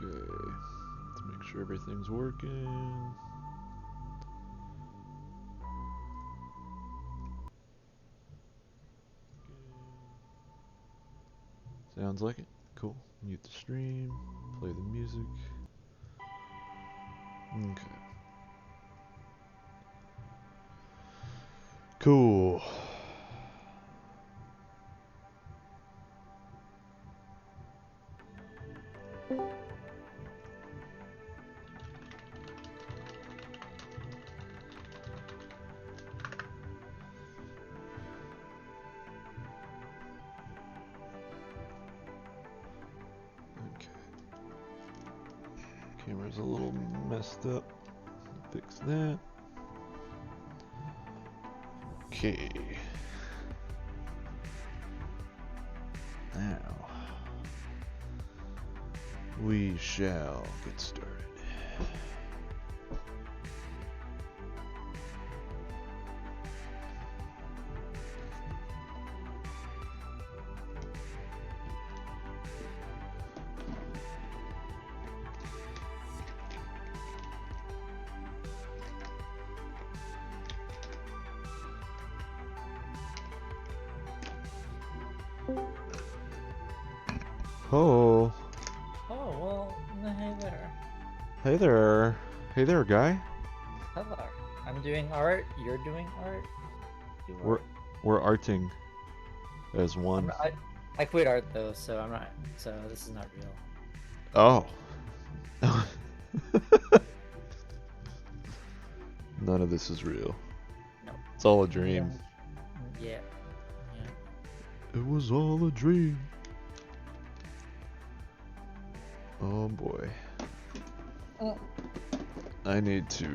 Okay. Let's make sure everything's working. Sounds like it. Cool. Mute the stream. Play the music. Okay. Cool. Okay. Camera's a little messed up. Fix that. Okay. Now we shall get started. Oh. Oh, well, hey there. Hey there. Hey there, guy. Hello. I'm doing art. You're doing art. We're arting as one. I quit art though, so I'm not. So this is not real. Oh. None of this is real. No. It's all a dream. Yeah. It was all a dream. Oh boy. I need to...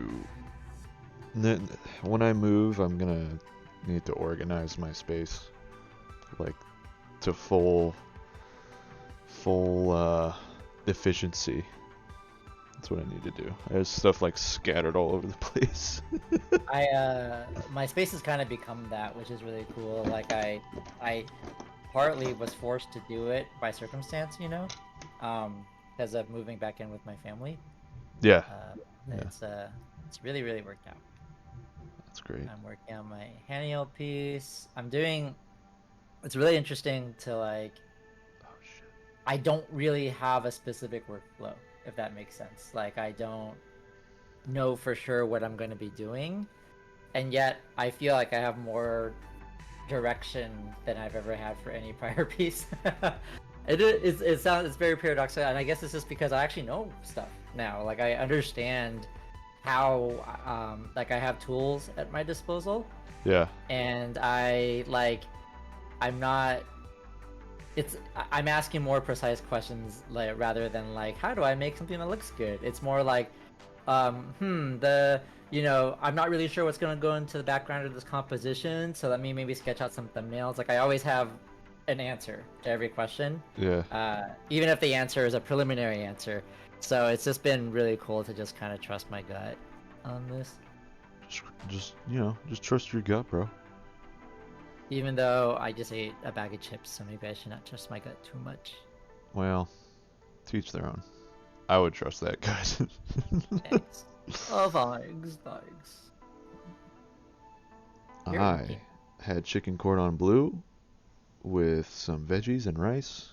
When I move, I'm gonna need to organize my space. Like, to full efficiency. That's what I need to do. There's stuff like scattered all over the place. My space has kind of become that, which is really cool. Like I partly was forced to do it by circumstance, you know, because of moving back in with my family. Yeah. Yeah. It's really worked out. That's great. I'm working on my Haniel piece. It's really interesting to like. Oh shit. I don't really have a specific workflow, if that makes sense. Like I don't know for sure what I'm going to be doing, and yet I feel like I have more direction than I've ever had for any prior piece. It's very paradoxical, and I guess it's just because I actually know stuff now. Like I understand how like I have tools at my disposal. Yeah. And I'm asking more precise questions, like rather than like how do I make something that looks good. It's more like I'm not really sure what's going to go into the background of this composition, so let me maybe sketch out some thumbnails. Like I always have an answer to every question. Yeah. Even if the answer is a preliminary answer. So it's just been really cool to just kind of trust my gut on this. Just trust your gut, bro. Even though I just ate a bag of chips, so maybe I should not trust my gut too much. Well, teach their own. I would trust that, guys. Thanks. Oh, thanks. I had chicken cordon bleu with some veggies and rice.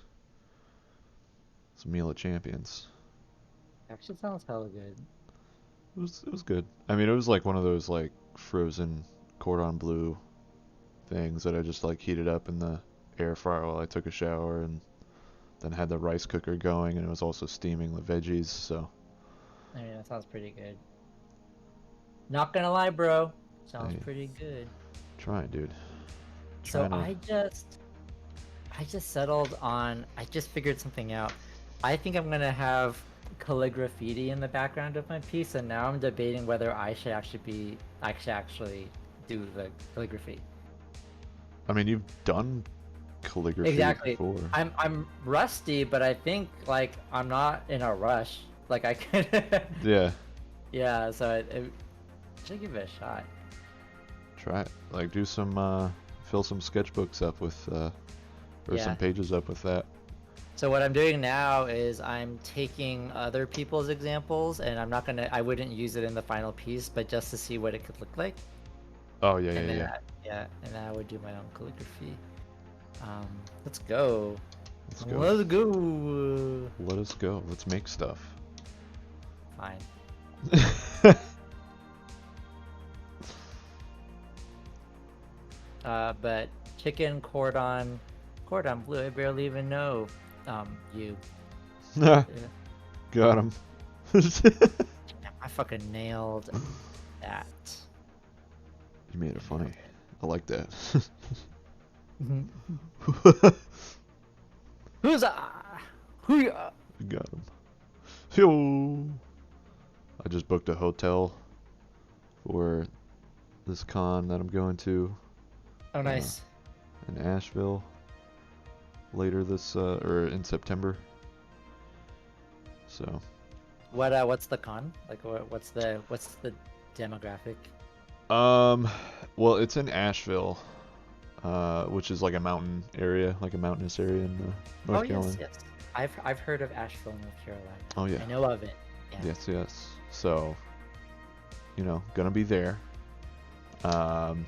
It's a meal of champions. Actually sounds hella good. It was good. I mean, it was like one of those like frozen cordon bleu things that I just like heated up in the air fryer while I took a shower, and then had the rice cooker going, and it was also steaming the veggies. So I mean, that sounds pretty good. Not gonna lie, bro. Sounds pretty good. Try it, dude. So I just settled on. I just figured something out. I think I'm gonna have calligraphy in the background of my piece, and now I'm debating whether I should actually do the calligraphy. I mean, you've done calligraphy exactly. before. I'm rusty, but I think like I'm not in a rush. Like I could. Yeah. Yeah. So it should give it a shot. Try it. Like do some fill some sketchbooks up with or some pages up with that. So what I'm doing now is I'm taking other people's examples, and I wouldn't use it in the final piece, but just to see what it could look like. Oh yeah, And yeah, then yeah. and then I would do my own calligraphy. Let's go. Let's go. Let's go. Let us go. Let's make stuff. Fine. But chicken, cordon bleu, I barely even know. You. Got Yeah, him. I fucking nailed that. You made it funny. I like that. Who's who? You got him. Yo. I just booked a hotel for this con that I'm going to Oh, nice. in Asheville later this or in September. So What's the con? Like, what's the demographic? well, it's in Asheville, which is like a mountain area, like a mountainous area in Oh North yes, Carolina. yes. I've heard of Asheville, North Carolina. Oh yeah. I know of it. Yeah. Yes, yes. So, gonna be there. Um,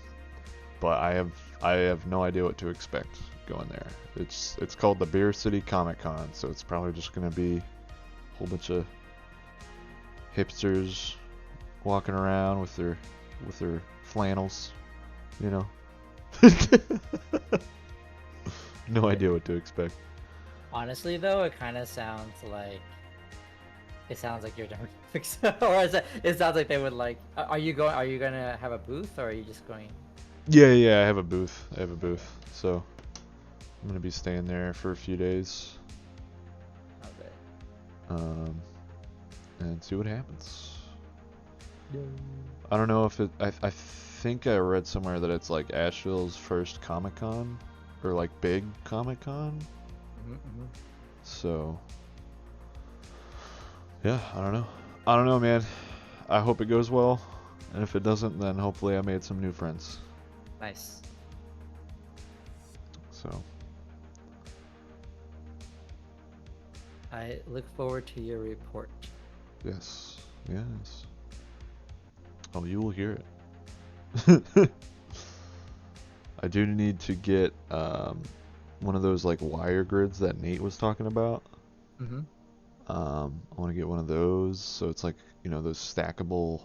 but I have no idea what to expect going there. It's called the Beer City Comic Con, so it's probably just gonna be a whole bunch of hipsters walking around with their flannels, you know. No idea what to expect. Honestly, though, it kind of sounds like your demographics, or it sounds like they would like. Are you going? Are you gonna have a booth, or are you just going? Yeah, yeah, I have a booth. So I'm gonna be staying there for a few days, Okay. and see what happens. I don't know if I think I read somewhere that it's like Asheville's first Comic Con, or like big Comic Con. Mm-hmm. So yeah, I don't know. I don't know, man. I hope it goes well, and if it doesn't, then hopefully I made some new friends. Nice. So I look forward to your report. yes, yes. Oh, you will hear it. I do need to get one of those like wire grids that Nate was talking about. Mm-hmm. I want to get one of those, so it's like those stackable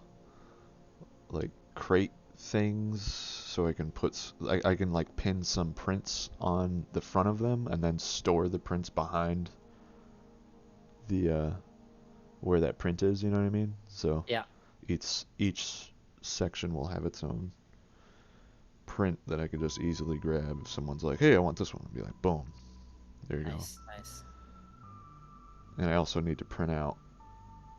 like crate things, so I can I can like pin some prints on the front of them and then store the prints behind the where that print is. You know what I mean? So Yeah. each section will have its own print that I could just easily grab if someone's like, "Hey, I want this one." I'd be like, "Boom, there you go." Nice. Nice. And I also need to print out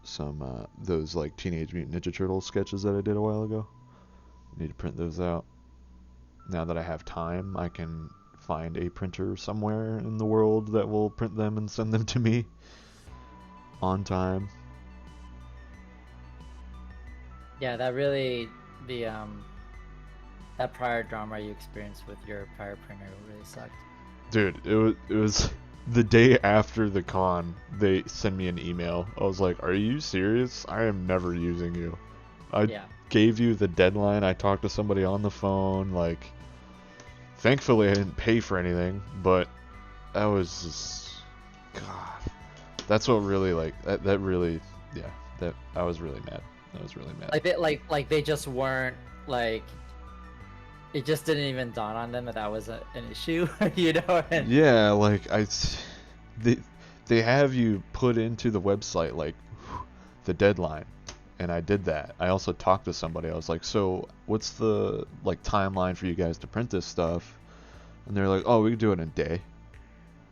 some those like Teenage Mutant Ninja Turtle sketches that I did a while ago. I need to print those out. Now that I have time, I can find a printer somewhere in the world that will print them and send them to me on time. Yeah, that really that prior drama you experienced with your prior printer really sucked. Dude, it was the day after the con. They sent me an email. I was like, "Are you serious? I am never using you." I Yeah. gave you the deadline. I talked to somebody on the phone. Like, thankfully I didn't pay for anything, but that was just, God. That's what really that really, yeah. That I was really mad. I was really mad. Like they just weren't like. It just didn't even dawn on them that that was an issue, you know. And Yeah, like they they have you put into the website like the deadline, and I did that. I also talked to somebody. I was like, "So, what's the like timeline for you guys to print this stuff?" And they're like, "Oh, we can do it in a day,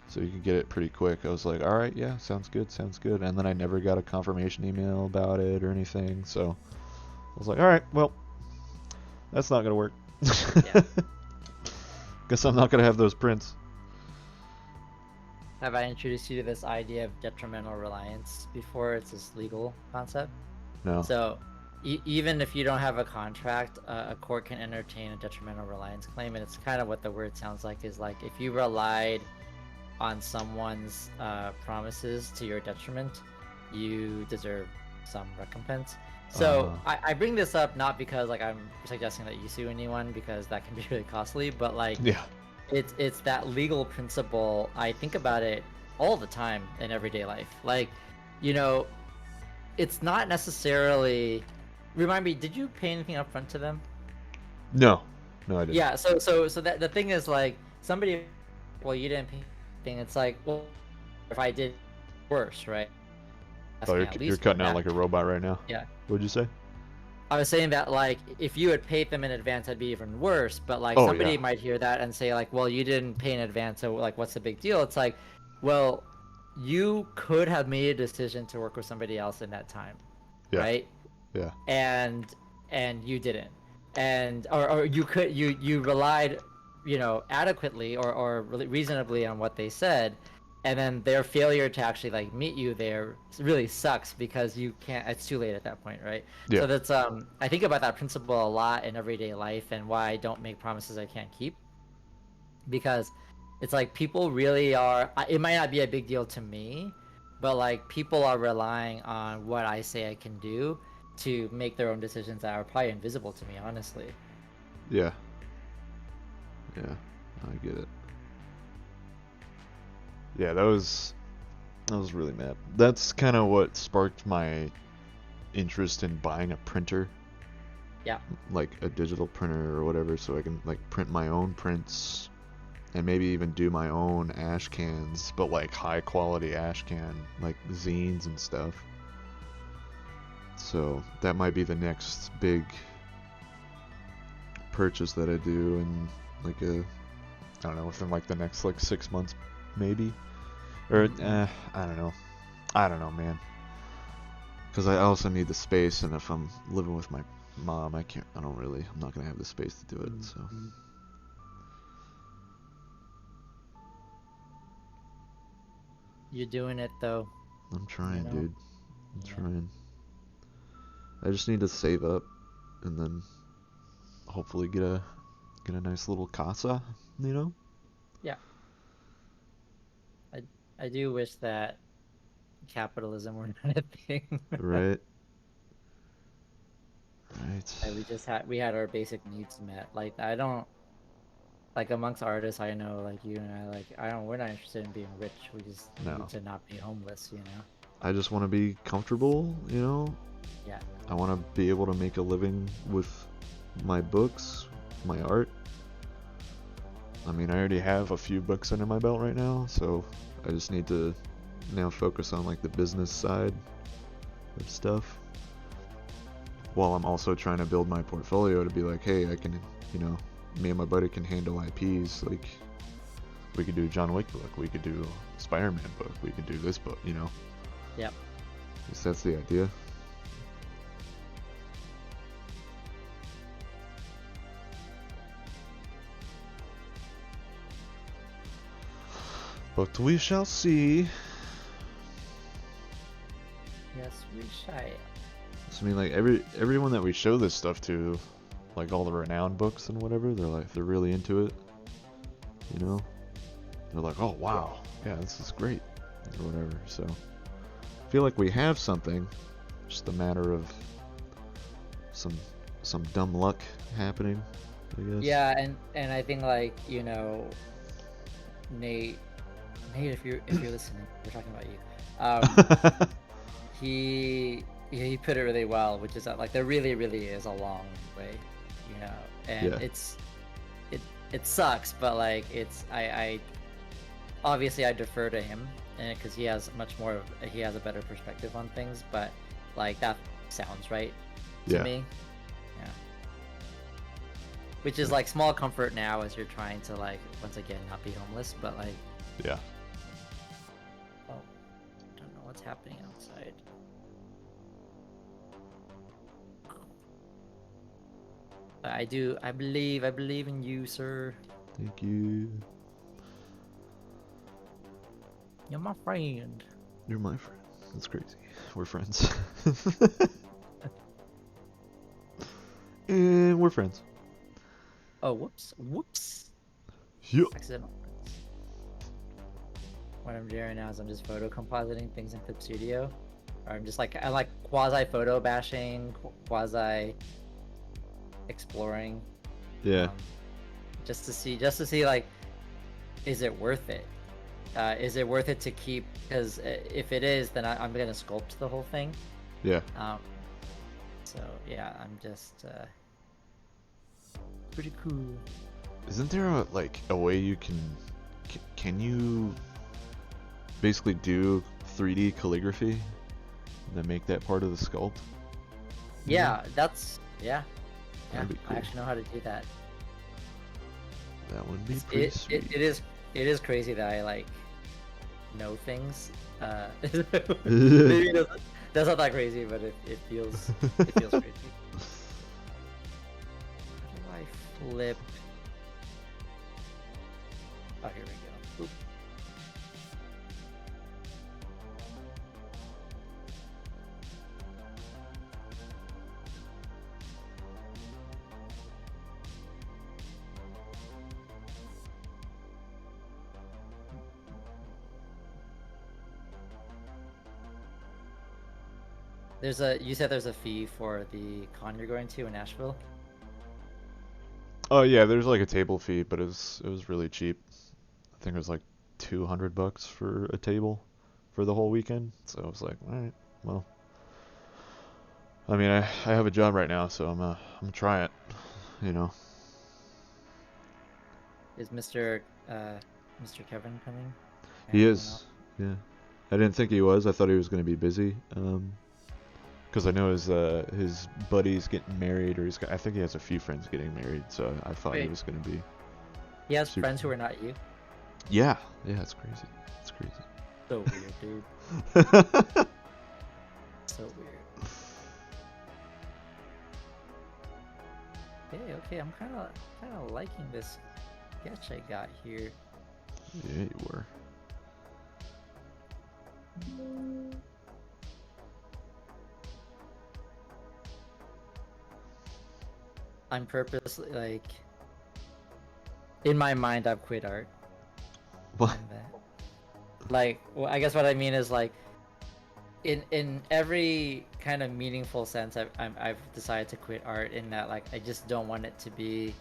so you can get it pretty quick." I was like, "All right, yeah, sounds good, sounds good." And then I never got a confirmation email about it or anything. So I was like, "All right, well, that's not gonna work." yeah. Guess I'm not gonna have those prints. Have I introduced you to this idea of detrimental reliance before? It's this legal concept. No. So, even if you don't have a contract, a court can entertain a detrimental reliance claim, and it's kind of what the word sounds like. Is like if you relied on someone's promises to your detriment, you deserve some recompense. So Uh, I bring this up not because like I'm suggesting that you sue anyone, because that can be really costly, but like yeah. it's that legal principle. I think about it all the time in everyday life. Like, you know, it's not necessarily. Remind me, did you pay anything up front to them? No, no, I didn't. Yeah, so that the thing is like somebody, well, you didn't pay anything. It's like, well, if I did worse, right? Oh, Asking at you're least for cutting out that. like a robot right now. Yeah. What'd you say? I was saying that like if you had paid them in advance, that'd be even worse. But like Oh somebody yeah, might hear that and say like, well, you didn't pay in advance, so like, what's the big deal? It's like, well, you could have made a decision to work with somebody else in that time, yeah, right? yeah, and and you didn't, and or you could you relied, adequately or reasonably on what they said, and then their failure to actually like meet you there really sucks because you can't, it's too late at that point, right? yeah, So that's I think about that principle a lot in everyday life and why I don't make promises I can't keep, because it's like people really are, it might not be a big deal to me, but like people are relying on what I say I can do to make their own decisions that are probably invisible to me, honestly. yeah, yeah. I get it. Yeah, that was really mad. That's kind of what sparked my interest in buying a printer, Yeah. like a digital printer or whatever, so I can like print my own prints and maybe even do my own ash cans, but like high quality ash can, like zines and stuff. So that might be the next big purchase that I do in like I don't know, within like the next like 6 months, maybe. Or Mm-hmm. I don't know, man. Because I also need the space, and if I'm living with my mom, I can't. I don't really. I'm not gonna have the space to do it. So Mm-hmm. You're doing it though, I'm you trying, know? dude. I'm Yeah. trying. I just need to save up, and then hopefully get a nice little casa. You know? Yeah. I I do wish that capitalism were not a thing. Right. Right. That we had our basic needs met. Like I don't, like amongst artists I know, like you and I, like I don't, we're not interested in being rich. We just need No. to not be homeless, you know? I just want to be comfortable. You know? Yeah. I want to be able to make a living with my books, my art. I mean, I already have a few books under my belt right now, so I just need to now focus on like the business side of stuff. While I'm also trying to build my portfolio to be like, hey, I can, you know, me and my buddy can handle IPs. Like, we could do a John Wick book, we could do a Spider-Man book, we could do this book, you know. Yep. At least that's the idea. But we shall see. Yes, we shall. So, I mean, like everyone that we show this stuff to, like all the renowned books and whatever, they're really into it. You know, they're like, oh wow, yeah, this is great, or whatever. So, I feel like we have something, just a matter of some dumb luck happening, I guess. Yeah, and I think like, Nate, if you're listening, we're talking about you. He put it really well, which is that like there really really is a long way, and Yeah, it sucks, but like I obviously I defer to him, and because he has he has a better perspective on things, but like that sounds right to yeah, me. Yeah. Which is like small comfort now as you're trying to like once again not be homeless, but like, yeah. oh, I don't know what's happening outside. I believe in you, sir. Thank you. You're my friend. You're my friend. That's crazy. We're friends. And we're friends. Oh, whoops. Yup. Accidental friends. what I'm doing right now is I'm just photo compositing things in Clip Studio. Or I'm just like I like quasi photo bashing, quasi exploring, Yeah. um, just to see like, is it worth it? Is it worth it to keep? Because if it is, then I'm gonna sculpt the whole thing. Yeah. Um, so yeah, I'm just pretty cool. Isn't there a way you can you basically do 3D calligraphy and then make that part of the sculpt? Yeah, that's yeah. Yeah, That'd be I cool. actually know how to do that. That would be It's, pretty sweet. it is crazy that I like know things. Maybe that's not that crazy, but it feels crazy. How do I flip? Oh, here we go. Oop. You said there's a fee for the con you're going to in Nashville? Oh yeah, there's like a table fee, but it was really cheap. I think it was like $200 for a table for the whole weekend. So I was like, all right, well, I mean, I have a job right now, so I'm gonna try it. You know. Is Mr. Kevin coming? He And anyone else? is. Yeah. I didn't think he was. I thought he was gonna be busy. Because I know his buddy's getting married, or I think he has a few friends getting married. So I thought he Wait, was gonna be he has super. friends who are not you? Yeah. Yeah. It's crazy. It's So weird, dude. crazy. So weird. Okay, I'm kind of liking this sketch I got here. Yeah, you were. I'm purposely like, in my mind, I've quit art. What? And like, well, I guess what I mean is like, in every kind of meaningful sense, I've decided to quit art. In that, like, I just don't want it to be.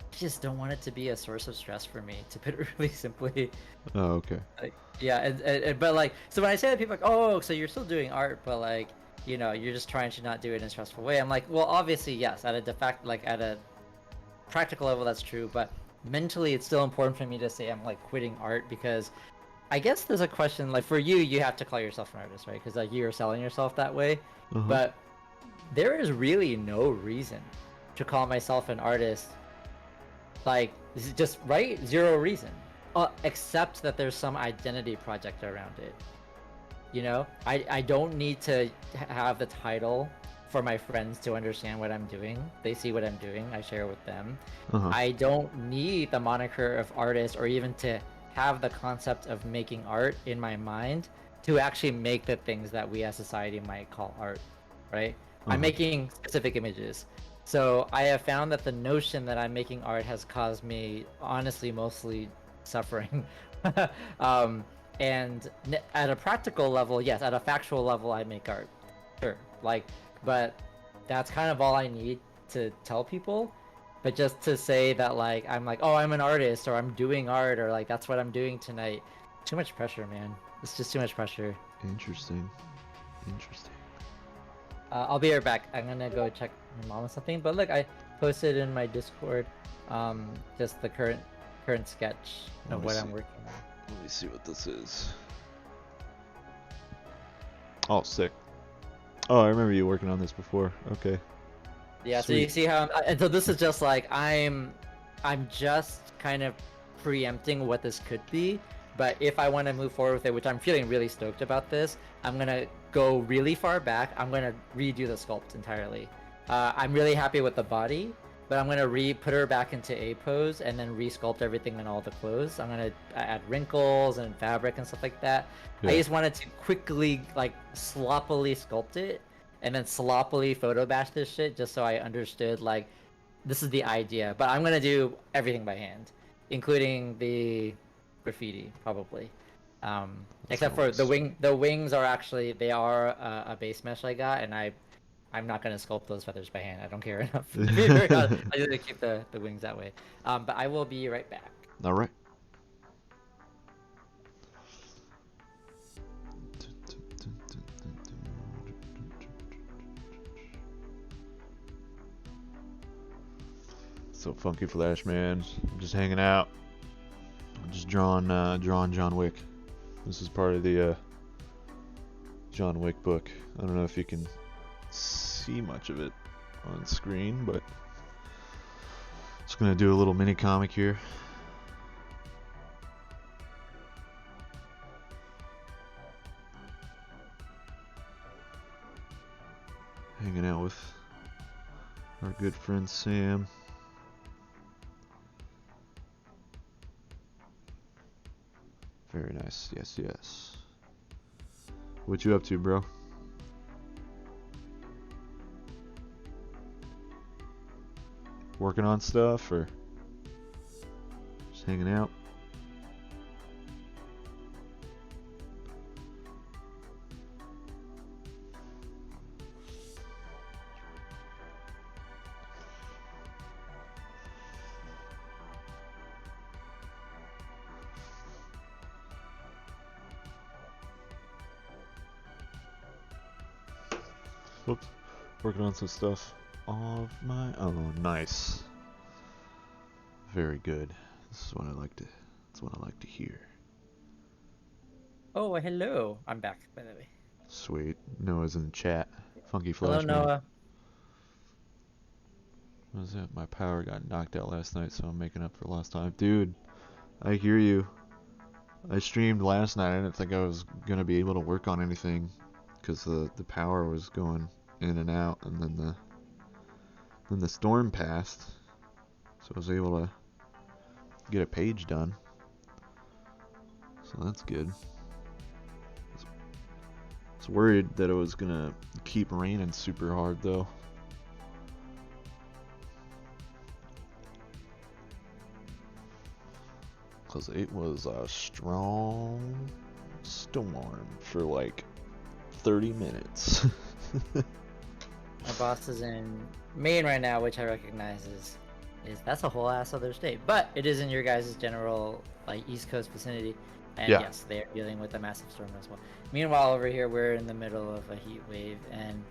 I just don't want it to be a source of stress for me, to put it really simply. Oh, okay. Like, yeah, but like, so when I say that, people are like, oh, so you're still doing art, but like, you're just trying to not do it in a stressful way. I'm like, well, obviously, yes, at a like at a practical level, that's true, but mentally, it's still important for me to say I'm like quitting art because I guess there's a question like for you, you have to call yourself an artist, right? Because like you're selling yourself that way, Uh huh. but there is really no reason to call myself an artist. Like, this is just right, zero reason, except that there's some identity project around it. I don't need to have the title for my friends to understand what I'm doing. They see what I'm doing, I share with them. Uh huh. I don't need the moniker of artist or even to have the concept of making art in my mind to actually make the things that we as society might call art, right? Uh I'm huh. making specific images. So I have found that the notion that I'm making art has caused me, honestly, mostly suffering. um, and at a practical level, yes, at a factual level, I make art, sure. Like, but that's kind of all I need to tell people. But just to say that, like, I'm like, oh, I'm an artist, or I'm doing art, or like that's what I'm doing tonight. Too much pressure, man. It's just too much pressure. Interesting. Interesting. I'll be right back. I'm gonna go check my mom or something. But look, I posted in my Discord, just the current sketch Let of me what see. I'm working on. Let me see what this is. Oh, sick. Oh, I remember you working on this before. Okay. Yeah, so you Sweet. see how and so this is just like I'm just kind of preempting what this could be, but if I want to move forward with it, which I'm feeling really stoked about this, I'm gonna go really far back. I'm gonna redo the sculpt entirely. I'm really happy with the body, but I'm gonna put her back into A pose and then re-sculpt everything in all the clothes. I'm gonna add wrinkles and fabric and stuff like that. I Yeah. just wanted to quickly, like, sloppily sculpt it and then sloppily photo bash this shit just so I understood, like, this is the idea. But I'm gonna do everything by hand, including the graffiti probably. That's Except for the nice. wings are actually they are a base mesh I got, and I'm not gonna sculpt those feathers by hand. I don't care enough to be very honest. I just keep the wings that way. But I will be right back. All right. So Funky Flash, man. I'm just hanging out. I'm just drawing John Wick. This is part of the John Wick book. I don't know if you can see much of it on screen, but just gonna do a little mini comic here. Hanging out with our good friend Sam. Very nice. Yes, yes. What you up to, bro? Working on stuff or just hanging out? Whoops. Working on some stuff of my own. Nice. Very good. This is what I like to. That's what I like to hear. Oh, hello. I'm back, by the way. Sweet. Noah's in the chat. Funky Hello, Flash Man. Noah. What was that? My power got knocked out last night, so I'm making up for lost time. Dude, I hear you. I streamed last night. I didn't think I was gonna be able to work on anything because the power was going in and out, and then the storm passed, so I was able to get a page done. So that's good. I was worried that it was gonna keep raining super hard though. Because it was a strong storm for like 30 minutes. My boss is in Maine right now, which I recognize is that's a whole ass other state, but it is in your guys' general like East Coast vicinity, and Yeah. yes, they are dealing with a massive storm as well. Meanwhile, over here we're in the middle of a heat wave, and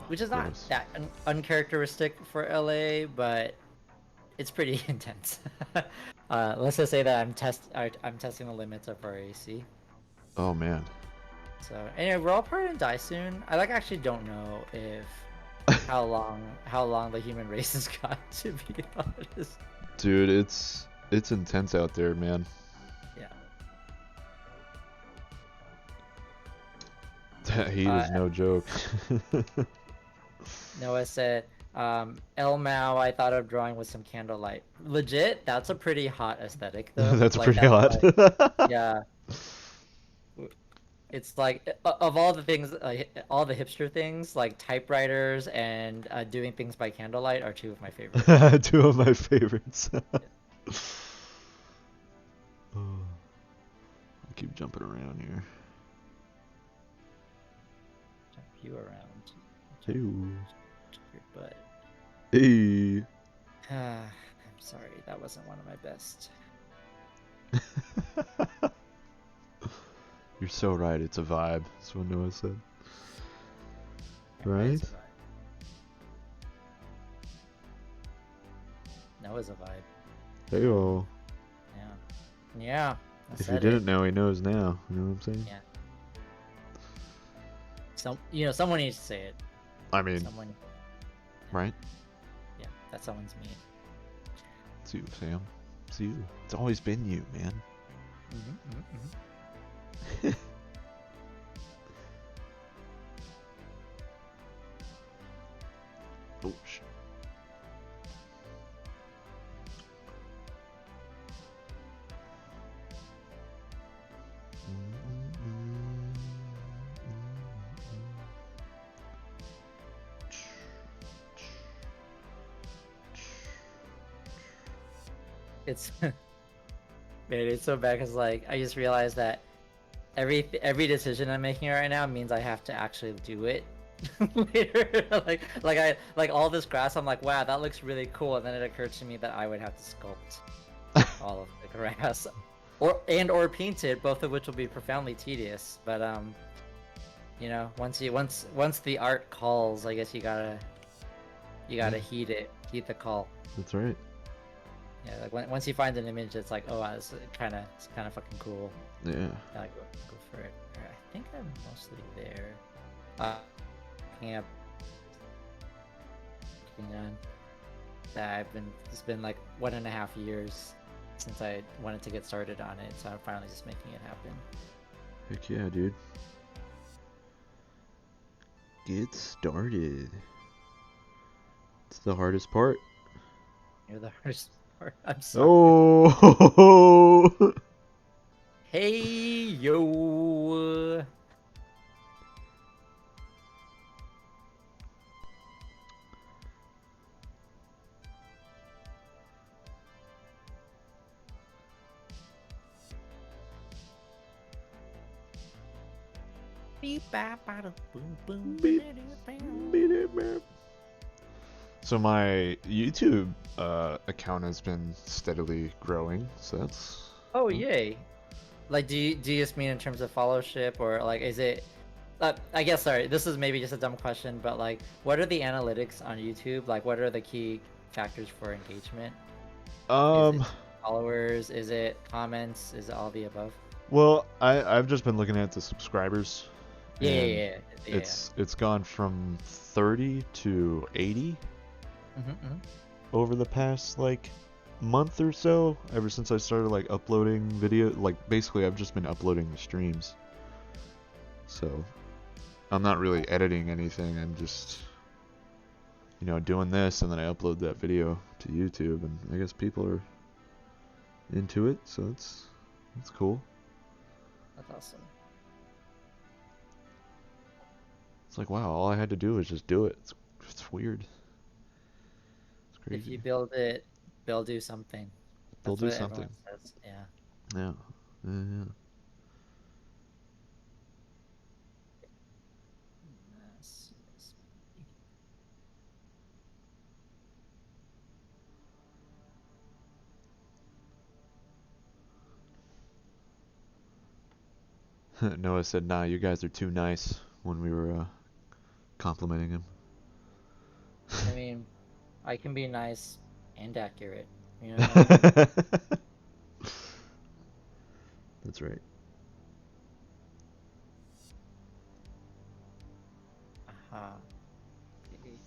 which is not gross. that uncharacteristic for LA, but it's pretty intense. Let's just say that I'm testing the limits of our AC. Oh man. So anyway, we're all probably gonna die soon. I actually don't know if how long the human race has got, to be honest. Dude, it's intense out there, man. Yeah. That heat is no joke. Noah said, El Mao, I thought of drawing with some candlelight. Legit, that's a pretty hot aesthetic though. That's Like pretty hot. yeah. It's like of all the things, all the hipster things, like typewriters and doing things by candlelight are two of my favorites. Two of my favorites. Oh, I keep jumping around here. Jump you around. Hey. Jump your butt. Hey. I'm sorry, that wasn't one of my best. You're so right, it's a vibe. That's what Noah said. You're right, Right? it's a vibe. Noah's a vibe. Hey-o. Yeah. Yeah. I If you said it. didn't know, he knows now. You know what I'm saying? Yeah. Someone needs to say it. I mean, Someone. right? Yeah, that someone's me. It's you, Sam. It's you. It's always been you, man. Oh, shit. It's Man, it's so bad because like I just realized that every decision I'm making right now means I have to actually do it later. Like all this grass, I'm like, wow, that looks really cool, and then it occurred to me that I would have to sculpt all of the grass, or paint it, both of which will be profoundly tedious. But once the art calls, I guess you gotta Yeah, heed the call. that's right. Yeah, like once you find an image that's like, oh, wow, it's kind of fucking cool. Yeah. Go for it. Alright, I think I'm mostly there. Looking up, looking on. That it's been like 1.5 years since I wanted to get started on it, so I'm finally just making it happen. Heck yeah, dude. Get started. It's the hardest part. You're the hardest part. I'm sorry. Oh. Hey yo. Beep bop bada boom boom Beep, ba-da-doo-bam. beep, beep, beep. So my YouTube account has been steadily growing, so that's Oh yay. Like, do you just mean in terms of followership, or like is it? I guess sorry, this is maybe just a dumb question, but like, what are the analytics on YouTube? Like, what are the key factors for engagement? Is it um followers? Is it comments? Is it all the above? well, I've just been looking at the subscribers, Yeah, yeah, and yeah, yeah. Yeah. it's gone from 30 to 80 Mm-hmm. over the past like month or so, ever since I started like uploading video. Like basically I've just been uploading the streams, so I'm not really editing anything. I'm just doing this, and then I upload that video to YouTube, and I guess people are into it, so it's cool. That's awesome. It's like, wow, all I had to do was just do it. It's weird. It's If you crazy. build it, they'll do something. They'll That's do what everyone something. says. Yeah. Yeah. Yeah. Yes, yes. Noah said, "Nah, you guys are too nice," when we were complimenting him. I mean, I can be nice and accurate. You know what I mean? That's right. Aha. Okay.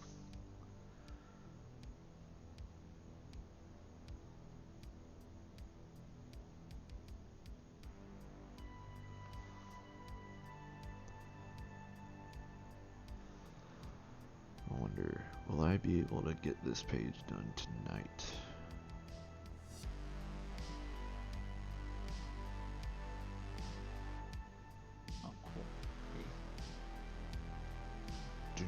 I wonder, will I be able to get this page done tonight? Oh, cool. Okay.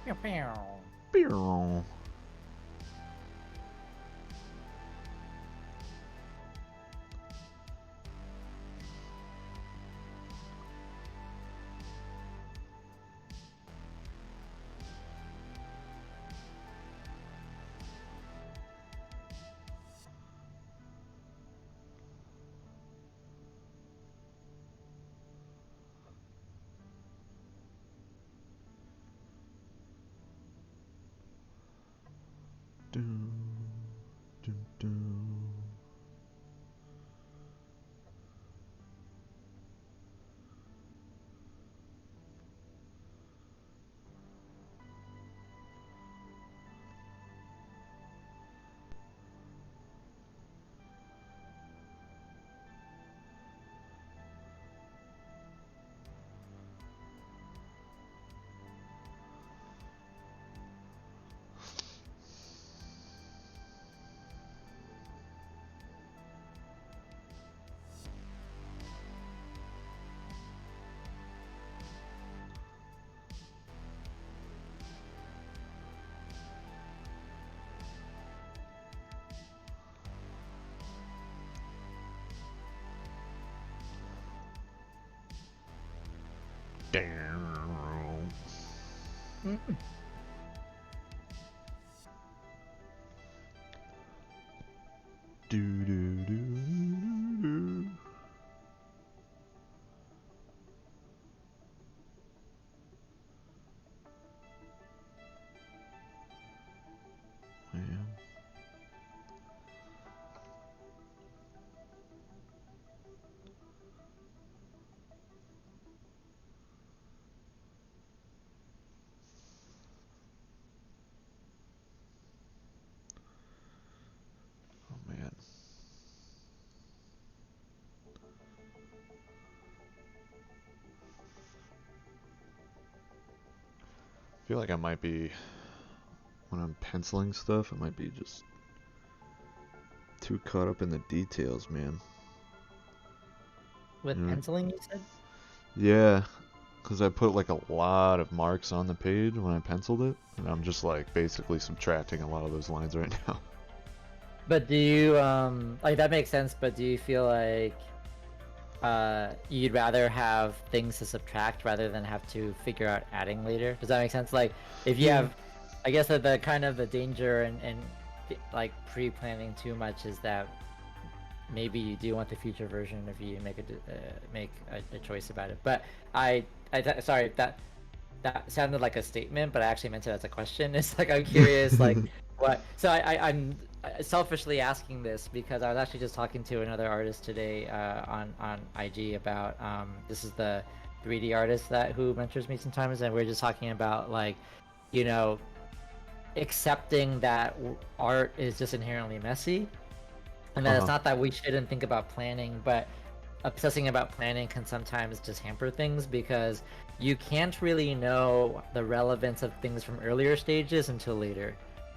Pew, pew. Pew. Dun, dun, dun. Damn. Mm. Do do do do do. Man. Oh man. I feel like I might be when I'm penciling stuff, I might be just too caught up in the details, man. With You know? penciling, you said? Yeah, because I put like a lot of marks on the page when I penciled it, and I'm just like basically subtracting a lot of those lines right now. But do you like that makes sense, but do you feel like you'd rather have things to subtract rather than have to figure out adding later? Does that make sense? Like if you Yeah. have, I guess that the kind of the danger and like pre-planning too much is that maybe you do want the future version if you make a choice about it. But sorry, that sounded like a statement, but I actually meant it as a question. It's like I'm curious, like what. So I'm selfishly asking this because I was actually just talking to another artist today on IG about this is the 3D artist that who mentors me sometimes, and we're just talking about like, you know, accepting that art is just inherently messy, and that it's Uh-huh. not that we shouldn't think about planning, but obsessing about planning can sometimes just hamper things because you can't really know the relevance of things from earlier stages until later,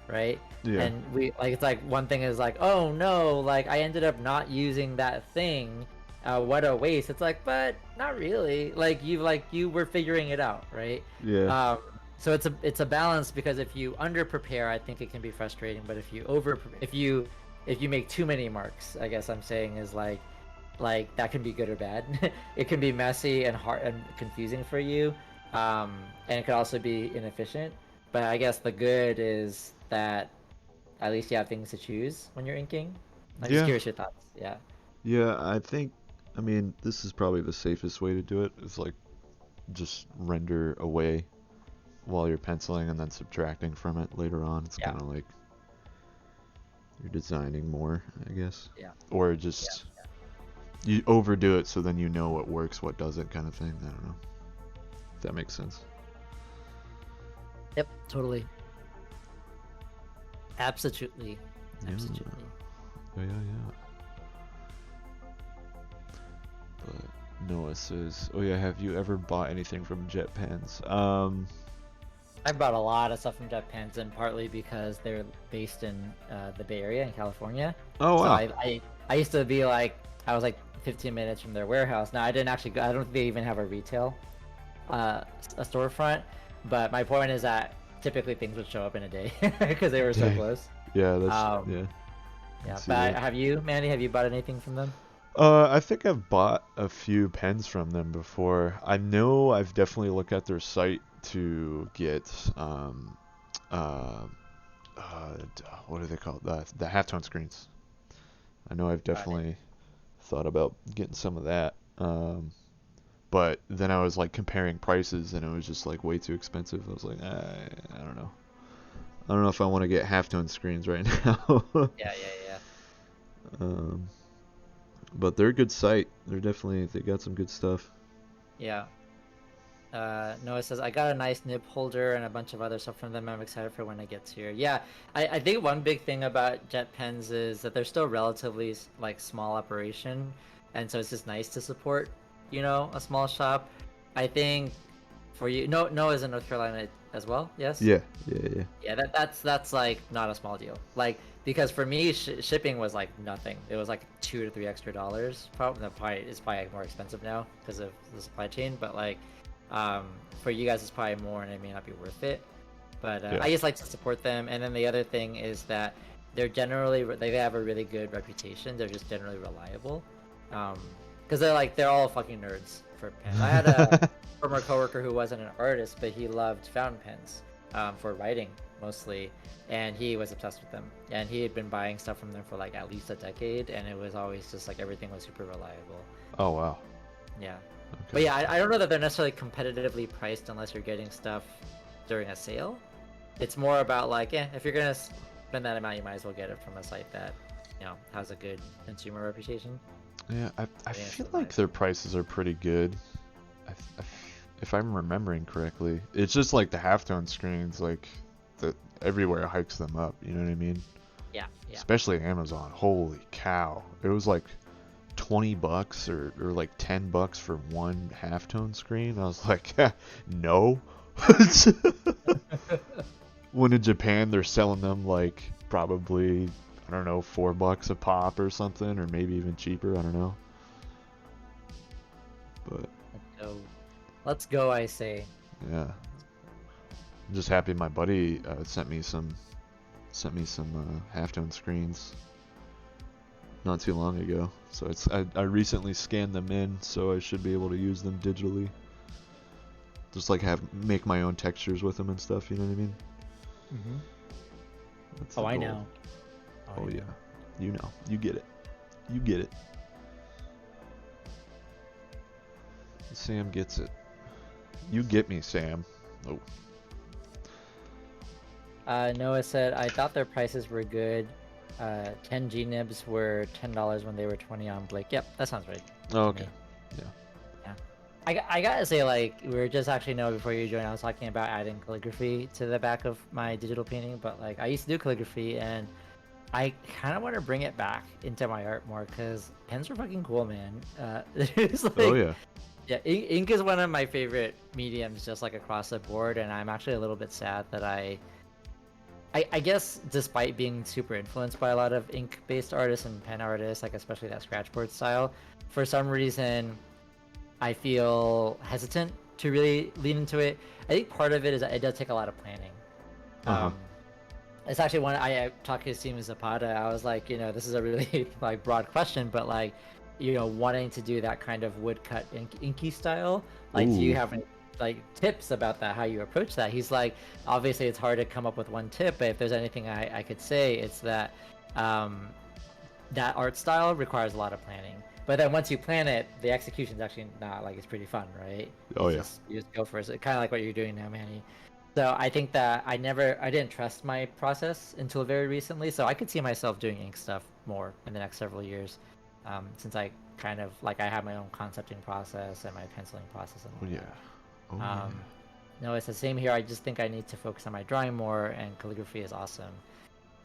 right? Yeah. And we like it's like one thing is like, oh no, like I ended up not using that thing. What a waste. It's like, but not really. Like you were figuring it out, right? Yeah. Um, so it's a balance because if you under prepare, I think it can be frustrating. But if you over if you make too many marks, I guess I'm saying is like that can be good or bad. It can be messy and hard and confusing for you, and it could also be inefficient. But I guess the good is that at least you have things to choose when you're inking. I'm just Yeah. curious your thoughts. Yeah. Yeah, I think, I mean, this is probably the safest way to do it. Is like just render away while you're penciling and then subtracting from it later on. It's Yeah. kind of like you're designing more, I guess. Yeah. Or Yeah. just you overdo it so then you know what works, what doesn't kind of thing. I don't know. If that makes sense. Yep. Totally. Absolutely. Yeah. Absolutely. Yeah, yeah, yeah. But Noah says, "Oh yeah, have you ever bought anything from Jet Pens?" I bought a lot of stuff from Jet Pens, and partly because they're based in the Bay Area in California. Oh So wow. I used to be like I was like 15 minutes from their warehouse. Now I didn't actually go. I don't think they even have a retail a storefront. But my point is that typically things would show up in a day because they were so Dang. close. Yeah, that's Um, yeah. I can yeah. see But that. have you, Mandy? Have you bought anything from them? I think I've bought a few pens from them before. I know I've definitely looked at their site to get uh, what are they called? The halftone screens. I know I've Got it. definitely thought about getting some of that. But then I was like comparing prices and it was just like way too expensive. I was like, I don't know. I don't know if I want to get halftone screens right now. Yeah, yeah, yeah. um, but they're a good site. They got some good stuff. Yeah. Noah says, I got a nice nib holder and a bunch of other stuff from them. I'm excited for when it gets here. Yeah, I think one big thing about Jet Pens is that they're still relatively like small operation, and so it's just nice to support, a small shop. I think for you, Noah's in North Carolina as well. Yes. Yeah, yeah, yeah. Yeah, that's like not a small deal. Like because for me, shipping was like nothing. It was like $2 to $3 extra. Probably it's probably like more expensive now because of the supply chain. But like, for you guys, it's probably more, and it may not be worth it. But Yeah. I just like to support them. And then the other thing is that they have a really good reputation. They're just generally reliable. Because they're all fucking nerds for pens. I had a former coworker who wasn't an artist, but he loved fountain pens. For writing mostly, and he was obsessed with them. And he had been buying stuff from them for like at least a decade, and it was always just like everything was super reliable. Oh wow. Yeah. Okay. But yeah, I don't know that they're necessarily competitively priced unless you're getting stuff during a sale. It's more about like, if you're gonna spend that amount, you might as well get it from a site that, has a good consumer reputation. Yeah, I Yeah, feel so like nice. their prices are pretty good. If I'm remembering correctly, it's just like the halftone screens, like that everywhere hikes them up. You know what I mean? Yeah, yeah. Especially Amazon. Holy cow! It was like $20 or like $10 for one halftone screen. I was like, no. When in Japan they're selling them like probably, I don't know, $4 a pop or something, or maybe even cheaper. I don't know. But So let's go, I say. yeah, I'm just happy my buddy sent me some halftone screens not too long ago. So I recently scanned them in, so I should be able to use them digitally. Just like make my own textures with them and stuff. You know what I mean? Mm-hmm. That's Oh, the I goal. know. Oh yeah, you know, you get it. You get it. Sam gets it. You get me, Sam. Oh. Noah said, I thought their prices were good. 10 G nibs were $10 when they were 20 on Blake. Yep, that sounds right. Oh, to okay. me. Yeah. Yeah. I gotta say, like, we were just actually, Noah, before you joined, I was talking about adding calligraphy to the back of my digital painting, but like, I used to do calligraphy, and I kind of want to bring it back into my art more because pens are fucking cool, man. It's like, Oh yeah. yeah, ink is one of my favorite mediums, just like across the board, and I'm actually a little bit sad that I guess despite being super influenced by a lot of ink-based artists and pen artists, like especially that scratchboard style, for some reason I feel hesitant to really lean into it. I think part of it is that it does take a lot of planning. Uh-huh. It's actually one I talked to Steven Zapata. I was like, this is a really like broad question, but like, wanting to do that kind of woodcut inky style, like, do you Ooh. have any like tips about that? How you approach that? He's like, obviously it's hard to come up with one tip, but if there's anything I could say, it's that that art style requires a lot of planning. But then once you plan it, the execution's actually not like it's pretty fun, right? Oh yeah. You just go for it. Kind of like what you're doing now, Manny. So I think that I didn't trust my process until very recently. So I could see myself doing ink stuff more in the next several years, since I kind of like I have my own concepting process and my penciling process and Oh all yeah. that. Oh yeah. No, it's the same here. I just think I need to focus on my drawing more, and calligraphy is awesome.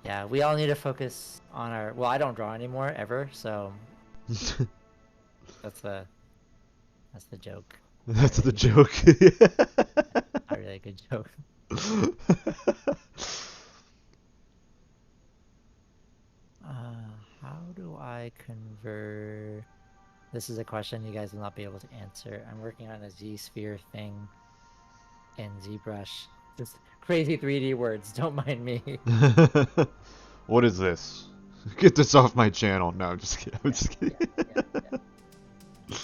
Yeah, we all need to focus on our. Well, I don't draw anymore ever, so that's the that's the joke. That's the Really, joke. not really a good joke. How do I convert? This is a question you guys will not be able to answer. I'm working on a Z-sphere thing in ZBrush. Just crazy 3D words. Don't mind me. What is this? Get this off my channel. No, I'm just kidding. I'm Yeah, just kidding. yeah.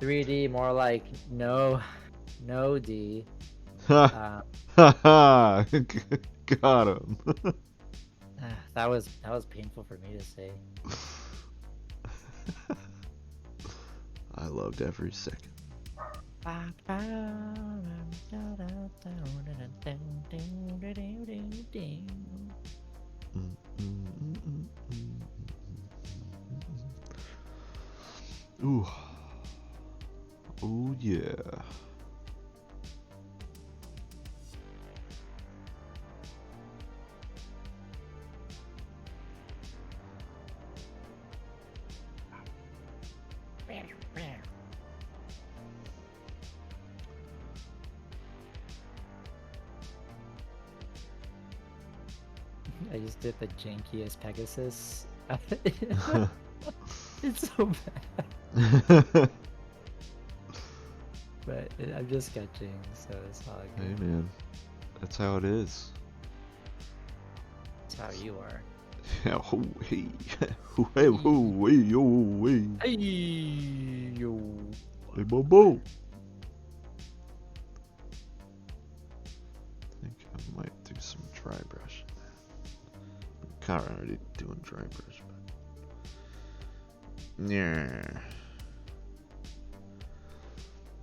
3D, more like no D. Ha ha ha! Got him. That was painful for me to say. I loved every second. Mm, mm, mm, mm, mm. Ooh. Oh yeah. I just did the jankiest Pegasus. It's so bad, but I'm just sketching, so it's not Hey good. man, that's how it is. That's how you are. Yeah, ho, hey, ho, hey, ho, hey, yo, hey, Hey, yo. hey, Bobo. I think I might do some dry brush. I'm kind of already doing dry brush, but yeah.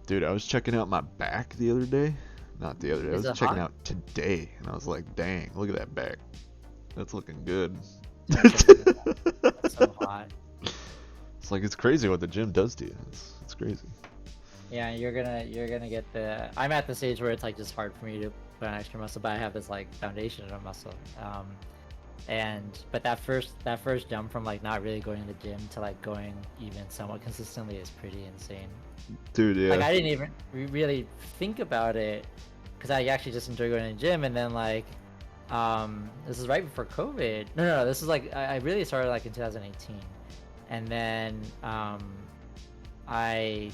Dude, I was checking out my back the other day. Not the other day. I Is was it checking hot? out today, and I was like, "Dang, look at that back. That's looking good." That's so good. That's so hot. It's like it's crazy what the gym does to you. It's crazy. Yeah, you're gonna get the. I'm at the stage where it's like just hard for me to put on extra muscle, but I have this like foundation of muscle. But that first jump from like not really going to the gym to like going even somewhat consistently is pretty insane. Dude, Like yeah. I didn't even really think about it because I actually just enjoy going to the gym, and then like this is right before COVID. No, this is like I really started like in 2018, and then I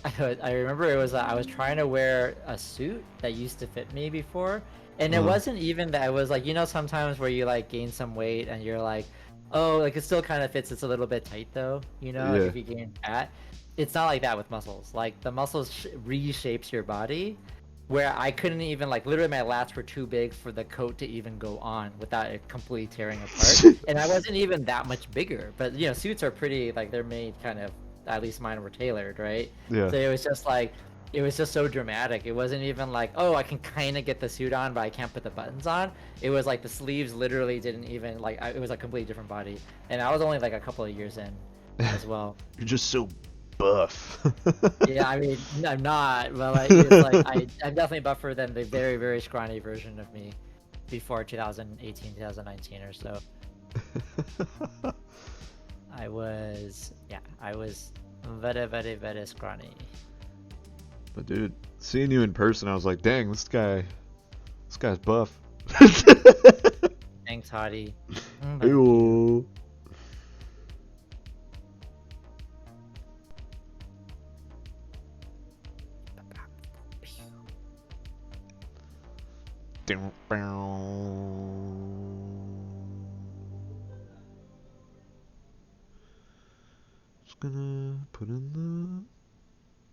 I remember it was I was trying to wear a suit that used to fit me before, and it Uh, wasn't even that. It was like sometimes where you like gain some weight and you're like, oh, like it still kind of fits. It's a little bit tight though, like yeah. if you gain fat. It's not like that with muscles. Like the muscles reshapes your body, where I couldn't even like literally my lats were too big for the coat to even go on without it completely tearing apart. And I wasn't even that much bigger. But suits are pretty like they're made kind of, at least mine were tailored, right? Yeah. So it was just like it was just so dramatic. It wasn't even like, oh, I can kind of get the suit on, but I can't put the buttons on. It was like the sleeves literally didn't even like it was a completely different body, and I was only like a couple of years in as well. You're just so buff. Yeah, I mean, I'm not, but like it's like I'm definitely buffer than the very very scrawny version of me before 2018, 2019 or so. I was very very very scrawny. But dude, seeing you in person, I was like, dang, this guy's buff. Thanks, Hottie. Thank you. Ew. Just gonna put in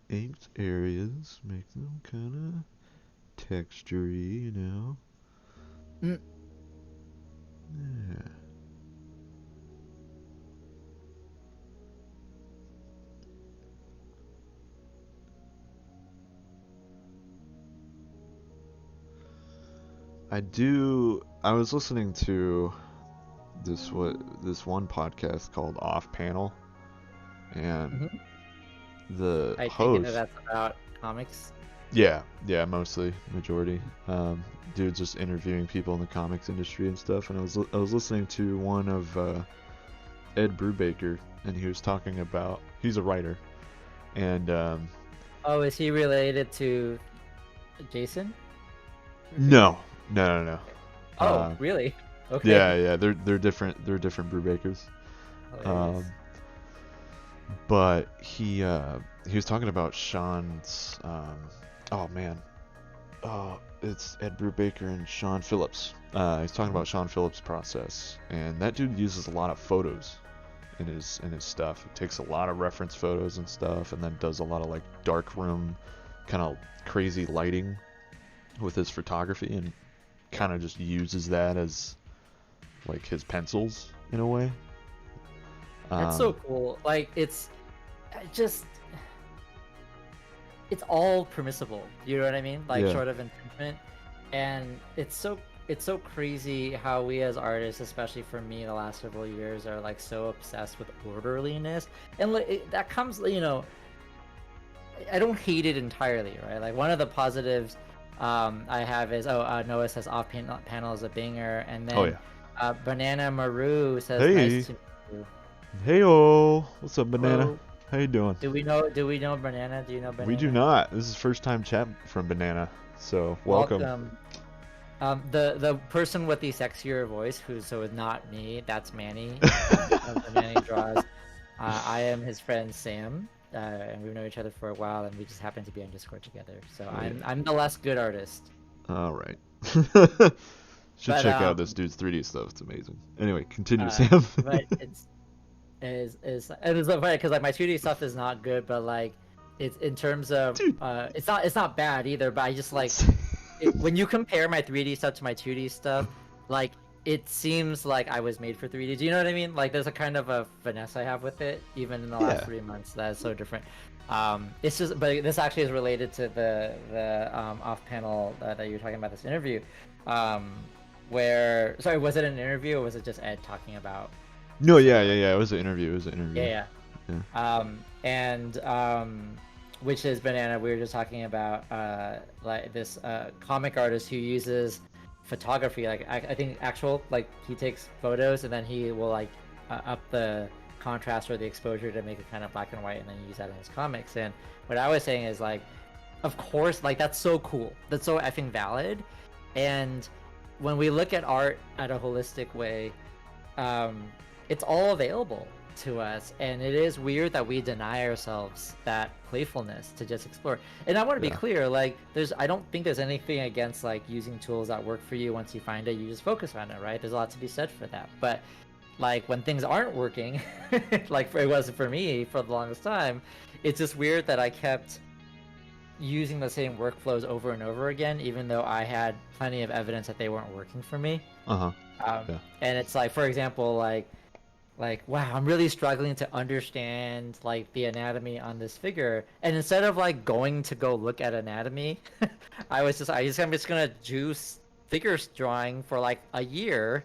the inked areas, make them kind of textury, you know? Mm. Yeah. I was listening to this one podcast called Off Panel, and Mhm. the I take it that host, that's about comics. yeah, mostly majority, dudes just interviewing people in the comics industry and stuff. And I was listening to one of Ed Brubaker, and he was talking about he's a writer, and Oh, is he related to Jason? Brubaker? no, no, no, no. Oh, really? Okay. Yeah, they're different Brubakers. Um, Hilarious. but he was talking about Sean's oh man, it's Ed Brubaker and Sean Phillips. He's talking Mhm. about Sean Phillips' process, and that dude uses a lot of photos in his stuff. He takes a lot of reference photos and stuff, and then does a lot of like dark room, kind of crazy lighting with his photography, and kind of just uses that as like his pencils in a way. That's so Um, cool. Like it's just it's all permissible. You know what I mean? Like Yeah. short of infringement, and it's so crazy how we as artists, especially for me, the last several years, are like so obsessed with orderliness, and that comes, I don't hate it entirely, right? Like one of the positives I have is Noah says panel is a banger, and Oh then yeah. Banana Maru says nice Hey. to meet you. Heyo. What's up, Banana? Hello. How you doing? Do we know Banana? Do you know We do Banana? not. This is first time chat from Banana. So welcome. Welcome. The person with the sexier voice, so is not me. That's Manny of the Manny Draws. I am his friend Sam, and we've known each other for a while, and we just happen to be on Discord together. So Oh yeah. I'm the less good artist. All right. Should But check out this dude's 3D stuff. It's amazing. Anyway, continue, uh, Sam. but it's so funny because like my 2D stuff is not good, but like it's in terms of Dude. it's not bad either. But I just like It's... when you compare my 3D stuff to my 2D stuff, like it seems like I was made for 3D. Do you know what I mean? Like there's a kind of a finesse I have with it, even in the last yeah. 3 months. That is so different. It's just, but this actually is related to the off panel that you were talking about this interview, where sorry, was it an interview or was it just Ed talking about? No, yeah. It was an interview. It was an interview. Yeah, Yeah. yeah. And which is Banana. We were just talking about like this comic artist who uses photography, like I think actual, like he takes photos and then he will like up the contrast or the exposure to make it kind of black and white, and then use that in his comics. And what I was saying is like, of course, like that's so cool. That's so effing valid. And when we look at art at a holistic way, it's all available to us, and it is weird that we deny ourselves that playfulness to just explore. And I want to be Yeah. clear, like I don't think there's anything against like using tools that work for you. Once you find it, you just focus on it, right? There's a lot to be said for that. But like when things aren't working, like it wasn't for me for the longest time, it's just weird that I kept using the same workflows over and over again, even though I had plenty of evidence that they weren't working for me. Uh-huh. Yeah. And it's like, for example, like wow, I'm really struggling to understand like the anatomy on this figure, and instead of like going to go look at anatomy, I'm just gonna juice figure drawing for like a year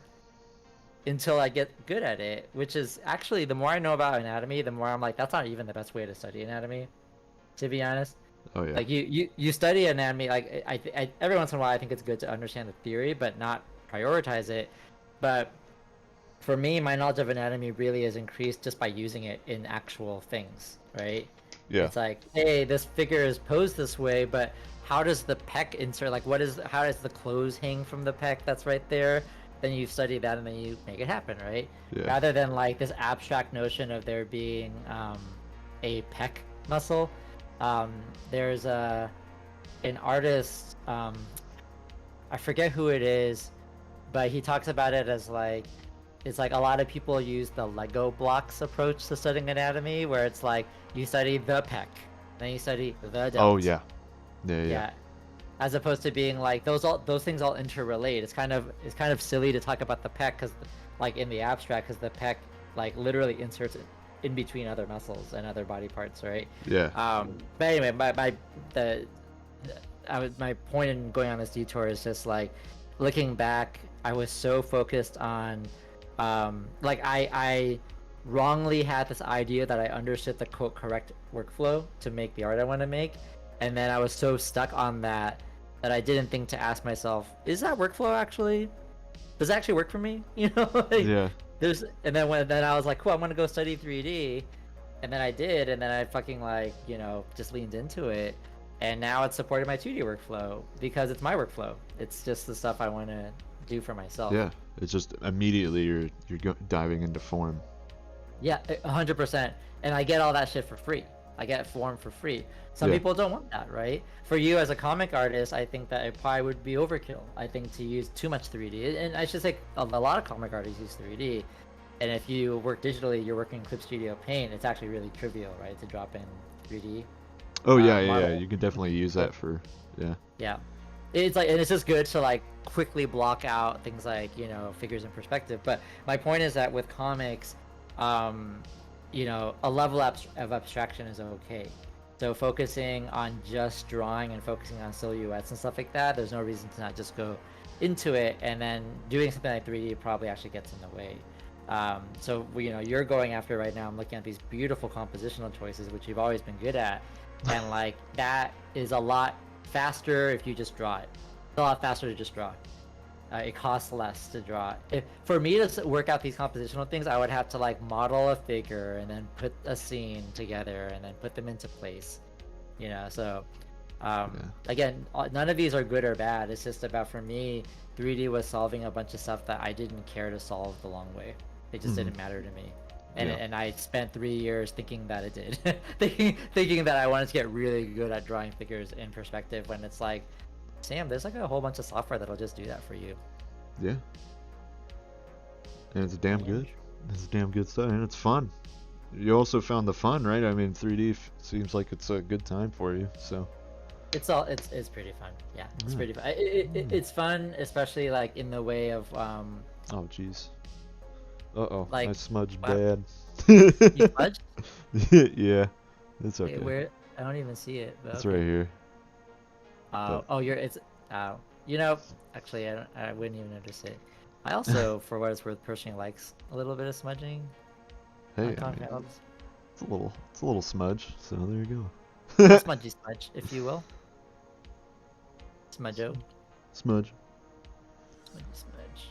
until I get good at it, which is actually, the more I know about anatomy, the more I'm like, that's not even the best way to study anatomy, to be honest. Oh yeah. Like you study anatomy, like I every once in a while I think it's good to understand the theory but not prioritize it. But for me, my knowledge of anatomy really is increased just by using it in actual things, right? Yeah. It's like, hey, this figure is posed this way, but how does the pec insert? Like, how does the clothes hang from the pec that's right there? Then you study that and then you make it happen, right? Yeah. Rather than like this abstract notion of there being a pec muscle. There's an artist, I forget who it is, but he talks about it as like, it's like a lot of people use the Lego blocks approach to studying anatomy, where it's like you study the pec, then you study the delt. Oh yeah. Yeah. Yeah. As opposed to being like those things all interrelate. It's kind of silly to talk about the pec because like in the abstract, because the pec like literally inserts it in between other muscles and other body parts, right? Yeah. But anyway, my point in going on this detour is just like, looking back, I was so focused on like I wrongly had this idea that I understood the quote correct workflow to make the art I want to make, and then I was so stuck on that I didn't think to ask myself, is that workflow actually, does it actually work for me? You know, like, Yeah. and then I was like, cool, I'm gonna go study 3D, and then I did, and then I fucking like, just leaned into it, and now it's supported my 2D workflow because it's my workflow. It's just the stuff I want to do for myself. Yeah. It's just immediately you're diving into form. Yeah, 100%. And I get all that shit for free. I get form for free. Some Yeah. people don't want that, right? For you as a comic artist, I think that it probably would be overkill. I think to use too much 3D. And I should say a lot of comic artists use 3D. And if you work digitally, you're working in Clip Studio Paint, it's actually really trivial, right? To drop in 3D. Oh yeah. Model. You can definitely use that for Yeah. It's like, and it's just good to like quickly block out things like, figures in perspective. But my point is that with comics, a level of abstraction is okay. So focusing on just drawing and focusing on silhouettes and stuff like that, there's no reason to not just go into it, and then doing something like 3D probably actually gets in the way. So you're going after right now. I'm looking at these beautiful compositional choices, which you've always been good at, and like that is a lot faster if you just draw it. It's a lot faster to just draw. It costs less to draw. For me to work out these compositional things, I would have to like model a figure and then put a scene together and then put them into place. So Yeah. again, none of these are good or bad. It's just about, for me, 3D was solving a bunch of stuff that I didn't care to solve the long way. It just didn't matter to me. And I spent 3 years thinking that it did. thinking that I wanted to get really good at drawing figures in perspective, when it's like, Sam, there's like a whole bunch of software that'll just do that for you. Yeah. And it's damn good. It's damn good stuff, and it's fun. You also found the fun, right? I mean, 3D seems like it's a good time for you, so. It's pretty fun. Yeah, it's pretty fun. It's fun, especially like in the way of Oh, jeez. Uh-oh, like, I smudged wow. bad. You smudged? Yeah, it's okay. Wait, where? I don't even see it. But It's okay. right here. Actually, I wouldn't even notice it. I also, for what it's worth, personally likes a little bit of smudging. Hey, On compounds. it's a little smudge. So there you A go. smudgy smudge, if you will. Smudgo. Smudge. Smudgy smudge.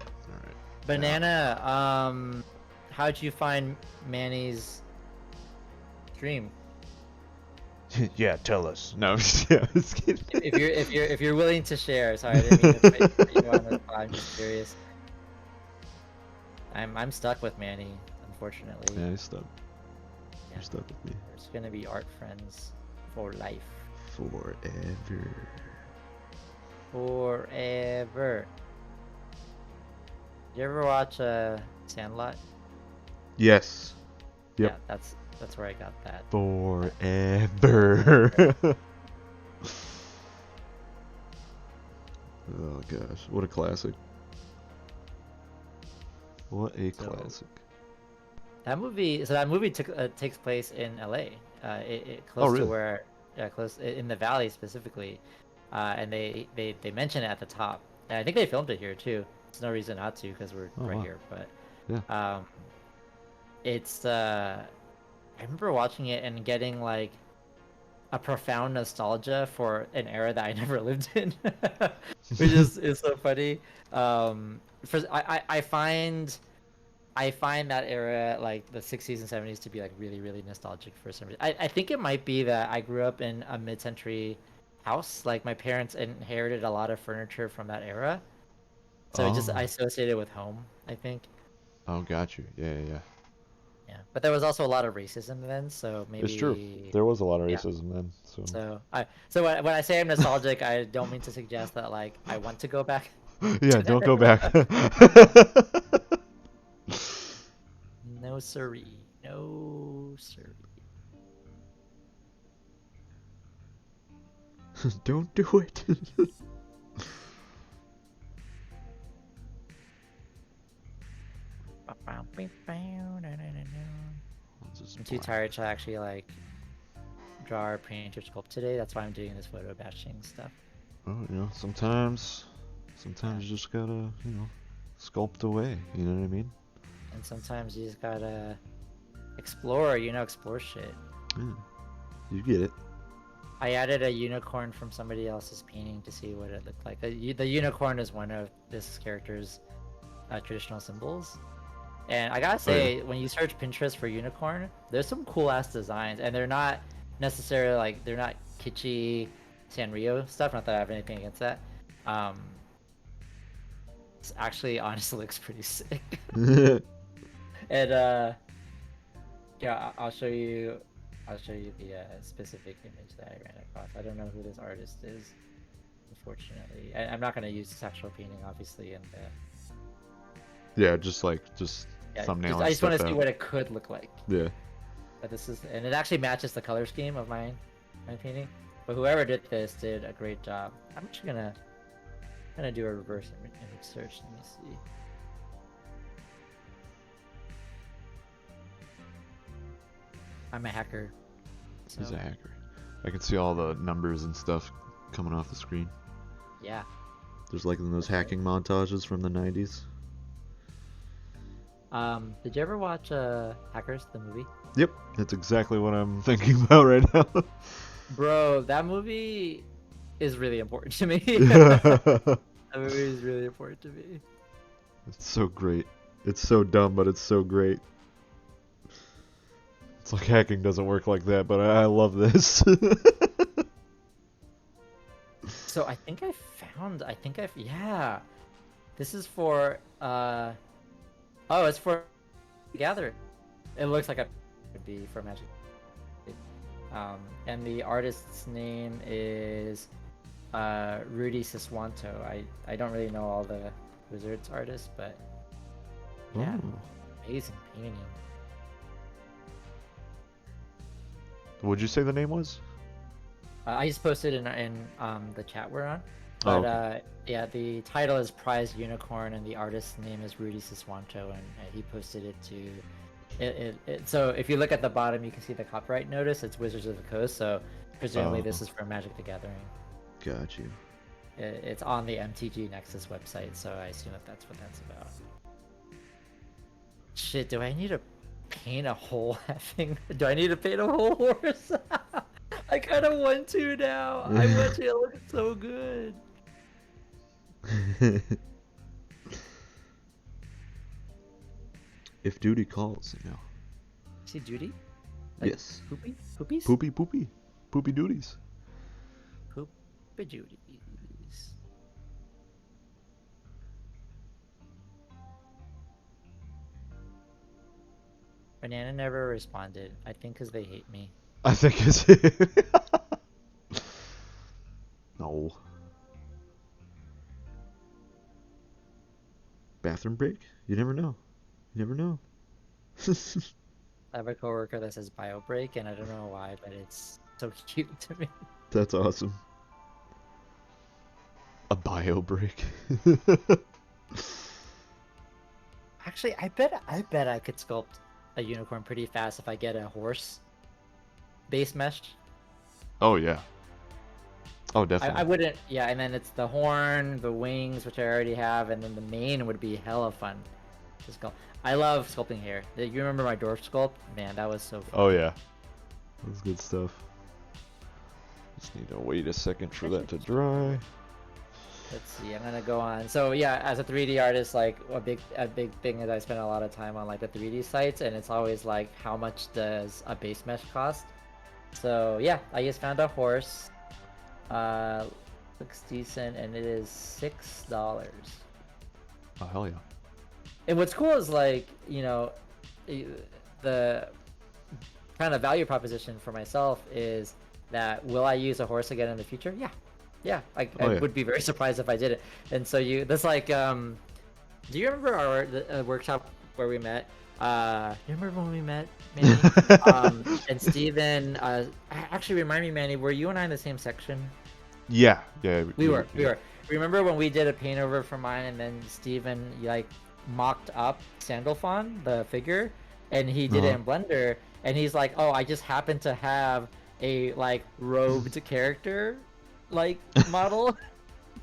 All right. Banana. How'd you find Manny's stream? Yeah, tell us. No, yeah, just kidding. If you're willing to share, sorry, I didn't mean to put you on the spot. I'm just curious. I'm stuck with Manny, unfortunately. Yeah, he's stuck. Yeah. You're stuck with me. We're just gonna be art friends for life. Forever. Forever. Did you ever watch Sandlot? Yes. Yep. Yeah, that's where I got that. Forever. Oh gosh, what a classic. What a classic. That movie takes place in LA. It close really? to where, close in the valley specifically, and they mention it at the top, and I think they filmed it here too. There's no reason not to, because we're right Wow. here. But Yeah. it's I remember watching it and getting like a profound nostalgia for an era that I never lived in, which is so funny. I find that era, like the 60s and 70s, to be like really, really nostalgic for some reason. I think it might be that I grew up in a mid-century house. Like, my parents inherited a lot of furniture from that era. So it just, I associated with home, I think. Oh, got you. Yeah. Yeah. But there was also a lot of racism then, so maybe... It's true. There was a lot of racism then, so... So when I say I'm nostalgic, I don't mean to suggest that, like, I want to go back. Yeah, don't go back. No siree. No siree. Don't do it. I'm too tired to actually like draw or paint or sculpt today. That's why I'm doing this photo batching stuff. Oh, sometimes you just gotta, sculpt away. You know what I mean? And sometimes you just gotta explore. Explore shit. Yeah, you get it. I added a unicorn from somebody else's painting to see what it looked like. The unicorn is one of this character's traditional symbols. And I gotta say, when you search Pinterest for unicorn, there's some cool ass designs, and they're not necessarily like, they're not kitschy Sanrio stuff. Not that I have anything against that. It's actually honestly looks pretty sick. And yeah, I'll show you the specific image that I ran across. I don't know who this artist is, unfortunately. I'm not gonna use actual painting, obviously, and yeah, just thumbnail. I just want to see what it could look like. Yeah. But this is, and it actually matches the color scheme of my painting. But whoever did this did a great job. I'm actually gonna do a reverse image search. Let me see. I'm a hacker. So He's a hacker. I can see all the numbers and stuff coming off the screen. yeah. There's like in those hacking montages from the 90s. Did you ever watch Hackers, the movie? Yep, that's exactly what I'm thinking about right now. Bro, that movie is really important to me. That movie is really important to me. It's so great. It's so dumb, but it's so great. It's like hacking doesn't work like that, but I love this. So I think yeah. This is for oh, it's for Gather. It looks like a would be for Magic. And the artist's name is Rudy Siswanto. I don't really know all the Wizards artists, but yeah, Oh. amazing painting. What'd you say the name was? I just posted in the chat we're on, Oh, but okay. yeah, the title is Prize Unicorn, and the artist's name is Rudy Siswanto, and he posted it to. So if you look at the bottom, you can see the copyright notice. It's Wizards of the Coast, so presumably this is from Magic the Gathering. Got you. It's on the MTG Nexus website, so I assume that's what that's about. Shit, do I need to paint a whole effing? Do I need to paint a whole horse? I kind of want to now. I want to. It looks so good. If duty calls, See duty? Like Yes. poopy? Poopies? Poopy. Poopy duties. Poopy duties. Banana never responded. I think because they hate me. I think it's No. Bathroom break? You never know. You never know. I have a coworker that says bio break, and I don't know why, but it's so cute to me. That's awesome. A bio break. Actually, I bet I could sculpt a unicorn pretty fast if I get a horse base mesh. Oh yeah. Oh I definitely. wouldn't, yeah, and then it's the horn, the wings, which I already have, and then the mane would be hella fun to sculpt. I love sculpting hair. You remember my dwarf sculpt? Man, that was so fun. Oh yeah. That's good stuff. Just need to wait a second for that to dry. Let's see, I'm gonna go on. So yeah, as a 3D artist, like a big thing is I spend a lot of time on like the 3D sites, and it's always like how much does a base mesh cost? So yeah, I just found a horse. Looks decent, and it is $6. Oh hell yeah. And what's cool is like, the kind of value proposition for myself is that will I use a horse again in the future? Yeah. I Oh yeah. would be very surprised if I did it. And so that's like, do you remember our workshop where we met? You remember when we met, Manny? And Steven, actually remind me, Manny, were you and I in the same section? Yeah. We were. Yeah. Remember when we did a paint over for mine, and then Steven like mocked up Sandalphon, the figure, and he did it in Blender, and he's like, "Oh, I just happen to have a like robed character, like model,"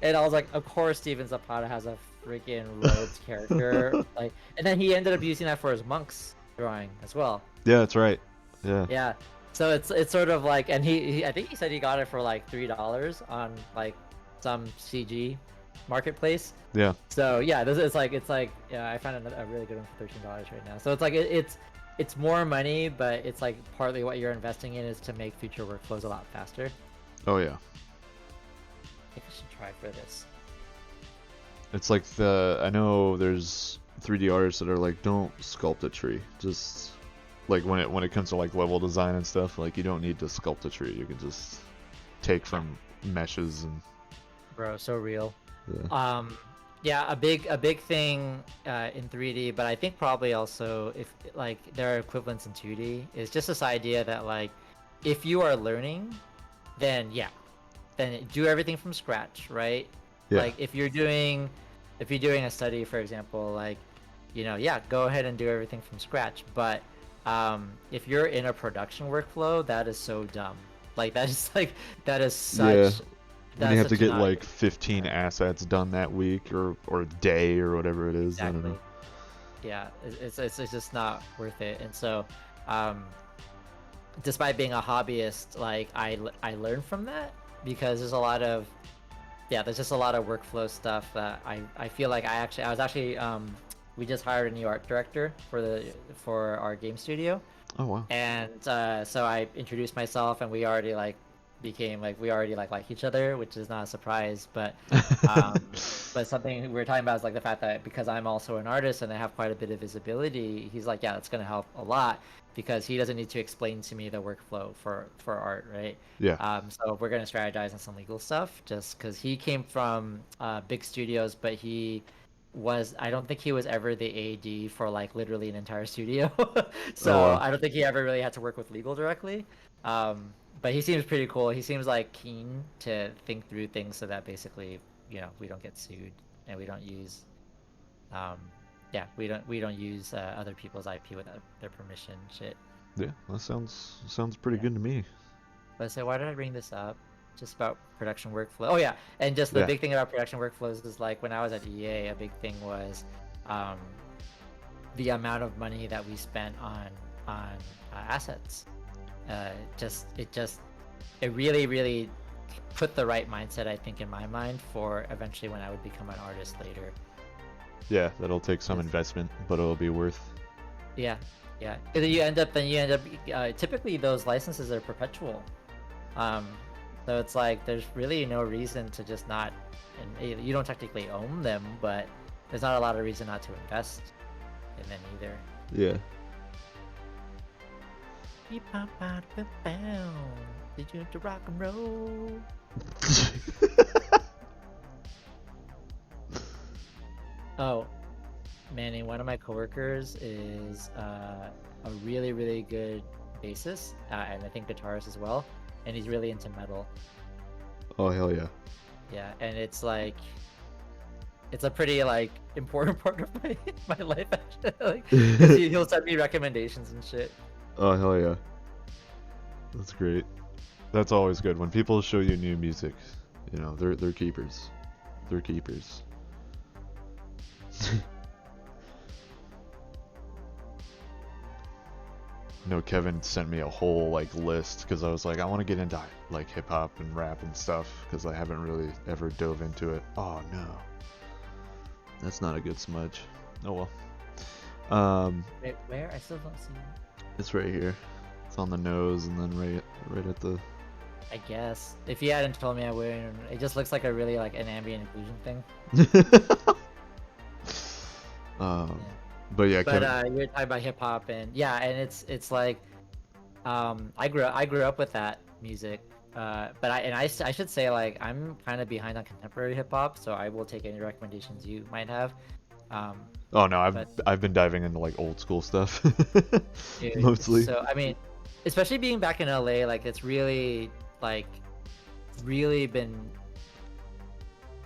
and I was like, "Of course, Steven Zapata has a freaking robed character," like, and then he ended up using that for his monks drawing as well. Yeah, that's right. Yeah. Yeah. So it's sort of like, and he I think he said he got it for like $3 on like some CG marketplace. Yeah. So yeah, it's like yeah, I found a really good one for $13 right now. So it's like it's more money, but it's like partly what you're investing in is to make future workflows a lot faster. Oh yeah. I think I should try for this. It's like I know there's 3D artists that are like, don't sculpt a tree. Just like when it comes to like level design and stuff, like you don't need to sculpt a tree. You can just take from meshes and. Bro, so real. Yeah. Yeah, a big thing in 3D, but I think probably also if like there are equivalents in 2D, is just this idea that like if you are learning, then do everything from scratch, right? Yeah. Like if you're doing a study, for example, like go ahead and do everything from scratch, but if you're in a production workflow, that is so dumb. Like that is like that is Yeah, such when you that's have to such get not like 15 right. assets done that week or day or whatever it is. I don't know. Exactly. Yeah, it's just not worth it. And so, um, despite being a hobbyist, like I learned from that because there's a lot of yeah, there's just a lot of workflow stuff that I feel like I was actually we just hired a new art director for our game studio. Oh wow. And so I introduced myself, and we already like became like we already like each other, which is not a surprise. Um, but something we were talking about is like the fact that because I'm also an artist and I have quite a bit of visibility, he's like, yeah, that's gonna help a lot because he doesn't need to explain to me the workflow for art, right? Yeah. So we're gonna strategize on some legal stuff just because he came from big studios, but I don't think he was ever the AD for like literally an entire studio. Oh So wow. I don't think he ever really had to work with legal directly. But he seems pretty cool. He seems like keen to think through things so that basically, we don't get sued and we don't use, um, yeah, we don't use other people's IP without their permission. Shit. Yeah, that sounds pretty Yeah. good to me. But so why did I bring this up? Just about production workflow. Oh yeah, and just the Yeah. big thing about production workflows is like when I was at EA, a big thing was um, the amount of money that we spent on assets. It really put the right mindset, I think, in my mind for eventually when I would become an artist later. Yeah, that'll take some 'Cause- investment, but it'll be worth. yeah, yeah. 'Cause then you end up typically those licenses are perpetual. Um, so it's like there's really no reason to just not, and you don't technically own them, but there's not a lot of reason not to invest in them either. Yeah. Beep, bop, bop, bop, bow. Did you have to rock and roll? Oh, Manny, one of my coworkers is a really good bassist, and I think guitarist as well, and he's really into metal. Oh hell yeah. Yeah, and it's like it's a pretty like important part of my life actually. Like, 'cause he'll send me recommendations and shit. Oh hell yeah. That's great. That's always good when people show you new music. You know, they're keepers. They're keepers. No, Kevin sent me a whole like list because I was like, I want to get into like hip hop and rap and stuff because I haven't really ever dove into it. Oh no, that's not a good smudge. Oh well. Wait, where? I still don't see it. It's right here. It's on the nose and then right at the. I guess if you hadn't told me, I wouldn't. It just looks like a really like an ambient inclusion thing. um, Yeah. but yeah, But Kevin. you were talking about hip hop and yeah, and it's like I grew up with that music. But I should say like I'm kind of behind on contemporary hip hop, so I will take any recommendations you might have. Um, Oh no, I've but I've been diving into like old school stuff dude, mostly. so I mean, especially being back in LA, like it's really like really been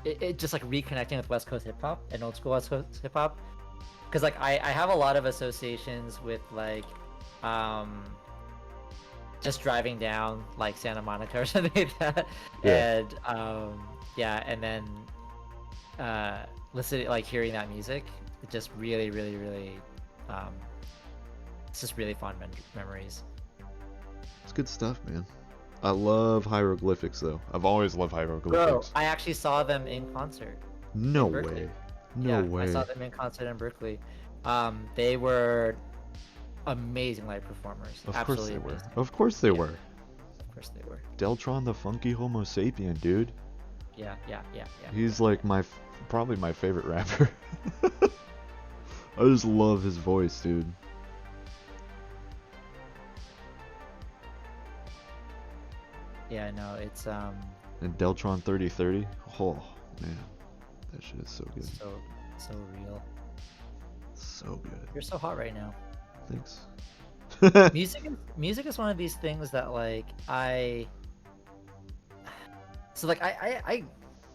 it just like reconnecting with West Coast hip hop and old school West Coast hip hop. Because like I have a lot of associations with like um just driving down like Santa Monica or something like that, Yeah, and yeah, and then listening like hearing that music, it just really um it's just really fond memories. it's good stuff, man. I love hieroglyphics though. I've always loved Bro, hieroglyphics. I actually saw them in concert No in Berkeley. way. No Yeah, I way. saw them in concert in Berkeley. They were amazing live performers. Of course Absolutely they were. amazing. Of course they Yeah, were. of course they were. Deltron the funky homo sapien, dude. Yeah. He's like probably my favorite rapper. I just love his voice, dude. Yeah, no, it's And Deltron 3030. Oh, man. That shit is so good. so real. So good. You're so hot right now. Thanks. Music is one of these things that like I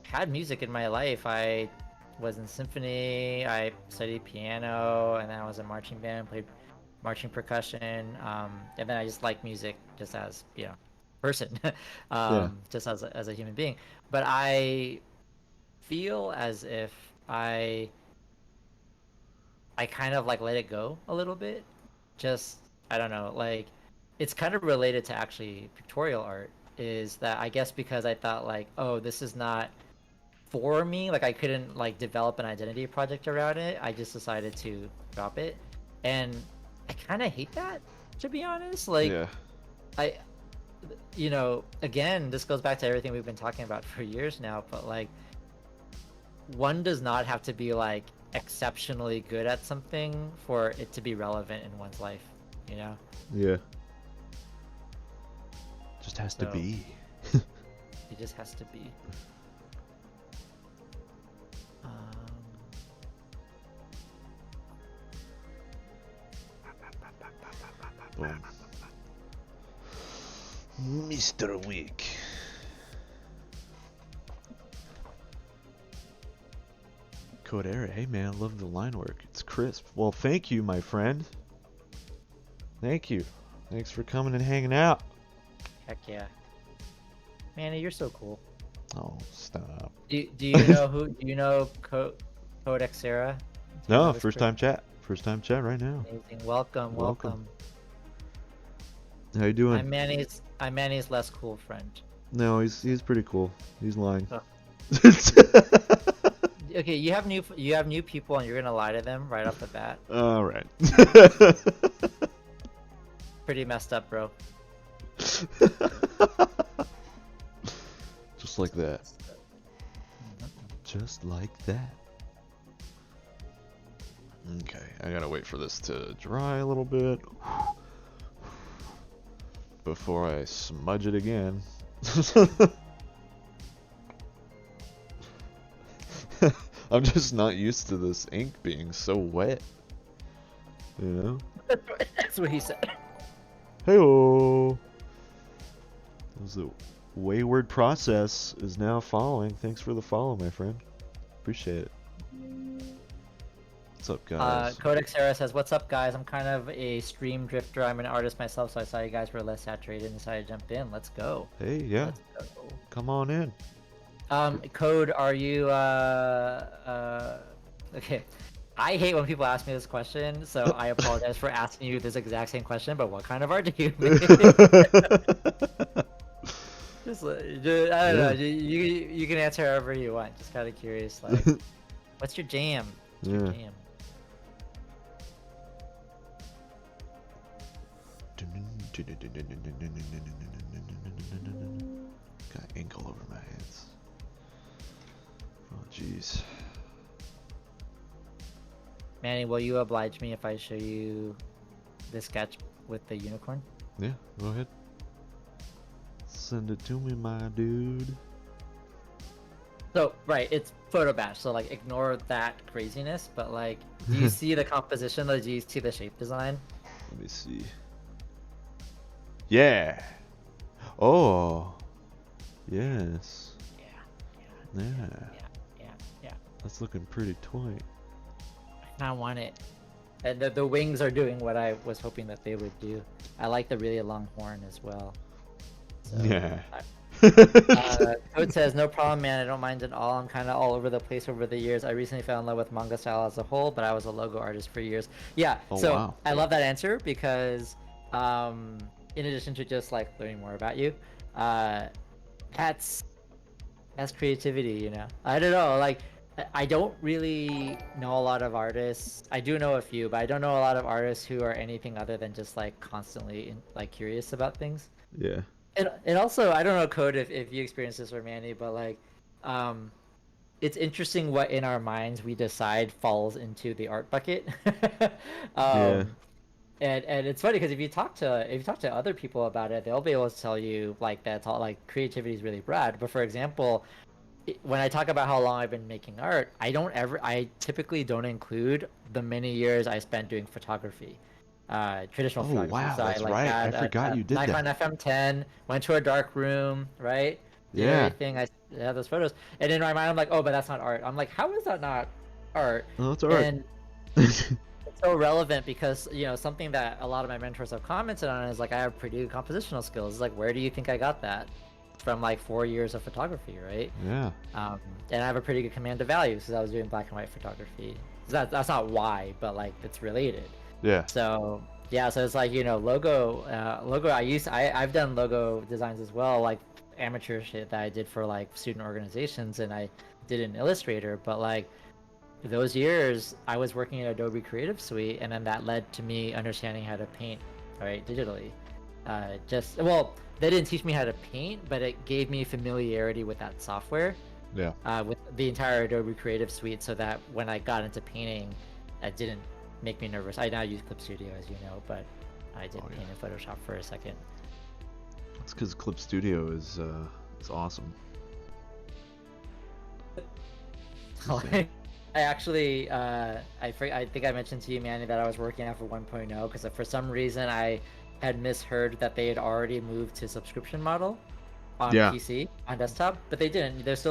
had music in my life. I was in symphony, I studied piano, and then I was in marching band, played marching percussion, and then I just like music just as person, Yeah. just as a human being. But I feel as if I I kind of like let it go a little bit. Just I don't know, like it's kind of related to actually pictorial art. Is that I guess because I thought like, oh, this is not for me. Like I couldn't like develop an identity project around it. I just decided to drop it, and I kind of hate that, to be honest. Like Yeah. I, again, this goes back to everything we've been talking about for years now. But like, one does not have to be like exceptionally good at something for it to be relevant in one's life. You know. Yeah. Just has to So be. it just has to be. Um, Boom. Mr. Wick. Codera, hey man, I love the line work. It's crisp. Well, thank you, my friend. Thank you. Thanks for coming and hanging out. Heck yeah, Manny, you're so cool. Oh, stop. Do you know who? Do you know Codex Sarah? Do you know No, this first person? time chat. First time chat right now. Amazing. Welcome, Welcome. welcome. How you doing? I'm Manny's less cool friend. No, he's pretty cool. He's lying. Oh. Okay, you have new people and you're gonna lie to them right off the bat. All right. Pretty messed up, bro. Just like that. Just like that. Okay, I gotta wait for this to dry a little bit before I smudge it again. I'm just not used to this ink being so wet. You know? That's what he said. Hey-oh! The wayward process is now following. Thanks for the follow, my friend. Appreciate it. What's up, guys? Codex Sarah says, "What's up, guys? I'm kind of a stream drifter. I'm an artist myself, so I saw you guys were less saturated and decided to jump in. Let's go. Hey, yeah. Let's go." Come on in. Code, are you okay. I hate when people ask me this question, so I apologize for asking you this exact same question, but what kind of art do you make? just, I don't know, you can answer however you want. Just kind of curious, like, what's your jam? What's your jam? Got ink all over my hands. Oh, jeez. Manny, will you oblige me if I show you the sketch with the unicorn? Yeah, go ahead. Send it to me, my dude. So, right, it's photo batch, so like ignore that craziness, but like, do you see the composition, or do you see the shape design? Let me see. Yeah. Oh. Yes. Yeah. Yeah. That's looking pretty toy. I want it. And the wings are doing what I was hoping that they would do. I like the really long horn as well. So, Yeah. Code says, "No problem, man. I don't mind at all. I'm kind of all over the place over the years. I recently fell in love with manga style as a whole, but I was a logo artist for years." Yeah. Oh, So wow. I love that answer because, in addition to just like learning more about you, that's creativity. You know. I don't know. Like, I don't really know a lot of artists. I do know a few, but I don't know a lot of artists who are anything other than just like constantly like curious about things. Yeah. And also, I don't know, Code, if you experience this or Manny, but like, it's interesting what in our minds we decide falls into the art bucket. Yeah. And it's funny because if you talk to other people about it, they'll be able to tell you like that's all like creativity is really broad. But for example, when I talk about how long I've been making art, I typically don't include the many years I spent doing photography. Traditional Oh, photography. wow, So that's I like right. had I forgot you did Nikon that. FM10, went to a dark room, right? Did Yeah. everything. I had those photos, and in my mind, I'm like, oh, but that's not art. I'm like, how is that not art? Oh, that's art. And so relevant because something that a lot of my mentors have commented on is like I have pretty good compositional skills. It's like, where do you think I got that? From like 4 years of photography, right? Yeah. And I have a pretty good command of values because I was doing black and white photography. So that's not why, but like it's related. Yeah. So yeah, so it's like logo. I've done logo designs as well, like amateur shit that I did for like student organizations, and I did in Illustrator. But like those years, I was working in Adobe Creative Suite, and then that led to me understanding how to paint, right, digitally. They didn't teach me how to paint, but it gave me familiarity with that software, Yeah. with the entire Adobe Creative Suite, so that when I got into painting, it didn't make me nervous. I now use Clip Studio, as you know, but I did paint in Photoshop for a second. That's because Clip Studio is awesome. I actually, I think I mentioned to you, Manny, that I was working out for 1.0 because for some reason I had misheard that they had already moved to subscription model on Yeah. PC, on desktop, but they didn't. It's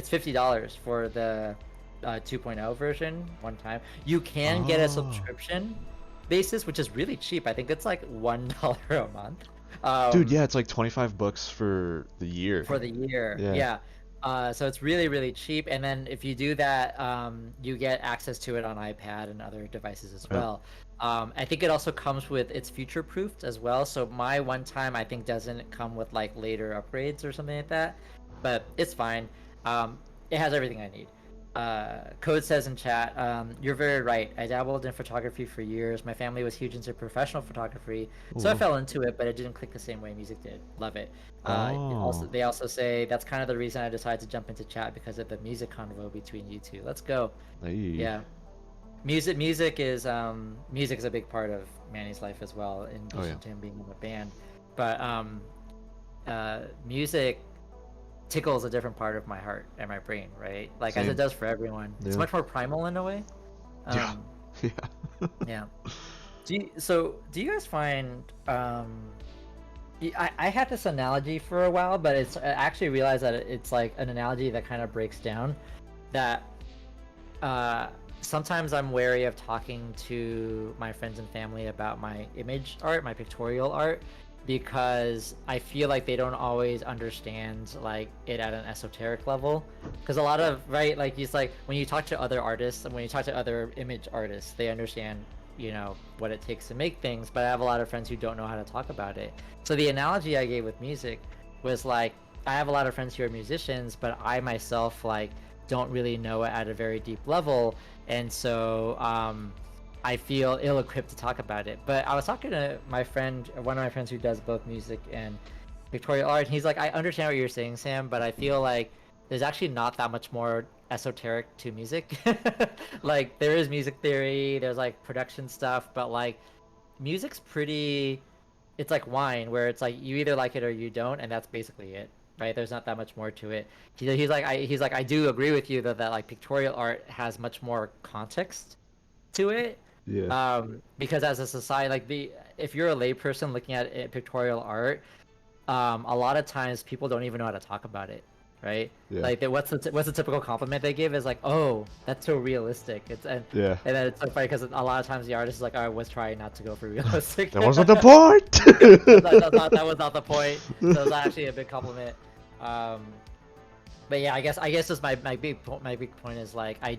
$50 for the 2.0 version one time. You can get a Oh. subscription basis, which is really cheap. I think it's like $1 a month. Dude, Um, yeah, it's like $25 for the year. for the year. Yeah. Yeah. So it's really, really cheap. And then if you do that, you get access to it on iPad and other devices as Yeah. well. I think it also comes with it's future proofed as well. So my one time I think doesn't come with like later upgrades or something like that, but it's fine. It has everything I need. Code says in chat, you're very right. I dabbled in photography for years. My family was huge into professional photography, so I Ooh. fell into it, but it didn't click the same way music did. Love it. Oh. They also say that's kind of the reason I decided to jump into chat because of the music convo between you two. Let's go. Hey. Yeah, music is a big part of Manny's life as well, in Oh yeah. addition to him being in a band. But music tickles a different part of my heart and my brain, right? Like as it Same. does for everyone. It's Yeah. much more primal in a way. Yeah. Um, Yeah. yeah. Do you guys find I had this analogy for a while, but I actually realized that it's like an analogy that kind of breaks down that uh sometimes I'm wary of talking to my friends and family about my image art, my pictorial art, because I feel like they don't always understand like it at an esoteric level. Because a lot of right, like it's like when you talk to other artists and when you talk to other image artists, they understand what it takes to make things. But I have a lot of friends who don't know how to talk about it. So the analogy I gave with music was like I have a lot of friends who are musicians, but I myself like don't really know it at a very deep level, and so I feel ill-equipped to talk about it. But I was talking to one of my friends who does both music and pictorial art, and he's like, I understand what you're saying, Sam, but I feel like there's actually not that much more esoteric to music. Like there is music theory, there's like production stuff, but like music's pretty, it's like wine where it's like you either like it or you don't, and that's basically it, right? There's not that much more to it. He's like I do agree with you that like pictorial art has much more context to it, Yeah. because as a society, like the if you're a layperson looking at pictorial art, a lot of times people don't even know how to talk about it, right? Yeah. Like what's the typical compliment they give is like, oh, that's so realistic. Yeah. And then it's so funny because a lot of times the artist is like, oh, I was trying not to go for realistic. That wasn't the point. That was not the point. So it's actually a big compliment. Um, but yeah, I guess just my big point is like I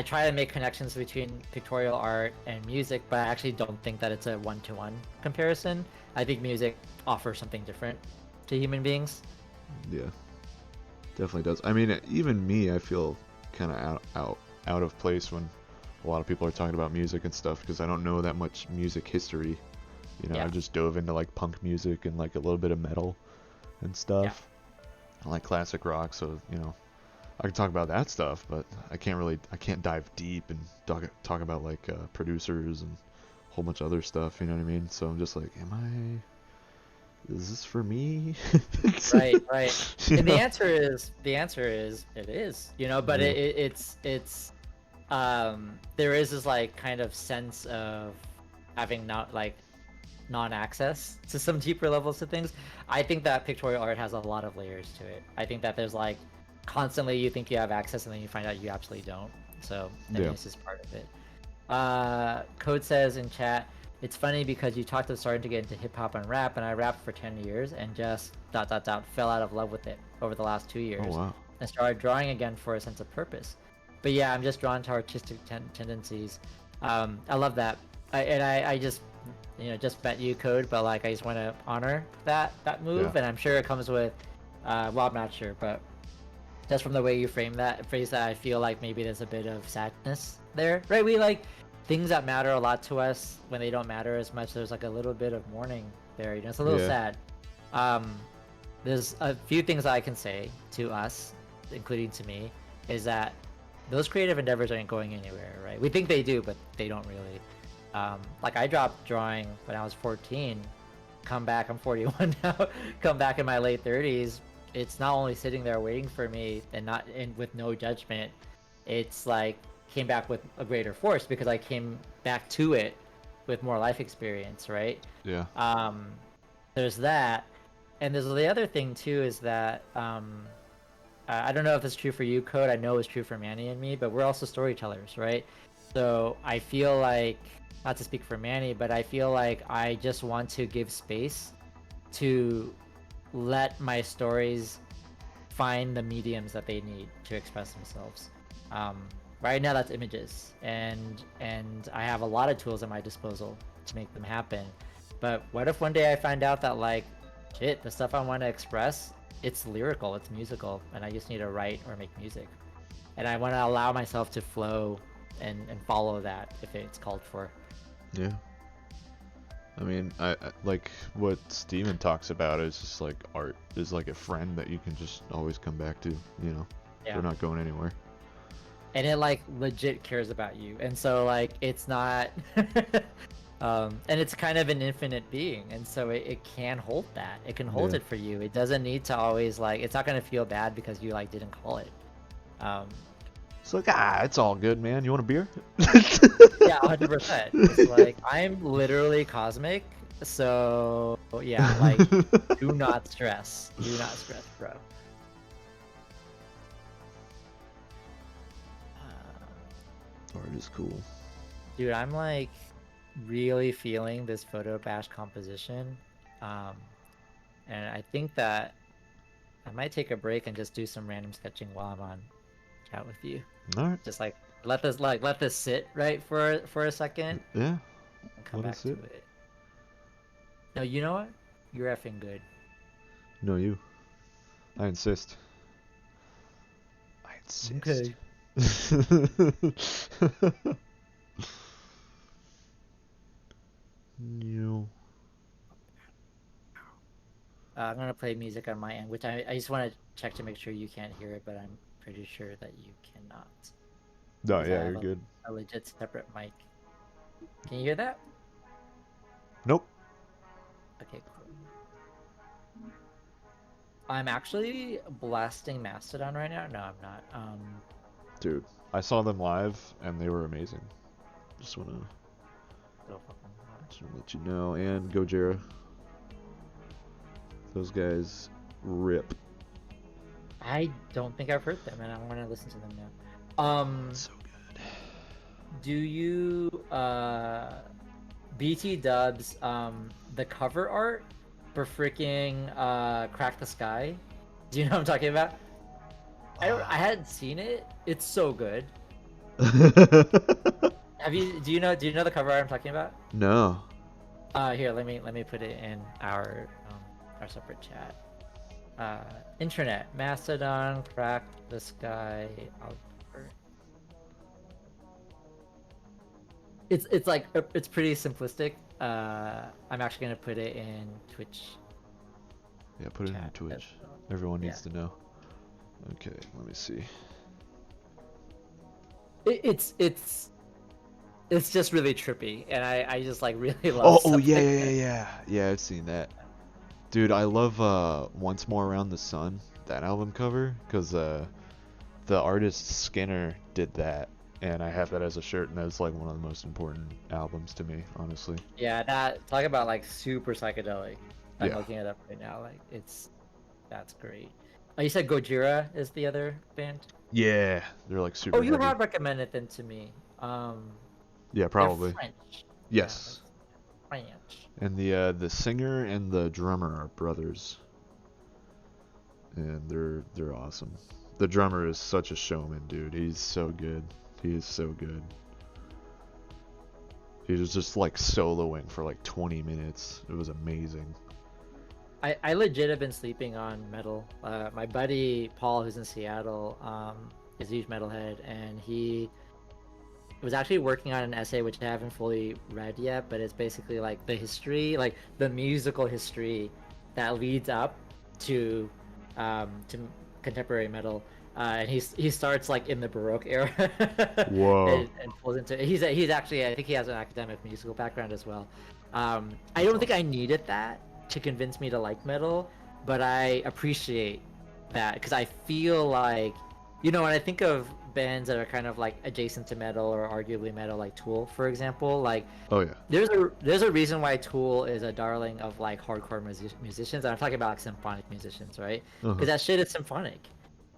try to make connections between pictorial art and music, but I actually don't think that it's a one-to-one comparison. I think music offers something different to human beings. Yeah. Definitely does. I mean, even me, I feel kind of out of place when a lot of people are talking about music and stuff because I don't know that much music history. Yeah. I just dove into like punk music and like a little bit of metal and Yeah. stuff. I like classic rock, so I can talk about that stuff, but I can't dive deep and talk about like producers and a whole bunch of other stuff. You know what I mean? So I'm just like, is this for me? Right, right. You And know? the answer is it is, but Yeah. it's there is this like kind of sense of having not like non-access to some deeper levels to things. I think that pictorial art has a lot of layers to it. I think that there's like constantly you think you have access and then you find out you absolutely don't. So I think Yeah. this is part of it. Code says in chat, it's funny because you talked of starting to get into hip hop and rap, and I rapped for 10 years and just fell out of love with it over the last 2 Oh years wow. and started drawing again for a sense of purpose. But yeah, I'm just drawn to artistic tendencies. I love that. I just just met you, Code, but like I just want to honor that Yeah. move, and I'm sure it comes with, well, I'm not sure, but just from the way you phrase that, I feel like maybe there's a bit of sadness there, right? We like things that matter a lot to us when they don't matter as much. There's like a little bit of mourning there. It's a little Yeah. sad. Um, there's a few things I can say to us, including to me, is that those creative endeavors aren't going anywhere, right? We think they do, but they don't really. Like I dropped drawing when I was 14. Come back, I'm 41 now. Come back in my late 30s. It's not only sitting there waiting for me and not in with no judgment. It's like came back with a greater force because I came back to it with more life experience, right? Yeah. Um, there's that, and there's the other thing too is that I don't know if it's true for you, Code. I know it's true for Manny and me, but we're also storytellers, right? So I feel like, not to speak for Manny, but I feel like I just want to give space to let my stories find the mediums that they need to express themselves. Um, right now, that's images, and I have a lot of tools at my disposal to make them happen. But what if one day I find out that like, shit, the stuff I want to express, it's lyrical, it's musical, and I just need to write or make music, and I want to allow myself to flow and follow that if it's called for. Yeah. I mean, I like what Steven talks about is just like art is like a friend that you can just always come back to, you know. Yeah. They're not going anywhere. And it like legit cares about you, and so like it's not and it's kind of an infinite being, and so it can hold that, it can hold Yeah. it for you. It doesn't need to always like, it's not going to feel bad because you like didn't call it. um It's like, it's all good, man. You want a beer? yeah, 100%. It's like I'm literally cosmic, so yeah, like do not stress, bro. Art is cool. Dude, I'm like really feeling this photo bash composition. Um, and I think that I might take a break and just do some random sketching while I'm on chat with you. All right. Just like let this sit right for a second Yeah. and come Let back us to sit. it. No, you know what? You're effing good. No, you. I insist. I insist. Okay. You. I'm gonna play music on my end, which I just want to check to make sure you can't hear it, but I'm pretty sure that you cannot No, because I yeah, have you're good. a legit separate mic. Can you hear that? Nope. Okay, cool. I'm actually blasting Mastodon right now. No, I'm not. Dude, I saw them live and they were amazing. Just wanna, So fucking hot. just wanna let you know. And Gojira. Those guys rip. I don't think I've heard them, and I want to listen to them now. So good. Do you BT Dubs the cover art for freaking Crack the Sky? Do you know what I'm talking about? I hadn't seen it. It's so good. Do you know the cover art I'm talking about? No. Here, let me put it in our separate chat. Internet, Mastodon, Crack the Sky, Albert. It's like it's pretty simplistic. I'm actually gonna put it in Twitch Yeah, put it in chat as Twitch. well. Everyone Yeah, needs to know. Okay, let me see. it's just really trippy, and I just like really love Oh, stuff yeah, like yeah, yeah, that. yeah. Yeah, I've seen that. Dude, I love Once More Around the Sun, that album cover, because the artist Skinner did that, and I have that as a shirt, and that's like one of the most important albums to me, honestly. Yeah, that talk about like super psychedelic. I'm Yeah. looking it up right now. Like that's great. Oh, you said Gojira is the other band? Yeah, they're like Oh, super you heavy. have recommended them to me. Yeah, They're probably. French. Yeah, Yes. that's French. And the singer and the drummer are brothers, and they're awesome. The drummer is such a showman, dude. He's so good. He is so good. He was just like soloing for like 20 minutes. It was amazing. I legit have been sleeping on metal. My buddy Paul, who's in Seattle, is a huge metalhead, and he was actually working on an essay which I haven't fully read yet, but it's basically like the history, like the musical history that leads up to contemporary metal. And he starts like in the Baroque era Whoa, and pulls into he's actually I think he has an academic musical background as well. I that's don't think I awesome. needed that to convince me to like metal, but I appreciate that because I feel like when I think of bands that are kind of like adjacent to metal or arguably metal, like Tool, for example, like Oh yeah. there's a reason why Tool is a darling of like hardcore musicians. And I'm talking about like symphonic musicians, right? Uh huh. Because that shit is symphonic,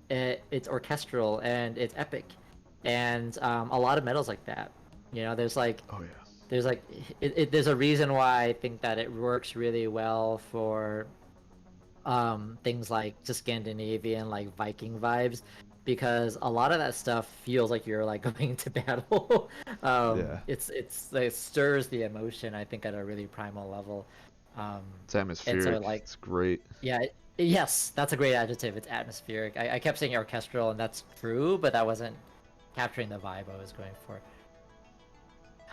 it's orchestral and it's epic, and a lot of metal's like that. There's like Oh yeah. there's like there's a reason why I think that it works really well for things like just Scandinavian like Viking vibes, because a lot of that stuff feels like you're like going into battle. Yeah. It stirs the emotion, I think, at a really primal level. um It's and so atmospheric. like It's great. yeah, yes, that's a great adjective. It's atmospheric. I kept saying orchestral, and that's true, but that wasn't capturing the vibe I was going for.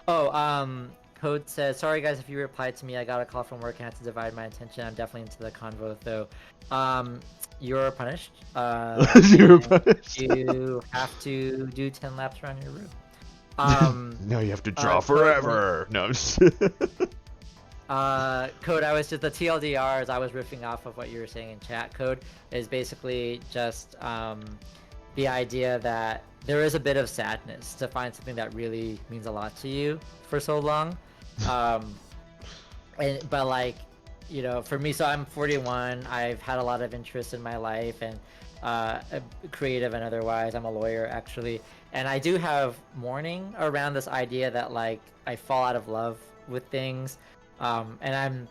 Oh, Code says, sorry guys if you replied to me. I got a call from work and had to divide my attention. I'm definitely into the convo though. You're punished. You're And punished. you have to do 10 laps around your room. Now you have to draw Code, forever. No, I'm just Code, I was just the TLDR as I was riffing off of what you were saying in chat. Code is basically just the idea that there is a bit of sadness to find something that really means a lot to you for so long. Um, but like, for me, so I'm 41. I've had a lot of interest in my life, and creative and otherwise. I'm a lawyer actually, and I do have mourning around this idea that like I fall out of love with things. And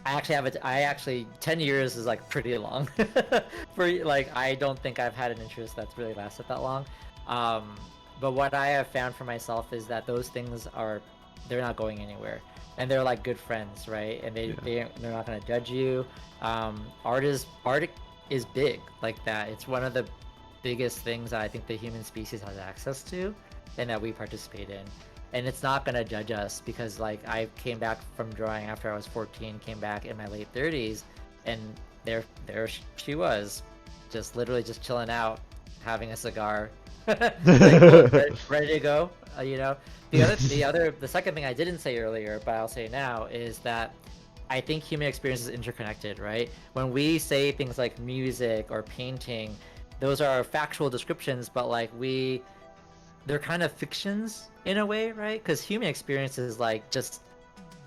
I actually 10 years is like pretty long for like I don't think I've had an interest that's really lasted that long. Um, but what I have found for myself is that those things they're not going anywhere, and they're like good friends, right? And yeah. they're not gonna judge you. Art is big like that. It's one of the biggest things that I think the human species has access to, and that we participate in. And it's not gonna judge us because like I came back from drawing after I was 14, came back in my late 30s, and she was, just literally just chilling out, having a cigar, like cool, ready to go. The second thing I didn't say earlier, but I'll say now, is that I think human experience is interconnected, right? When we say things like music or painting, those are factual descriptions, but like they're kind of fictions in a way, right? Because human experience is like just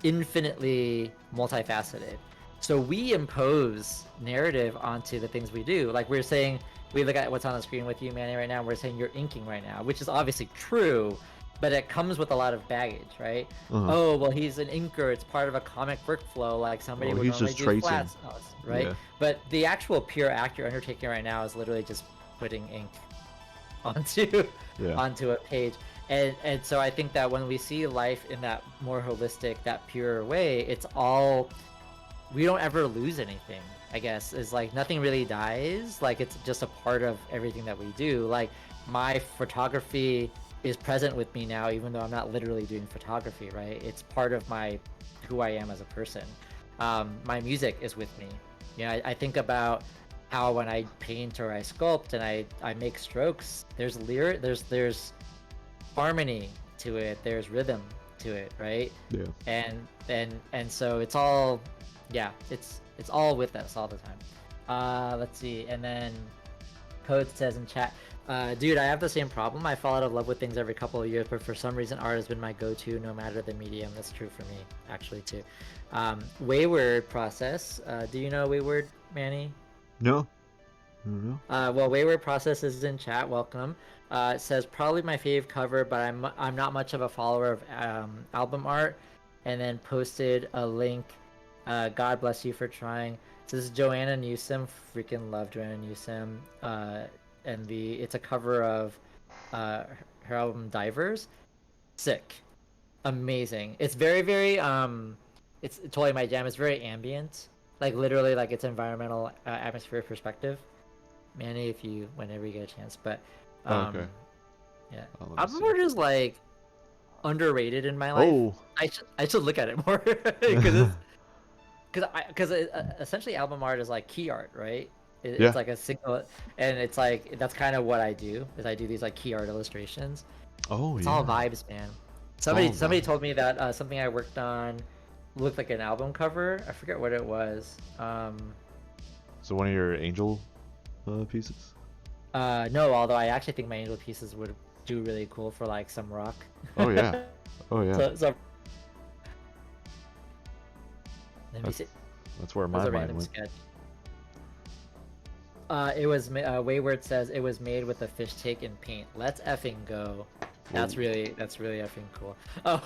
infinitely multifaceted. So we impose narrative onto the things we do. Like we're saying, we look at what's on the screen with you, Manny, right now. We're saying you're inking right now, which is obviously true, but it comes with a lot of baggage, right? Uh-huh. Oh, well, he's an inker. It's part of a comic workflow. Like somebody Oh, would he's normally just do tracing. flats, right? Yeah. But the actual pure act you're undertaking right now is literally just putting ink onto Yeah. onto a page. And so I think that when we see life in that more holistic, that pure way, it's all, we don't ever lose anything, I guess. Is like nothing really dies. Like it's just a part of everything that we do. Like my photography is present with me now, even though I'm not literally doing photography, right? It's part of who I am as a person. My music is with me. I think about how when I paint or I sculpt and I make strokes, there's there's harmony to it, there's rhythm to it, right? Yeah. And so it's all, yeah, it's all with us all the time. Let's see, and then Code says in chat, dude, I have the same problem. I fall out of love with things every couple of years, but for some reason art has been my go-to no matter the medium. That's true for me actually too. Wayward process, do you know Wayward, Manny? No. I don't know. Well, Wayward Process is in chat. Welcome. It says probably my fave cover, but I'm not much of a follower of album art. And then posted a link. God bless you for trying. So this is Joanna Newsom. Freaking love Joanna Newsom. And it's a cover of her album Divers. Sick, amazing. It's very very it's totally my jam. It's very ambient, like literally like it's environmental atmospheric perspective. Manny, if you whenever you get a chance. But Oh, okay. yeah, Oh, let me album see. art is like underrated in my life. Oh. I should look at it more because it's because essentially album art is like key art, right? It's Yeah. like a single, and it's like that's kind of what I do is I do these like key art illustrations. Oh It's all yeah. vibes, man. It's all Somebody about. told me that something I worked on looked like an album cover. I forget what it was. So one of your angel pieces. No, although I actually think my angel pieces would do really cool for like some rock. Oh yeah. Oh yeah. So let me That's see. that's where That was my a mind random went. sketch. It was Wayward says it was made with a fish take in paint. Let's effing go. That's Whoa. really effing cool. Oh,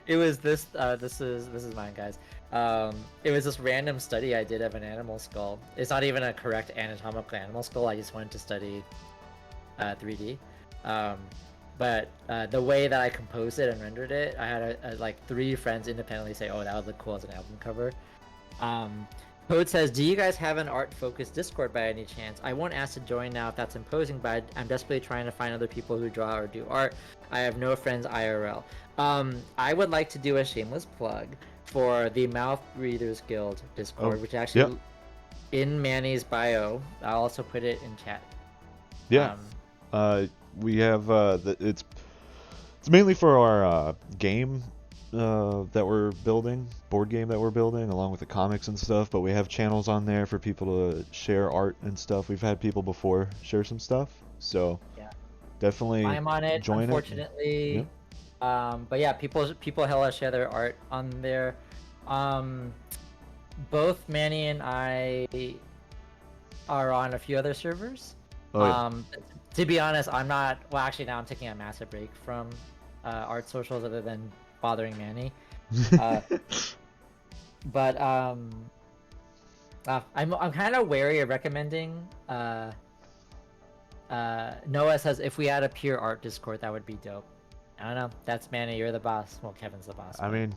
it was this. This is mine, guys. It was this random study I did of an animal skull. It's not even a correct anatomical animal skull. I just wanted to study 3D. Um, but the way that I composed it and rendered it, I had like 3 friends independently say, "Oh, that would look cool as an album cover." Code says, "Do you guys have an art-focused Discord by any chance? I won't ask to join now if that's imposing, but I'm desperately trying to find other people who draw or do art. I have no friends IRL. I would like to do a shameless plug for the Mouth Breathers Guild Discord, Oh. which Yep. actually in Manny's bio. I'll also put it in chat. Yeah. Um, We have it's mainly for our game that we're building, board game that we're building, along with the comics and stuff. But we have channels on there for people to share art and stuff. We've had people before share some stuff, so yeah, definitely I'm on it, join it. Yep. unfortunately. But yeah, people hella share their art on there. Um, Both Manny and I are on a few other servers. Oh yeah. To be honest, I'm not. Well, actually, now I'm taking a massive break from art socials, other than bothering Manny. Uh, but I'm kind of wary of recommending. Noah says if we had a pure art Discord, that would be dope. I don't know. That's Manny. You're the boss. Well, Kevin's the boss. I mean,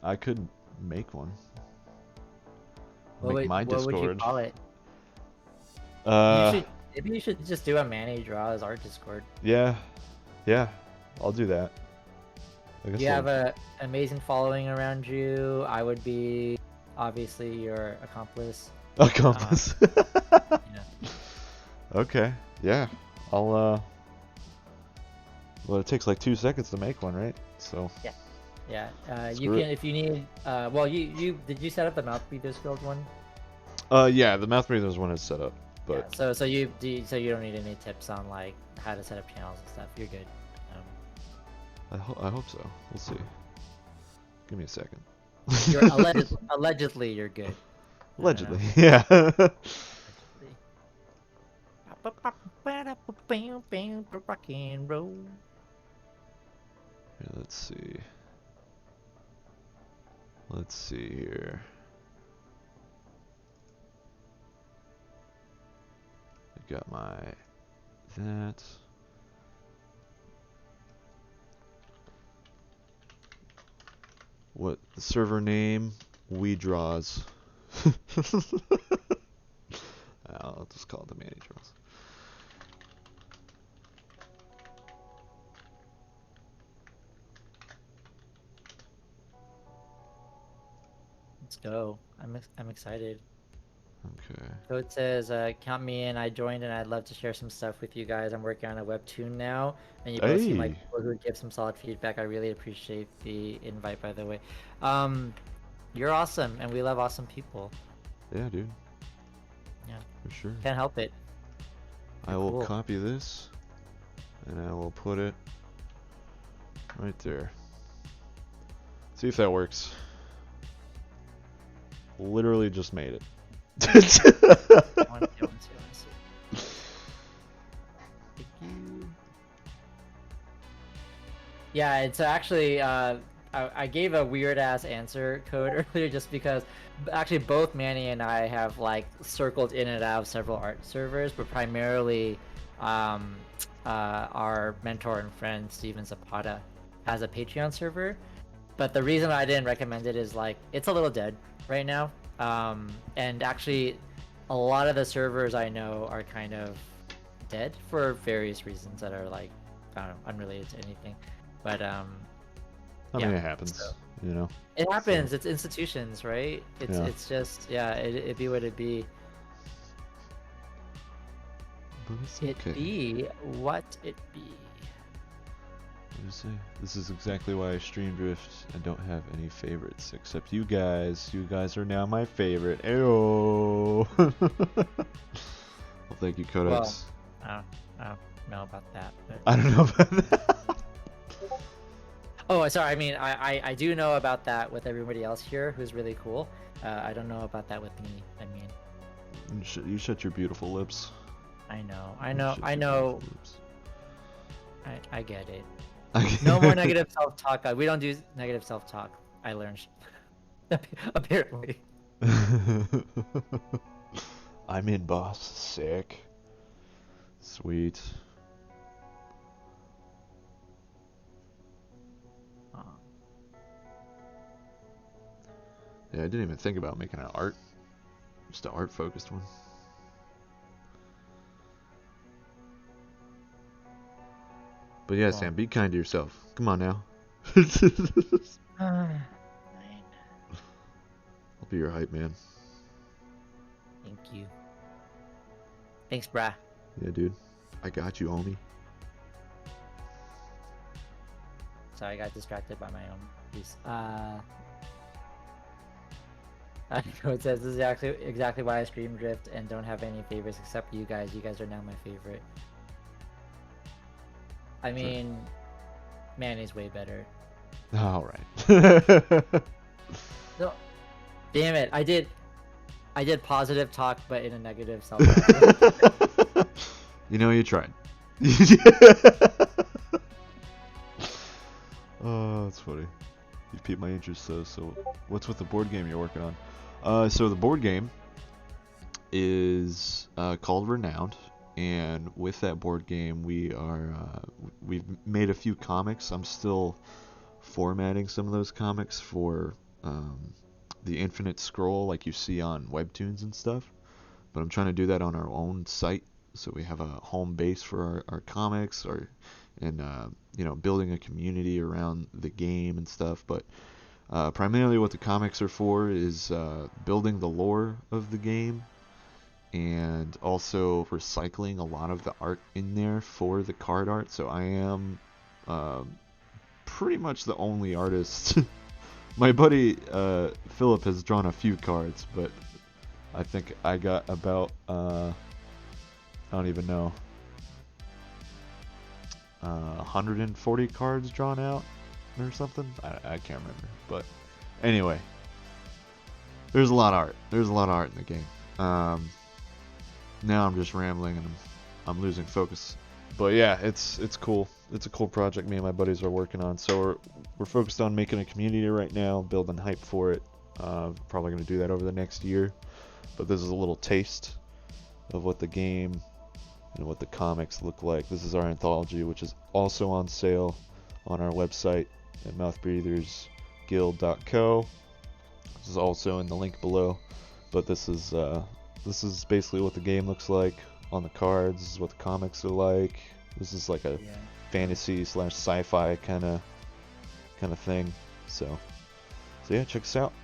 I could make one. What Make my what would you Discord. call it? Uh, Maybe you should just do a Manny draws art Discord. yeah, yeah, I'll do that. I guess You have I'll... a amazing following around you. I would be obviously your accomplice. Accomplice. Yeah. Okay, yeah, I'll well, it takes like 2 seconds to make one, right? So. Yeah. You Screw can it. if you need. Well, you did you set up the Mouth Breathers Guild one? Yeah, the Mouth Breathers one is set up, but Yeah. So you don't need any tips on like how to set up channels and stuff. You're good. I hope so. We'll see. Give me a second. You're allegedly you're good. Allegedly, yeah. Rock and roll. Yeah, let's see. Let's see here. I got my that. What the server name? We draws. I'll just call it the Manny draws. Let's go. I'm excited. Okay. So it says, count me in. I joined and I'd love to share some stuff with you guys. I'm working on a webtoon now, and you both seem like Hey. people who give some solid feedback. I really appreciate the invite, by the way. You're awesome, and we love awesome people. Yeah, dude. Yeah, For sure. can't help it. I You're will cool. copy this, and I will put it right there. See if that works. Literally just made it. I want to see. I want to see. I want to see. Thank you. Yeah, it's actually I gave a weird ass answer code earlier just because actually both Manny and I have like circled in and out of several art servers, but primarily um, our mentor and friend Steven Zapata has a Patreon server. But the reason I didn't recommend it is like it's a little dead right now. And actually a lot of the servers I know are kind of dead for various reasons that are like I don't know, unrelated to anything. But I mean, yeah. it So happens, you know. it So happens. It's institutions, right? yeah, It's just yeah. It be what it be. but it's It okay. be what it be. What do you say? This is exactly why I stream drift and don't have any favorites except you guys. You guys are now my favorite. Ayo. Well, thank you, Well, Codex. I don't know about that, but I don't know about that. oh, sorry. I mean, I do know about that with everybody else here, who's really cool. I don't know about that with me. I mean, You shut your beautiful lips. I know, You shut I your beautiful know. lips. I get it. No more negative self-talk. We don't do negative self-talk. I learned. Apparently. I'm in, boss. Sick. Sweet. Yeah, I didn't even think about making an art. Just an art-focused one. But yeah, Well, Sam, be kind to yourself. Come on now. fine. I'll be your hype man. Thank you. Thanks, brah. Yeah, dude. I got you, homie. Sorry, I got distracted by my own piece. It says this is exactly why I stream drift and don't have any favorites except you guys. You guys are now my favorite. I mean, Manny's way better. All right. No, damn it! I did positive talk, but in a negative self. You know, you tried. Oh, that's funny. You piqued my interest, though. So, what's with the board game you're working on? So the board game is called Renowned, and with that board game, we've made a few comics. I'm still formatting some of those comics for the Infinite Scroll, like you see on webtoons and stuff. But I'm trying to do that on our own site, so we have a home base for our comics, and building a community around the game and stuff. But primarily, what the comics are for is building the lore of the game, and also recycling a lot of the art in there for the card art. So I am pretty much the only artist. My buddy Philip has drawn a few cards, but I think I got about I don't even know 140 cards drawn out or something. I can't remember, but anyway, there's a lot of art. There's a lot of art in the game. Now I'm just rambling and I'm losing focus. But yeah, it's cool. It's a cool project me and my buddies are working on. So we're focused on making a community right now, building hype for it. Probably going to do that over the next year. But this is a little taste of what the game and what the comics look like. This is our anthology, which is also on sale on our website at mouthbreathersguild.co. This is also in the link below. But this is basically what the game looks like on the cards. This is what the comics are like. This is like a fantasy / sci-fi kind of thing. So yeah, check us out.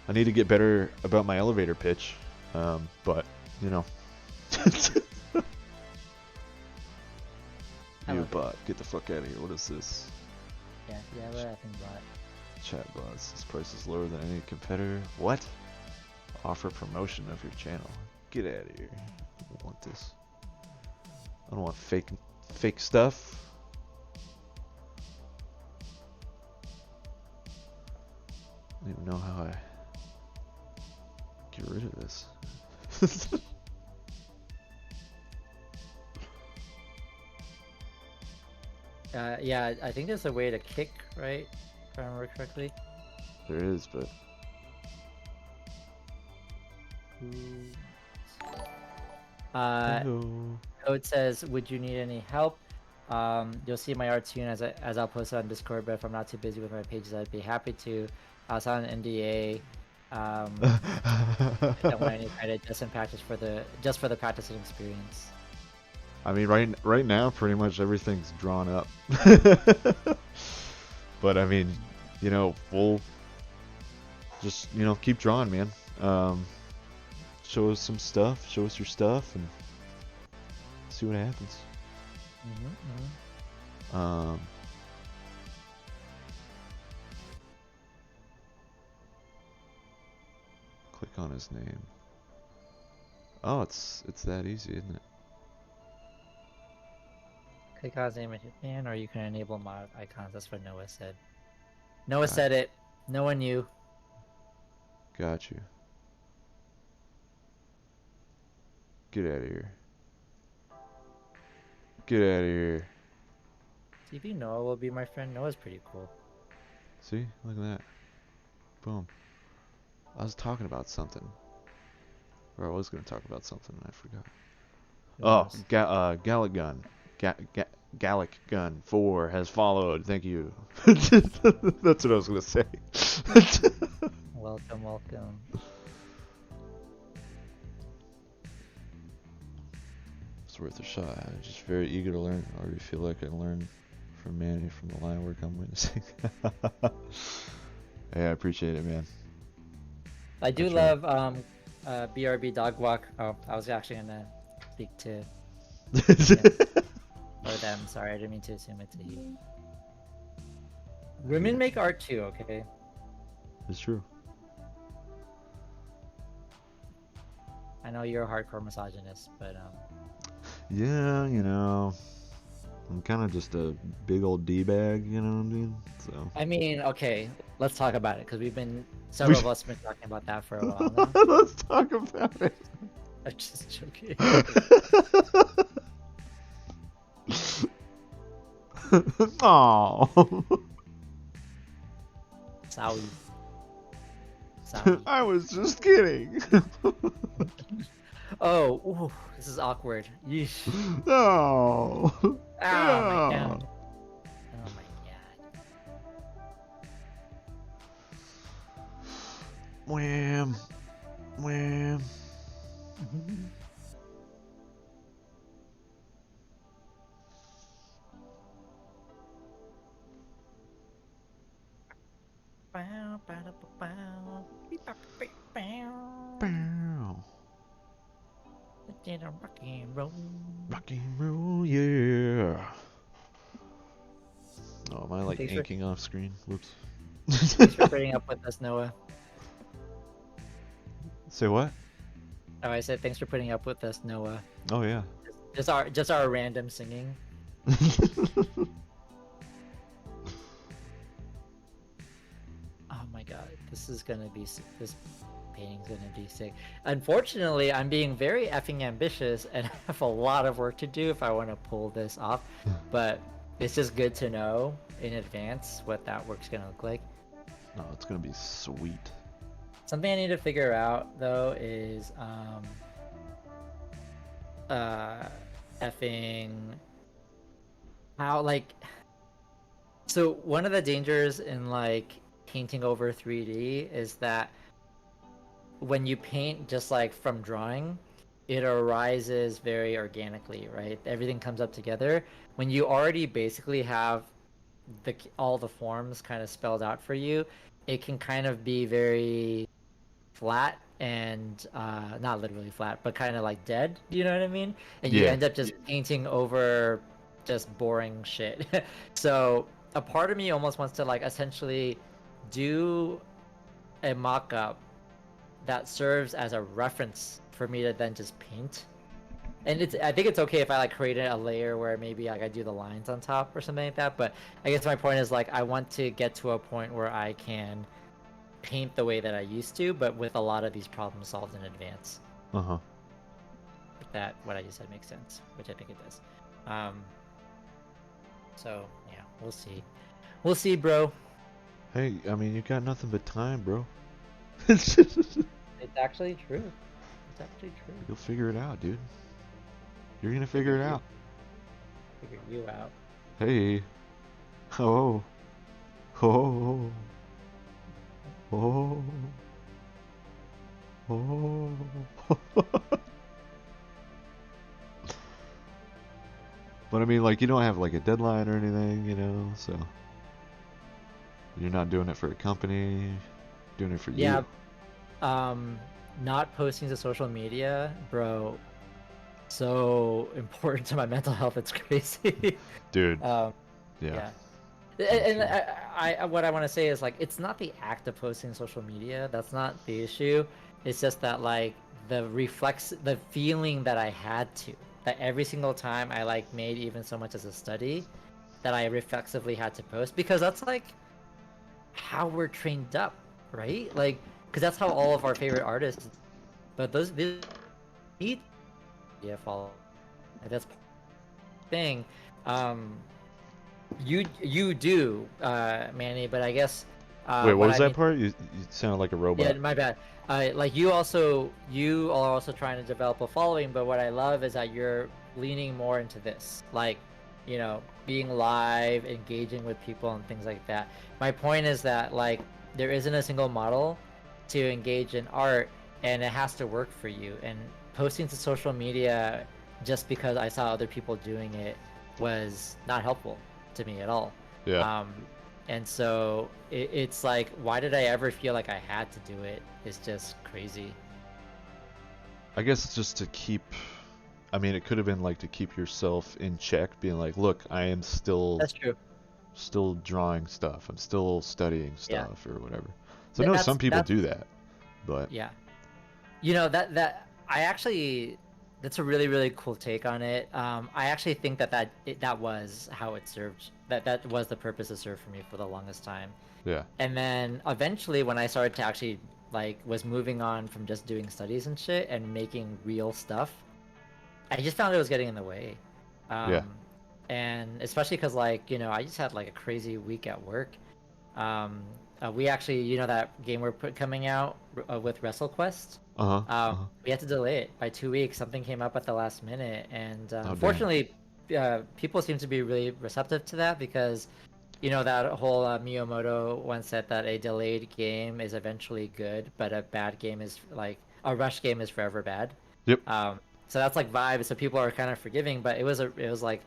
I need to get better about my elevator pitch, but you know. You bot, get the fuck out of here. What is this? Yeah, what I think bot. Chat bots. This price is lower than any competitor. What? Offer promotion of your channel. Get out of here. I don't want this. I don't want fake stuff. I don't even know how I get rid of this. Yeah, I think there's a way to kick, right? If I remember correctly. There is, but hello. Code says, "Would you need any help?" You'll see my art soon as I'll post it on Discord. But if I'm not too busy with my pages, I'd be happy to. I'll sign an NDA. Don't want any credit, just in practice just for the practicing experience. I mean, right now, pretty much everything's drawn up. But I mean, we'll just keep drawing, man. Show us some stuff. Show us your stuff, and see what happens. Click on his name. Oh, it's that easy, isn't it? Click on his name and hit ban, or you can enable mod icons. That's what Noah said. Noah said it. No one knew. Got you. Get out of here. Get out of here. TV Noah will be my friend. Noah's pretty cool. See? Look at that. Boom. I was talking about something. Or I was going to talk about something and I forgot. Gallic Gun. Gallic Gun 4 has followed. Thank you. That's what I was going to say. Welcome. It's worth a shot. I'm just very eager to learn. I already feel like I learned from Manny from the line work I'm witnessing. Hey, I appreciate it, man. I do love BRB Dog Walk. Oh, I was actually gonna speak to or them. Sorry, I didn't mean to assume it's a he. Women make art too, okay? It's true. I know you're a hardcore misogynist, but Yeah, I'm kind of just a big old D-bag, you know what I mean? So. I mean, okay, let's talk about it, because several of us have been talking about that for a while now. Let's talk about it. I'm just joking. Aww. Sorry. I was just kidding. Oh, ooh, this is awkward. Yeesh. No. Oh my god. Oh my god. Wham. Wham. Bow. Rock and roll. Rock and roll, yeah. Oh, am I like Thanks inking off screen? Whoops. Thanks for putting up with us, Noah. Say what? Oh, I said thanks for putting up with us, Noah. Oh yeah. Just our random singing. Oh my god, this painting's gonna be sick. Unfortunately, I'm being very effing ambitious and I have a lot of work to do if I want to pull this off. But it's just good to know in advance what that work's gonna look like. No, it's gonna be sweet. Something I need to figure out though is effing how, like, so one of the dangers in like painting over 3D is that when you paint just like from drawing, it arises very organically, right? Everything comes up together. When you already basically have all the forms kind of spelled out for you, it can kind of be very flat and not literally flat, but kind of like dead. You know what I mean? And you end up just painting over just boring shit. So a part of me almost wants to like essentially do a mock-up that serves as a reference for me to then just paint. And I think it's okay if I like create a layer where maybe like I do the lines on top or something like that. But I guess my point is like I want to get to a point where I can paint the way that I used to, but with a lot of these problems solved in advance. Uh-huh. If that what I just said makes sense, which I think it does. Um, so yeah, we'll see. We'll see, bro. Hey, I mean, you got nothing but time, bro. It's actually true. It's actually true. You'll figure it out, dude. You're gonna Figure figure it you out. figure you out. Hey. Oh. Oh. Oh. Oh. But I mean, like, you don't have like a deadline or anything, you know, so you're not doing it for a company, doing it for Yeah, you. not posting to social media, bro, so important to my mental health. It's crazy. Dude, um, yeah, yeah. me And too. what I want to say is like it's not the act of posting social media that's not the issue. It's just that like the feeling that I had to, that every single time I like made even so much as a study, that I reflexively had to post, because that's like how we're trained up, right? Like, because that's how all of our favorite artists. But these need yeah follow. That's the thing. Um, you do, Manny, but I guess Wait, what what was I that mean. part? You sounded like a Yeah, robot. my bad. Like you are also trying to develop a following, but what I love is that you're leaning more into this, like, being live, engaging with people and things like that. My point is that like there isn't a single model to engage in art, and it has to work for you. And posting to social media just because I saw other people doing it was not helpful to me at all. Yeah. Um, and so it's like, why did I ever feel like I had to do it? It's just crazy. I guess it's just to keep. I mean, it could have been like to keep yourself in check, being like, look, I am still That's true. drawing stuff. I'm still studying Yeah. stuff or whatever. So I know some people That's do that, but yeah. That I actually, that's a really really cool take on it. I actually think that was how it served. That was the purpose it served for me for the longest time. yeah, And then eventually, when I started to actually like was moving on from just doing studies and shit and making real stuff, I just found it was getting in the way. yeah. Um, and especially because like, I just had like a crazy week at work. Um, we actually, that game coming out with WrestleQuest. Uh huh. Uh huh. We had to delay it by 2 weeks. Something came up at the last minute, and Oh damn. fortunately, people seem to be really receptive to that, because that whole Miyamoto once said that a delayed game is eventually good, but a bad game is like a rush game is forever bad. Yep. So that's like vibe. So people are kind of forgiving, but it was like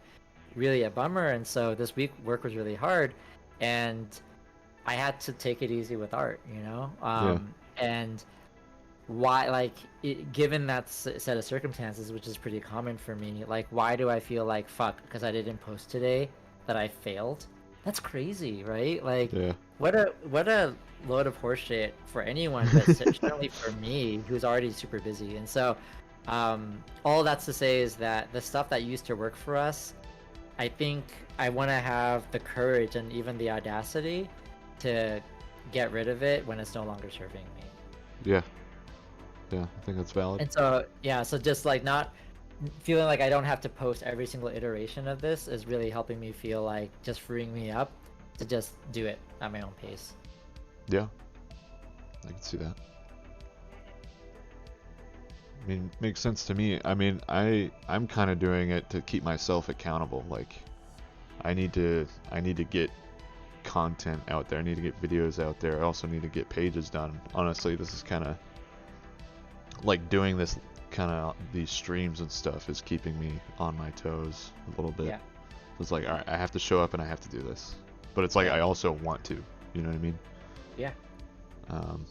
really a bummer. And so this week work was really hard, and I had to take it easy with art, Yeah. and why, like, given that set of circumstances, which is pretty common for me, like, why do I feel like fuck because I didn't post today that I failed? That's crazy, right? Like, Yeah. what a load of horseshit for anyone, but certainly for me, who's already super busy. And so, all that's to say is that the stuff that used to work for us, I think I want to have the courage and even the audacity to get rid of it when it's no longer serving me. Yeah. Yeah. I think that's valid. And so, yeah, so just like not feeling like I don't have to post every single iteration of this is really helping me feel like just freeing me up to just do it at my own pace. Yeah. I can see that. I mean, makes sense to me. I mean, I'm kind of doing it to keep myself accountable. Like, I need to get content out there. I need to get videos out there. I also need to get pages done. Honestly, this is kind of like doing this kind of these streams and stuff is keeping me on my toes a little bit. Yeah, It's like, all right, I have to show up and I have to do this. But it's like yeah, I also want to. You know what I mean? yeah. Um,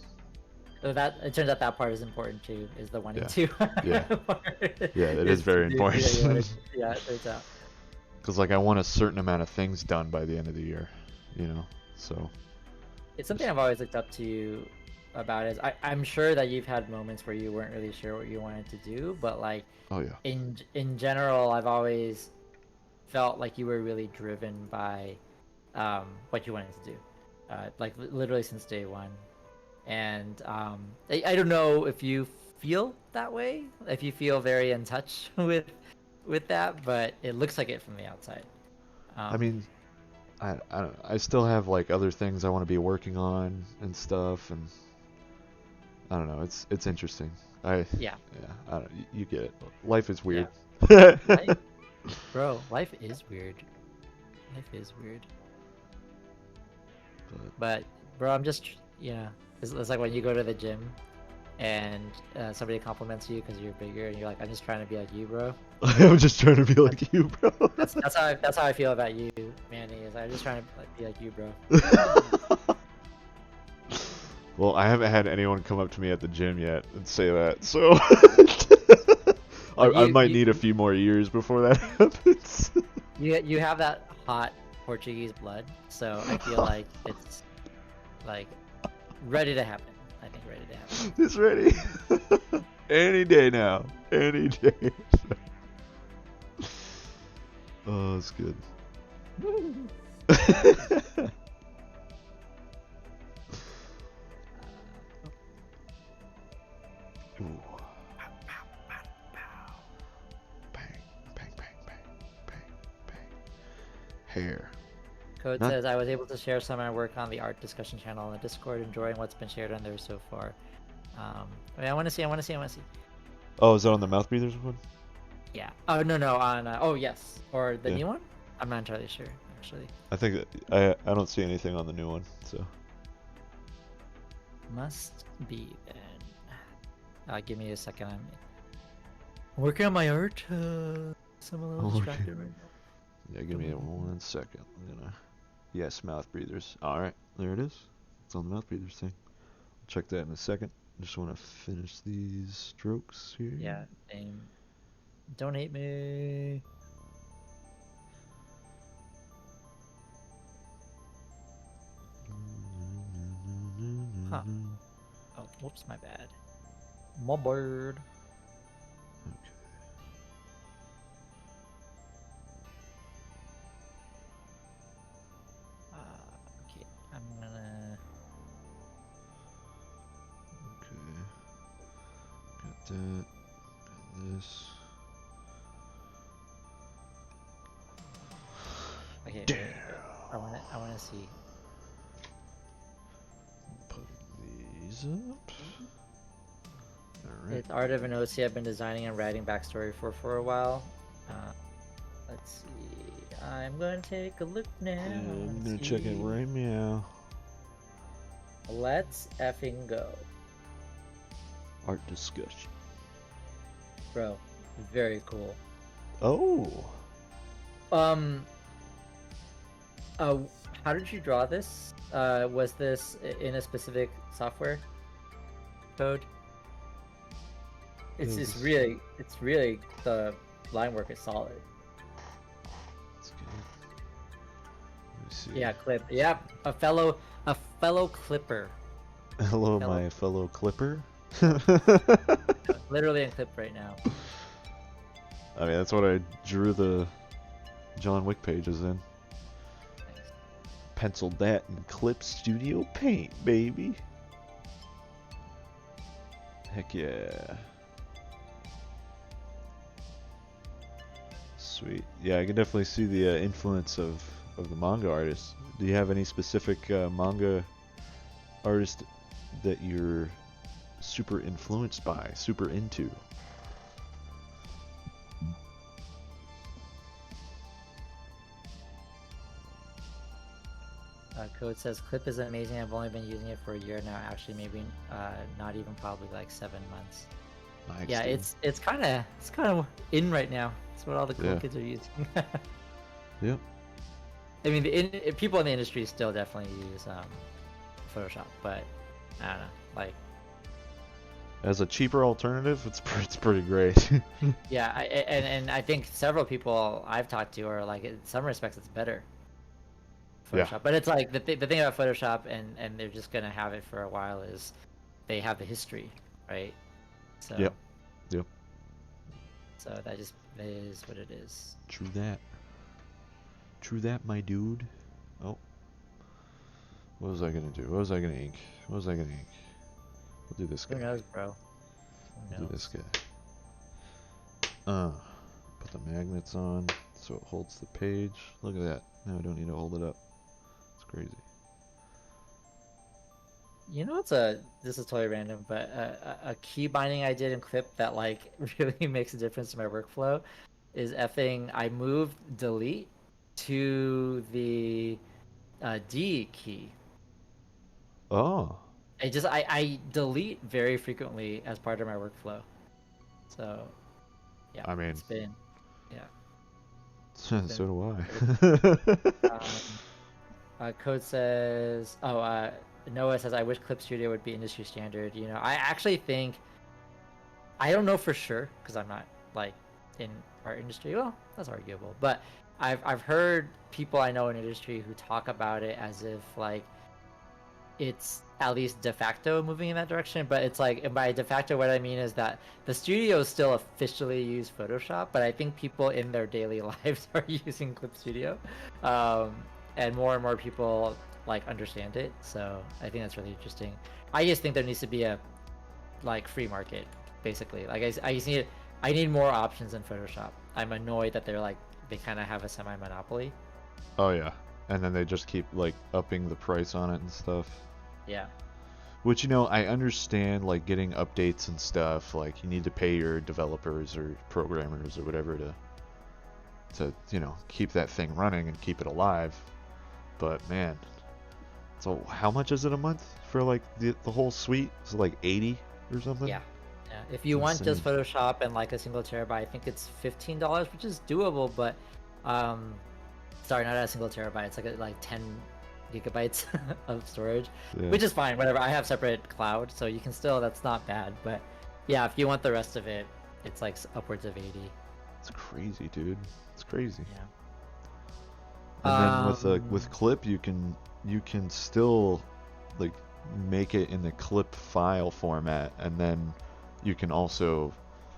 So that it turns out that part is important too, is the wanting yeah, to yeah, part, yeah. It is is to very do that you want important. to. Yeah, it turns out. Because like I want a certain amount of things done by the end of the year. You know, so It's something just I've always looked up to you about. Is I'm sure that you've had moments where you weren't really sure what you wanted to do, but like oh yeah, in general, I've always felt like you were really driven by what you wanted to do, like literally since day one. And I don't know if you feel that way, if you feel very in touch with that, but it looks like it from the outside. I Um, mean, I don't I still have like other things I want to be working on and stuff, and I don't know. It's interesting. yeah, Yeah, I don't, you get it. Life is yeah. weird. Life, bro, life is weird. Life is weird. But But bro, I'm just it's like when you go to the gym and somebody compliments you because you're bigger, and you're like, I'm just trying to be like you, bro. I'm just trying to be That's like you, bro. that's how I feel about you, Manny. Is I'm just trying to like, be like you, bro. Well, I haven't had anyone come up to me at the gym yet and say that, so Well, I might need a few more years before that happens. you have that hot Portuguese blood, so I feel like it's like ready to happen. I think ready to happen. It's ready. Any day now. Any day. Oh, that's good. Ooh. Bang, bang, bang, bang, bang, bang. Hair. Code Not. says I was able to share some of my work on the art discussion channel in the Discord, enjoying what's been shared on there so far. I want to see. I want to see. I want to see. Oh, is that on the mouth breathers one? Yeah. Oh no no on. Oh yes. Or the Yeah. new one. I'm not entirely sure actually. I think I don't see anything on the new one, so. Must be then. Give me a second. I'm working on my art. So I'm a little Okay. distracted right now. Yeah, give me 1 second. I'm gonna. Yes, mouth breathers. All right, there it is. It's on the mouth breathers thing. Check that in a second. Just want to finish these strokes here. Yeah. Donate me. Huh. Oh, whoops, my bad. My bird. Okay. Okay, I'm gonna. Okay. Got that. Got this. Okay, Damn. wait. I wanna see. Put these up. All right. It's Art of an OC I've been designing and writing backstory for a while. Let's see. I'm gonna take a look now. Yeah, I'm gonna See. check it right now. Let's effing go, Art discussion. bro. Very cool. Oh. Um. Uh, how did you draw this? Was this in a specific software code? It's Yes. it's really the line work is solid. That's good. Let me see. Yeah, clip. Yep, a fellow clipper. Hello, Fellow, my fellow clipper. literally in clip right now. I mean, that's what I drew the John Wick pages in. Nice. Penciled that in Clip Studio Paint, baby. Heck yeah. Sweet. Yeah, I can definitely see the influence of the manga artists. Do you have any specific manga artist that you're super influenced by, super into? Code says clip is amazing. I've only been using it for a year now. Actually, maybe not even probably like 7 months. Nice, Yeah, dude. it's kind of in right now. It's what all the cool Yeah. kids are using. Yep. I mean, people in the industry still definitely use Photoshop, but I don't know. Like, As a cheaper alternative, it's pretty great. yeah, and I think several people I've talked to are like, in some respects, it's better. Photoshop, Yeah. but it's like the thing about Photoshop, and they're just gonna have it for a while, is they have the history, right? So Yep. Yep. so that just is what it is. True that. True that, my dude. Oh. What was I gonna do? What was I gonna ink? What was I gonna ink? We'll do this Who guy. knows, bro? Who We'll do this knows? guy. Put the magnets on so it holds the page. Look at that. Now I don't need to hold it up. It's crazy. You know, this is totally random, but a key binding I did in Clip that like really makes a difference to my workflow is effing. I moved delete to the D key. Oh, I delete very frequently as part of my workflow. So yeah, I mean, it's been yeah. so It's been do I. um, code says, oh, Noah says, I wish Clip Studio would be industry standard. You know, I actually think, I don't know for sure because I'm not like in our industry. Well, that's arguable, but I've heard people I know in industry who talk about it as if like it's at least de facto moving in that direction. But it's like, and by de facto, what I mean is that the studios still officially use Photoshop, but I think people in their daily lives are using Clip Studio, um, and more people like understand it. So I think that's really interesting. I just think there needs to be a like free market, basically. Like I just need I need more options in Photoshop. I'm annoyed that they kind of have a semi monopoly. Oh yeah, and then they just keep like upping the price on it and stuff. Yeah. Which I understand like getting updates and stuff. Like you need to pay your developers or programmers or whatever to keep that thing running and keep it alive. But man, so how much is it a month for like the whole suite? Is it like 80 or something? Yeah. Yeah. If It's you want just insane. Photoshop and like a single terabyte, I think it's $15, which is doable, but um sorry, not a single terabyte. It's like 10 gigabytes of storage, Yeah, which is fine. Whatever. I have separate cloud, so you can still that's not bad, but yeah, if you want the rest of it, it's like upwards of 80. it's crazy, dude. It's crazy. Yeah. And then with Um Clip, you can still like make it in the Clip file format, and then you can also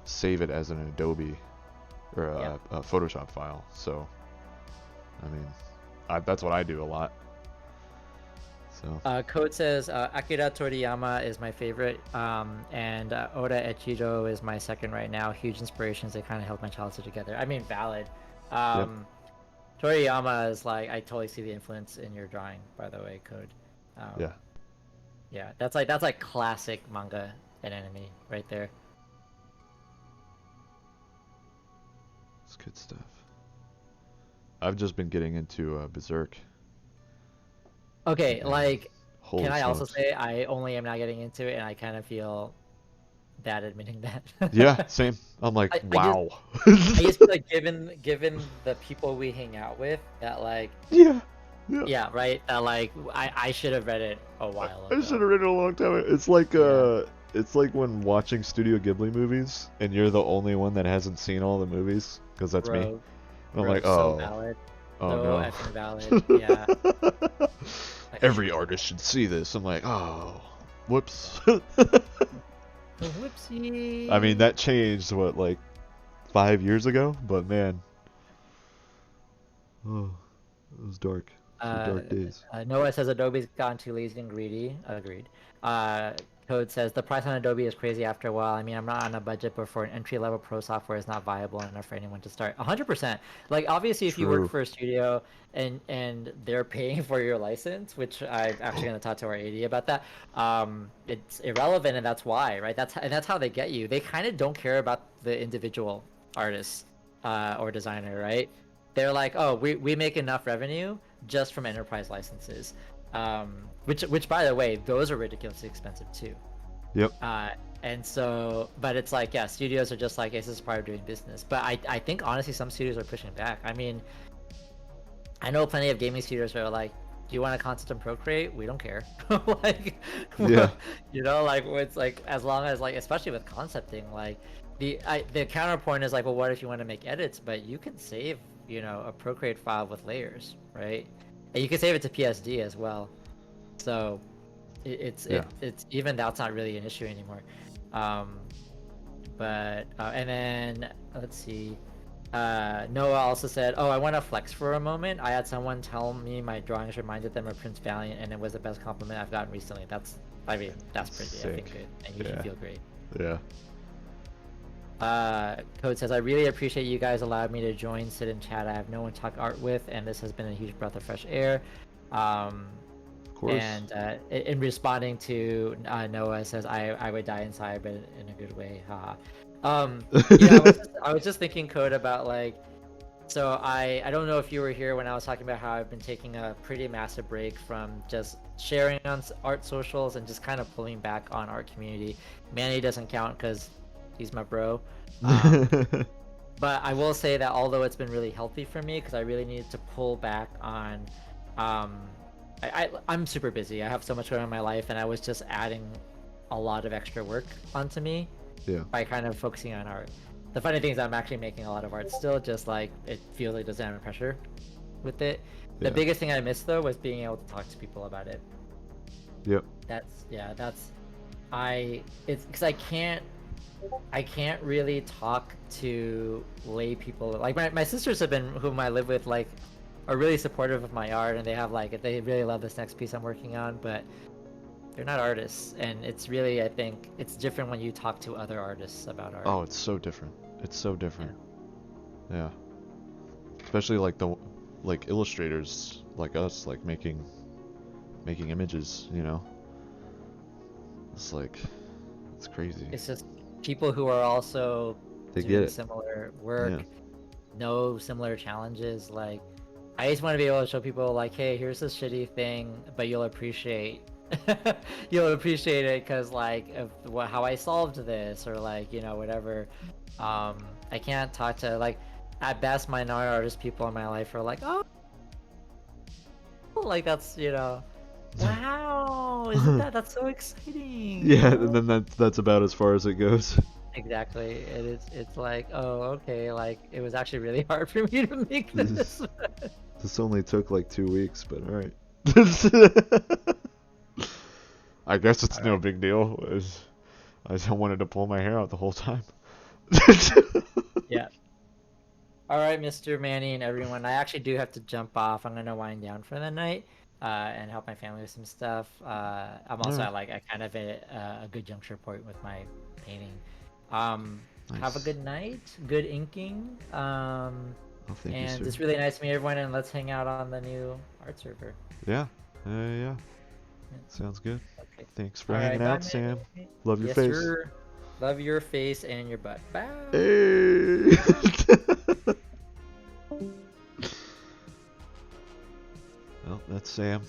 save it as an Adobe or yeah. a Photoshop file. So, I mean, that's what I do a lot. So, Code says Akira Toriyama is my favorite, and Oda Echido is my second right now. Huge inspirations. They kind of held my childhood together. I mean, valid. yep, Um, Toriyama is like I totally see the influence in your drawing. By the way, Code. yeah, Yeah, that's like classic manga and anime right there. it's good stuff. I've just been getting into Berserk, Okay, and like, can holy I also smokes. say I only am not getting into it, and I kind of feel bad admitting Yeah, that. same. I'm like, I just wow. I just feel like given the people we hang out with that like Yeah, yeah. yeah, right, that like I should have read it a while I should ago. have read it a long time ago. Yeah, It's like when watching Studio Ghibli movies and you're the only one that hasn't seen all the movies, because that's me. bro, And I'm like, so oh, valid, oh so no. effing valid. Yeah, like, Every artist should see this. I'm like, oh, whoops. I mean, whoopsie. that changed what, like 5 years ago, but man, oh, it was dark. Those were Uh, dark days. Noah says Adobe's gotten too lazy and greedy. Agreed. Code says the price on Adobe is crazy after a while. I mean, I'm not on a budget, but for an entry-level pro software is not viable enough for anyone to start. 100%. Like obviously, if you work True. for a studio and they're paying for your license, which I'm actually going to talk to our AD about that. It's irrelevant, and that's why, right? That's how they get you. They kind of don't care about the individual artist or designer, right? They're like, oh, we make enough revenue just from enterprise licenses, which by the way, those are ridiculously expensive too. Yep. Uh, and so, but it's like, yeah, studios are just like, this is part of doing business. But I think honestly, some studios are pushing back. I mean, I know plenty of gaming studios that are like, do you want to concept and procreate? We don't care. Like, Yeah. like it's like as long as like, especially with concepting, like the counterpoint is like, well, what if you want to make edits? But you can save, a procreate file with layers, right? And you can save it to PSD as well. So Yeah. it's even that's not really an issue anymore. Um, but and then let's see. Noah also said, "Oh, I want to flex for a moment. I had someone tell me my drawings reminded them of Prince Valiant, and it was the best compliment I've gotten recently." I mean, that's That's pretty, I think, sick. good, and you should Yeah. feel great. Yeah. Code says, I really appreciate you guys allowed me to join, sit and chat. I have no one to talk art with, and this has been a huge breath of fresh air. Of course. And in responding to Noah says, I would die inside, but in a good way. Haha. Yeah, I was just thinking, Code, about like, so I don't know if you were here when I was talking about how I've been taking a pretty massive break from just sharing on art socials and just kind of pulling back on art community. Manny doesn't count because he's my bro. Um, but I will say that although it's been really healthy for me, because I really needed to pull back on, um, I'm super busy. I have so much going on in my life, and I was just adding a lot of extra work onto me Yeah. by kind of focusing on art. The funny thing is I'm actually making a lot of art still, just like it feels like there's no pressure with it. The Yeah. biggest thing I missed though was being able to talk to people about it. Yep. It's because I can't really talk to lay people. Like my sisters have been, whom I live with, like are really supportive of my art, and they have like, they really love this next piece I'm working on, but they're not artists, and it's really, I think it's different when you talk to other artists about art. Oh, it's so different. It's so Yeah. different. Yeah. Especially like like illustrators like us, like making images, you know. It's like it's crazy. It's just people who are also They get doing it. similar Yeah. work, know similar challenges. Like, I just want to be able to show people, like, hey, here's this shitty thing, but you'll appreciate, you'll appreciate it because, like, of how I solved this, or like, whatever. I can't talk to, like, at best, my non-artist people in my life are like, oh, like that's, wow, isn't that's so exciting, Yeah, and then that's about as far as it goes. Exactly. It's like, oh, okay, like it was actually really hard for me to make this. This only took like 2 weeks, but all right. I guess it's All no right. big deal. I just wanted to pull my hair out the whole time. Yeah. All right, Mr. Manny and everyone. I actually do have to jump off. I'm gonna wind down for the night, and help my family with some stuff. I'm All also right. at like, I kind of at a good juncture point with my painting. Um, have a Nice. good night, good inking. Oh, thank you, And sir. it's really nice to meet everyone, and let's hang out on the new art server. Yeah. Yeah. Yeah. Sounds good. Okay. Thanks for All right. hanging Bye, out, Sam. Manny. Love your Yes, face. sir. Love your face and your butt. Bye. Hey. Well, that's Sam.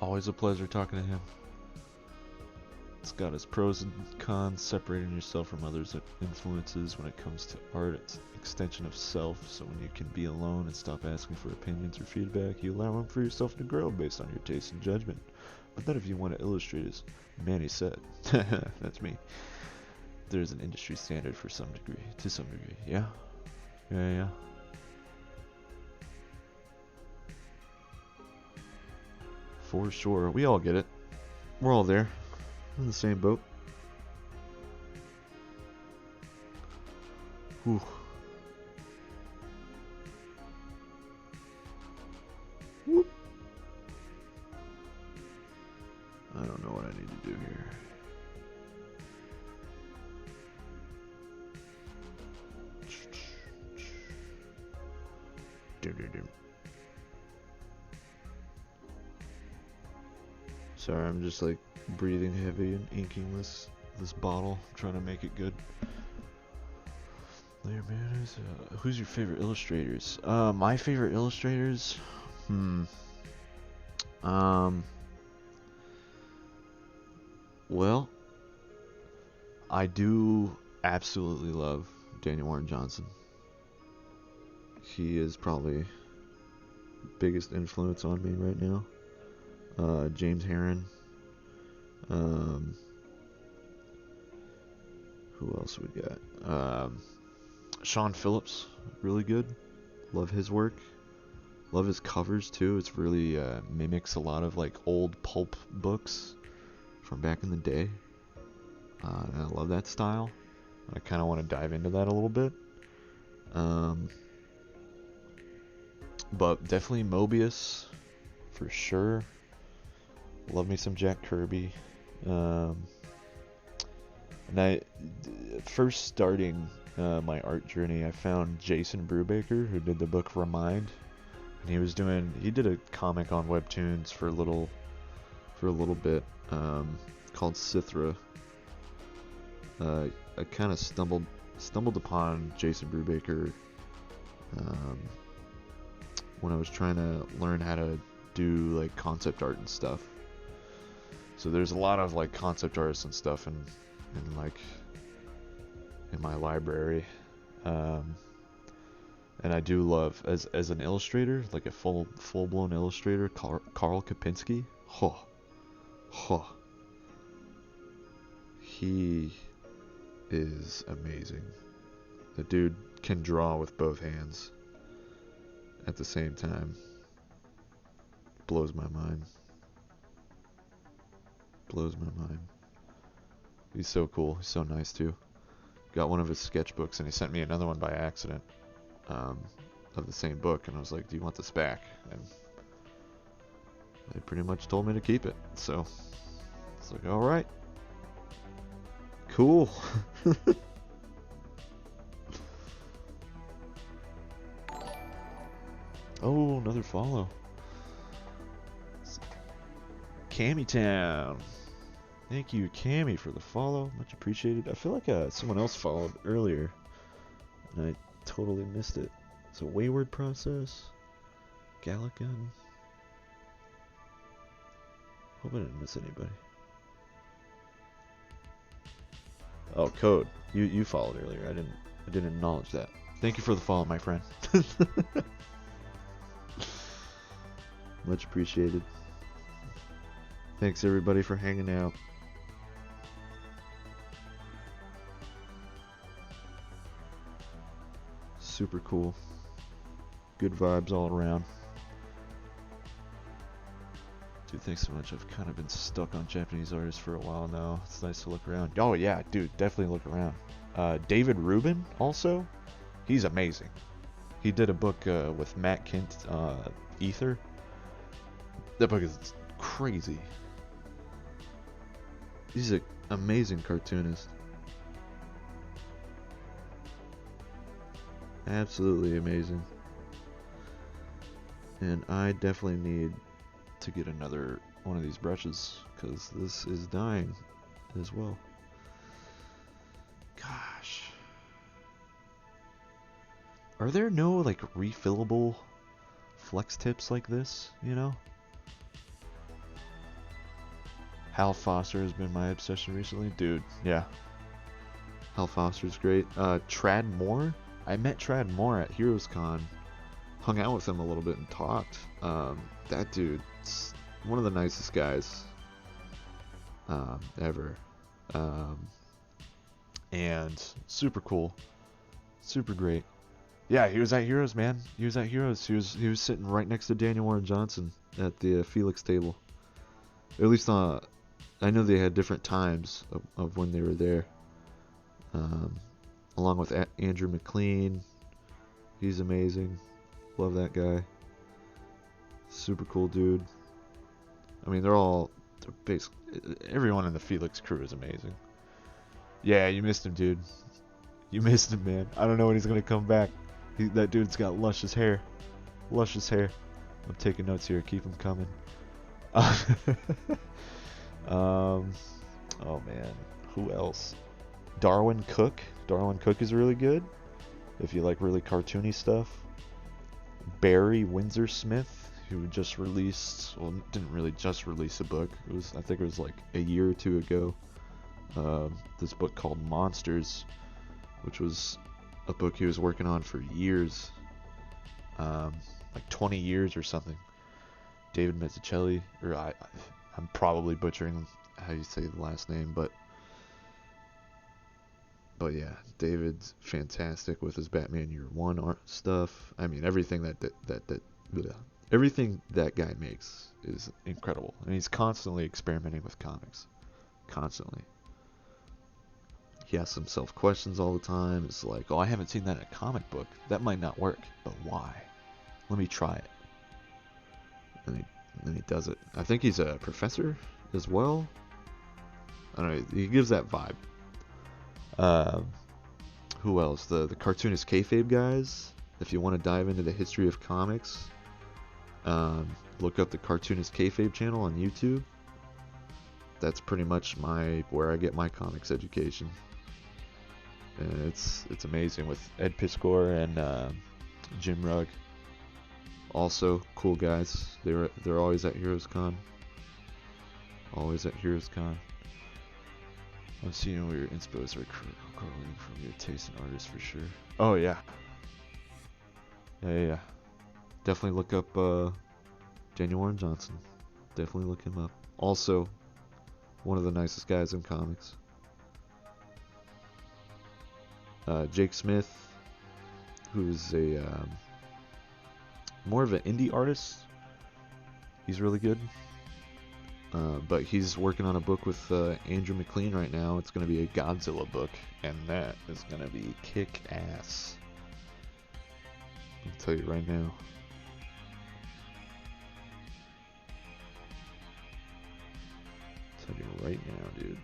Always a pleasure talking to him. It's got its pros and cons. Separating yourself from others' influences when it comes to art, it's an extension of self. So when you can be alone and stop asking for opinions or feedback, you allow room for yourself to grow based on your taste and judgment. But then if you want to illustrate, as Manny said, that's me, there's an industry standard to some degree. Yeah. For sure. We all get it. We're all there. We're in the same boat. Whew. Whoop. I don't know what I need to do here. Sorry, I'm just like breathing heavy and inking this bottle, trying to make it good. There, man. Who's your favorite illustrators? My favorite illustrators. Um. Well, I do absolutely love Daniel Warren Johnson. He is probably the biggest influence on me right now. James Herron. Um, who else we got? Sean Phillips, really good. Love his work. Love his covers too. It's really mimics a lot of like old pulp books from back in the day. And I love that style. I kind of want to dive into that a little bit. But definitely Mobius, for sure. Love me some Jack Kirby. Um, and I, first starting my art journey, I found Jason Brubaker, who did the book Remind, and he did a comic on Webtoons for a little bit, called Sithra. I kind of stumbled upon Jason Brubaker um, when I was trying to learn how to do like concept art and stuff. So there's a lot of like concept artists and stuff in like in my library, um, and I do love as an illustrator, like a full blown illustrator, Carl Kapinski. Oh, oh, he is amazing. The dude can draw with both hands at the same time. Blows my mind. Blows my mind. He's so cool. He's so nice too. Got one of his sketchbooks, and he sent me another one by accident, of the same book, and I was like, "Do you want this back?" And they pretty much told me to keep it. So it's like, all right, cool. Oh, another follow. Cammy Town. Thank you, Cammy, for the follow. Much appreciated. I feel like someone else followed earlier, and I totally missed it. It's a Wayward Process. Gallican. Hope I didn't miss anybody. Oh, Code. You followed earlier. I didn't acknowledge that. Thank you for the follow, my friend. Much appreciated. Thanks everybody for hanging out. Super cool. Good vibes all around. Dude, thanks so much. I've kind of been stuck on Japanese artists for a while now. It's nice to look around. Oh yeah, dude, definitely look around. David Rubin, also. He's amazing. He did a book with Matt Kint, Ether. That book is crazy. He's an amazing cartoonist. Absolutely amazing. And I definitely need to get another one of these brushes, because this is dying as well. Gosh. Are there no like refillable flex tips like this, you know? Hal Foster has been my obsession recently. Dude, yeah. Hal Foster's great. Trad Moore? I met Trad Moore at Heroes Con. Hung out with him a little bit and talked. That dude's one of the nicest guys ever. And super cool. Super great. Yeah, he was at Heroes, man. He was at Heroes. He was sitting right next to Daniel Warren Johnson at the Felix table. Or at least I know they had different times of when they were there. Along with Andrew McLean. He's amazing. Love that guy. Super cool dude. I mean, they're basically, everyone in the Felix crew is amazing. Yeah, you missed him, dude. You missed him, man. I don't know when he's gonna come back. That dude's got luscious hair. Luscious hair. I'm taking notes here. Keep him coming. Oh man, who else? Darwin Cook. Darwin Cook is really good if you like really cartoony stuff. Barry Windsor Smith, who just released, well, didn't really just release a book. I think it was like a year or two ago. This book called Monsters, which was a book he was working on for years, like 20 years or something. David Mazzucchelli, or I'm probably butchering how you say the last name, but yeah, David's fantastic with his Batman Year One art stuff. I mean, everything everything that guy makes is incredible, and he's constantly experimenting with comics, constantly. He asks himself questions all the time. It's like, oh, I haven't seen that in a comic book. That might not work, but why? Let me try it. And he And then he does it. I think he's a professor as well. I don't know. He gives that vibe. Um, who else? The cartoonist kayfabe guys. If you want to dive into the history of comics, look up the cartoonist kayfabe channel on YouTube. That's pretty much where I get my comics education. And it's amazing with Ed Piskor and Jim Rugg. Also cool guys. They're always at Heroes Con. Always at Heroes Con. I'm seeing where your inspos are correlating from your taste in artists for sure. Oh yeah. Yeah. Definitely look up Daniel Warren Johnson. Definitely look him up. Also, one of the nicest guys in comics. Jake Smith, who's a more of an indie artist. He's really good. But he's working on a book with Andrew McLean right now. It's going to be a Godzilla book, and that is going to be kick-ass. I'll tell you right now. I'll tell you right now, dude.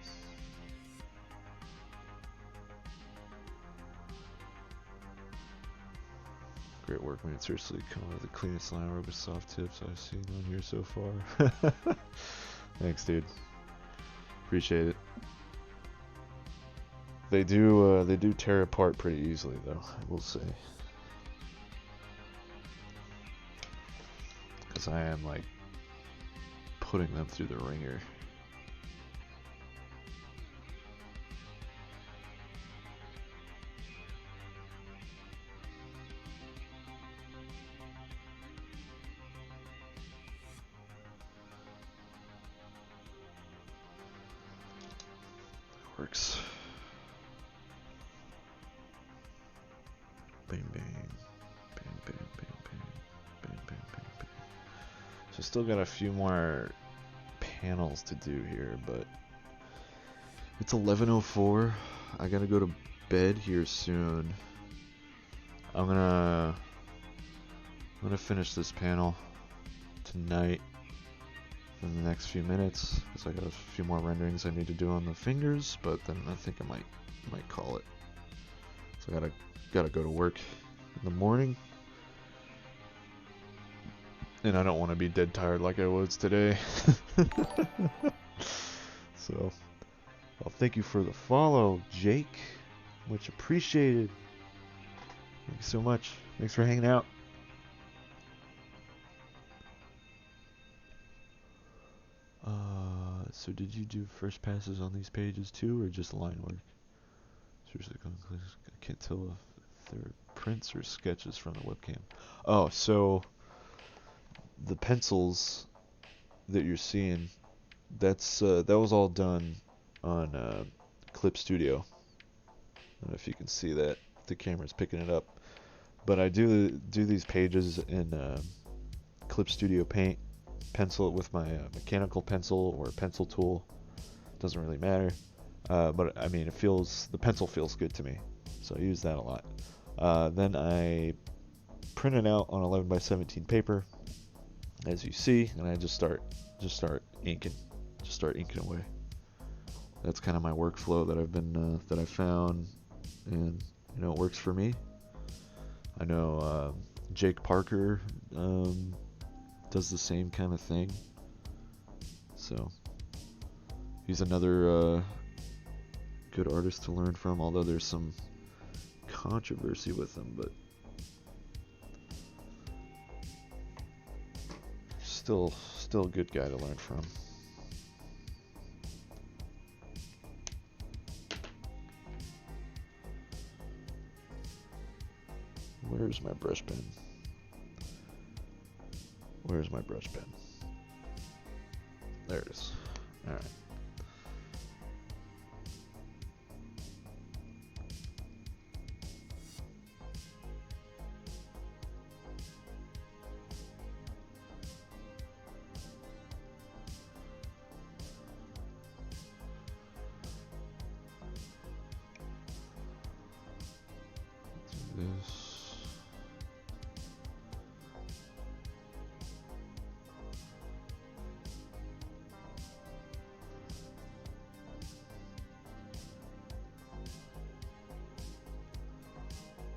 Great work, man. Seriously, come with the cleanest line over soft tips I've seen on here so far. Thanks, dude. Appreciate it. They do tear apart pretty easily, though, I will say. Because I am, like, putting them through the ringer. Works. Bang bang. Bang bang bang bang. Bang bang bang bang. So still got a few more panels to do here, but it's 11:04. I gotta go to bed here soon. I'm gonna finish this panel tonight in the next few minutes because I got a few more renderings I need to do on the fingers, but then I think I might call it. So I gotta go to work in the morning, and I don't want to be dead tired like I was today. So, well, thank you for the follow, Jake. Much appreciated. Thank you so much. Thanks for hanging out. So did you do first passes on these pages too, or just line work? Seriously, I can't tell if they're prints or sketches from the webcam. Oh, so the pencils that you're seeing, that was all done on Clip Studio. I don't know if you can see that. The camera's picking it up. But I do these pages in Clip Studio Paint. Pencil it with my mechanical pencil or pencil tool. Doesn't really matter. But I mean, the pencil feels good to me, so I use that a lot. Then I print it out on 11x17 paper, as you see, and I just start inking, away. That's kind of my workflow that I've found, and it works for me. I know Jake Parker does the same kind of thing, so he's another good artist to learn from, although there's some controversy with him, but still a good guy to learn from. Where's my brush pen? Where's my brush pen? There it is. All right.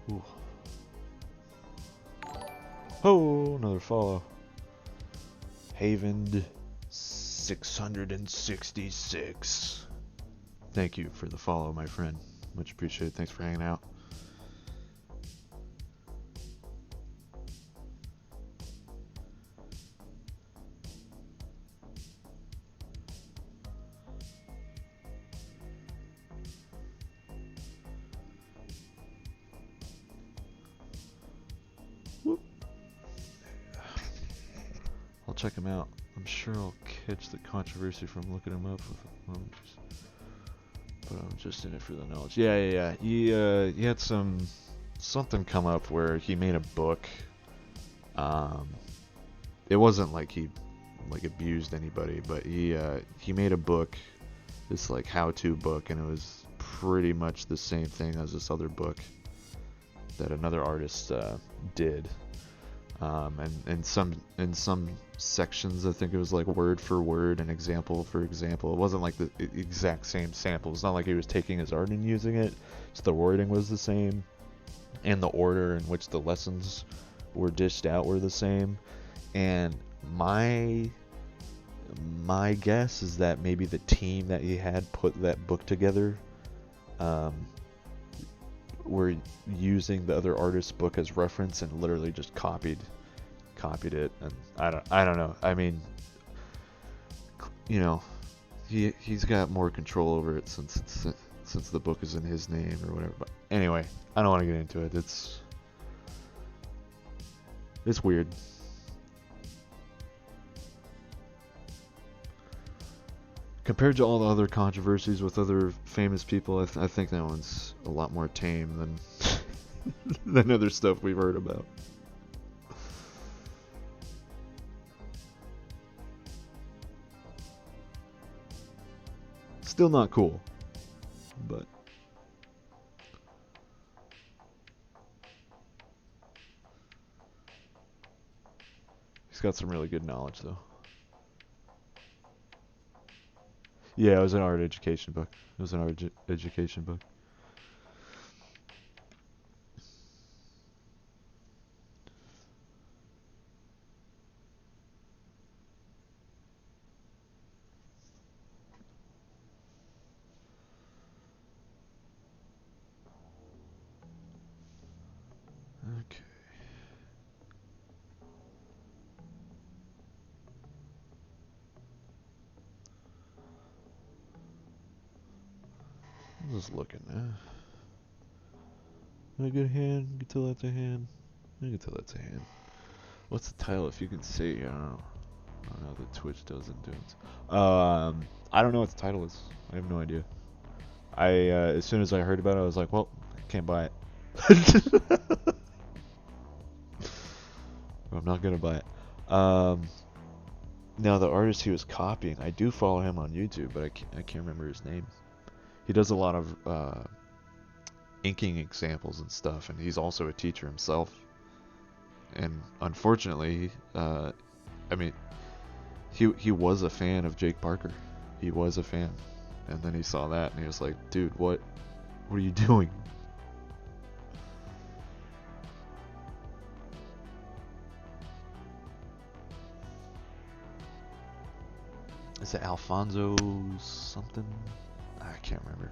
Ooh. Oh, another follow. Haven 666. Thank you for the follow, my friend. Much appreciated. Thanks for hanging out. Whoop. I'll check him out. I'm sure I'll catch the controversy from looking him up. But I'm just in it for the knowledge. Yeah. He had something come up where he made a book. Um, it wasn't like he like abused anybody, but he made a book, this like how-to book, and it was pretty much the same thing as this other book that another artist did. And in some sections, I think it was like word for word and example for example. It wasn't like the exact same sample. It's not like he was taking his art and using it. Just the wording was the same, and the order in which the lessons were dished out were the same. And my guess is that maybe the team that he had put that book together were using the other artist's book as reference and literally just copied it. And I don't know. I mean, you know, he's got more control over it since the book is in his name or whatever. But anyway, I don't want to get into it. It's weird. Compared to all the other controversies with other famous people, I think that one's a lot more tame than than other stuff we've heard about. Still not cool, but he's got some really good knowledge, though. Yeah, it was an art education book. It was an art education book. Okay. I'm just looking. A good hand. You can tell that's a hand. You can tell that's a hand. What's the title? If you can see, I don't know. I don't know. The Twitch doesn't do it. I don't know what the title is. I have no idea. As soon as I heard about it, I was like, well, I can't buy it. I'm not gonna buy it. Now the artist he was copying, I do follow him on YouTube, but I can't remember his name. He does a lot of inking examples and stuff, and he's also a teacher himself. And unfortunately, I mean, he was a fan of Jake Parker. He was a fan, and then he saw that, and he was like, "Dude, what are you doing?" Is it Alfonso something? I can't remember.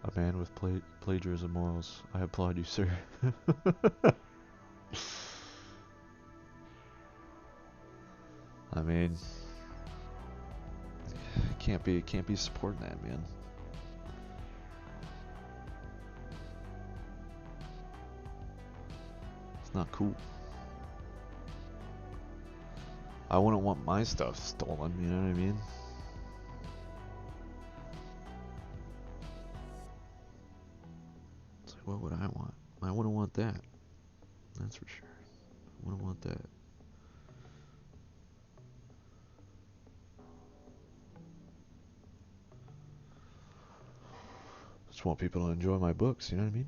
A man with plagiarism morals. I applaud you, sir. I mean, can't be supporting that, man. It's not cool. I wouldn't want my stuff stolen, you know what I mean? It's like, what would I want? I wouldn't want that. That's for sure. I wouldn't want that. Just want people to enjoy my books, you know what I mean?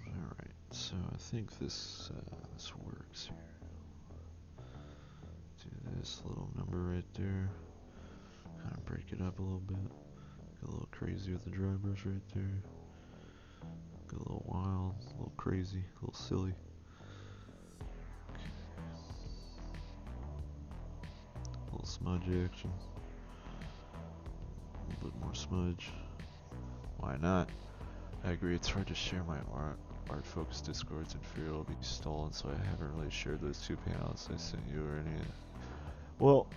Alright, so I think this works here. Do this little number right there. Kind of break it up a little bit. Get a little crazy with the dry brush right there. Get a little wild, a little crazy, a little silly. A little smudge action. A little bit more smudge. Why not? I agree, it's hard to share my art focused discords and fear it'll be stolen, so I haven't really shared those 2 panels I sent you or any. Well,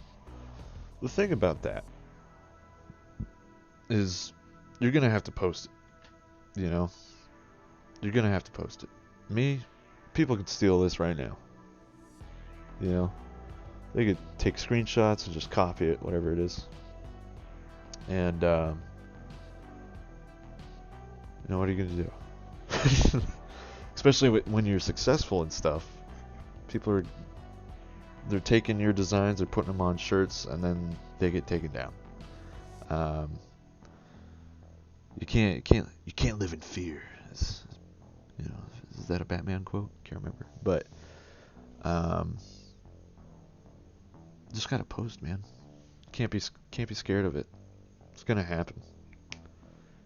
the thing about that is you're gonna have to post it, you know? You're gonna have to post it. Me, people could steal this right now. You know? They could take screenshots and just copy it, whatever it is. And, you know, what are you gonna do? Especially when you're successful and stuff. People they're taking your designs, they're putting them on shirts, and then they get taken down. You can't live in fear. You know, is that a Batman quote? Can't remember. But just gotta post, man. Can't be scared of it. It's gonna happen.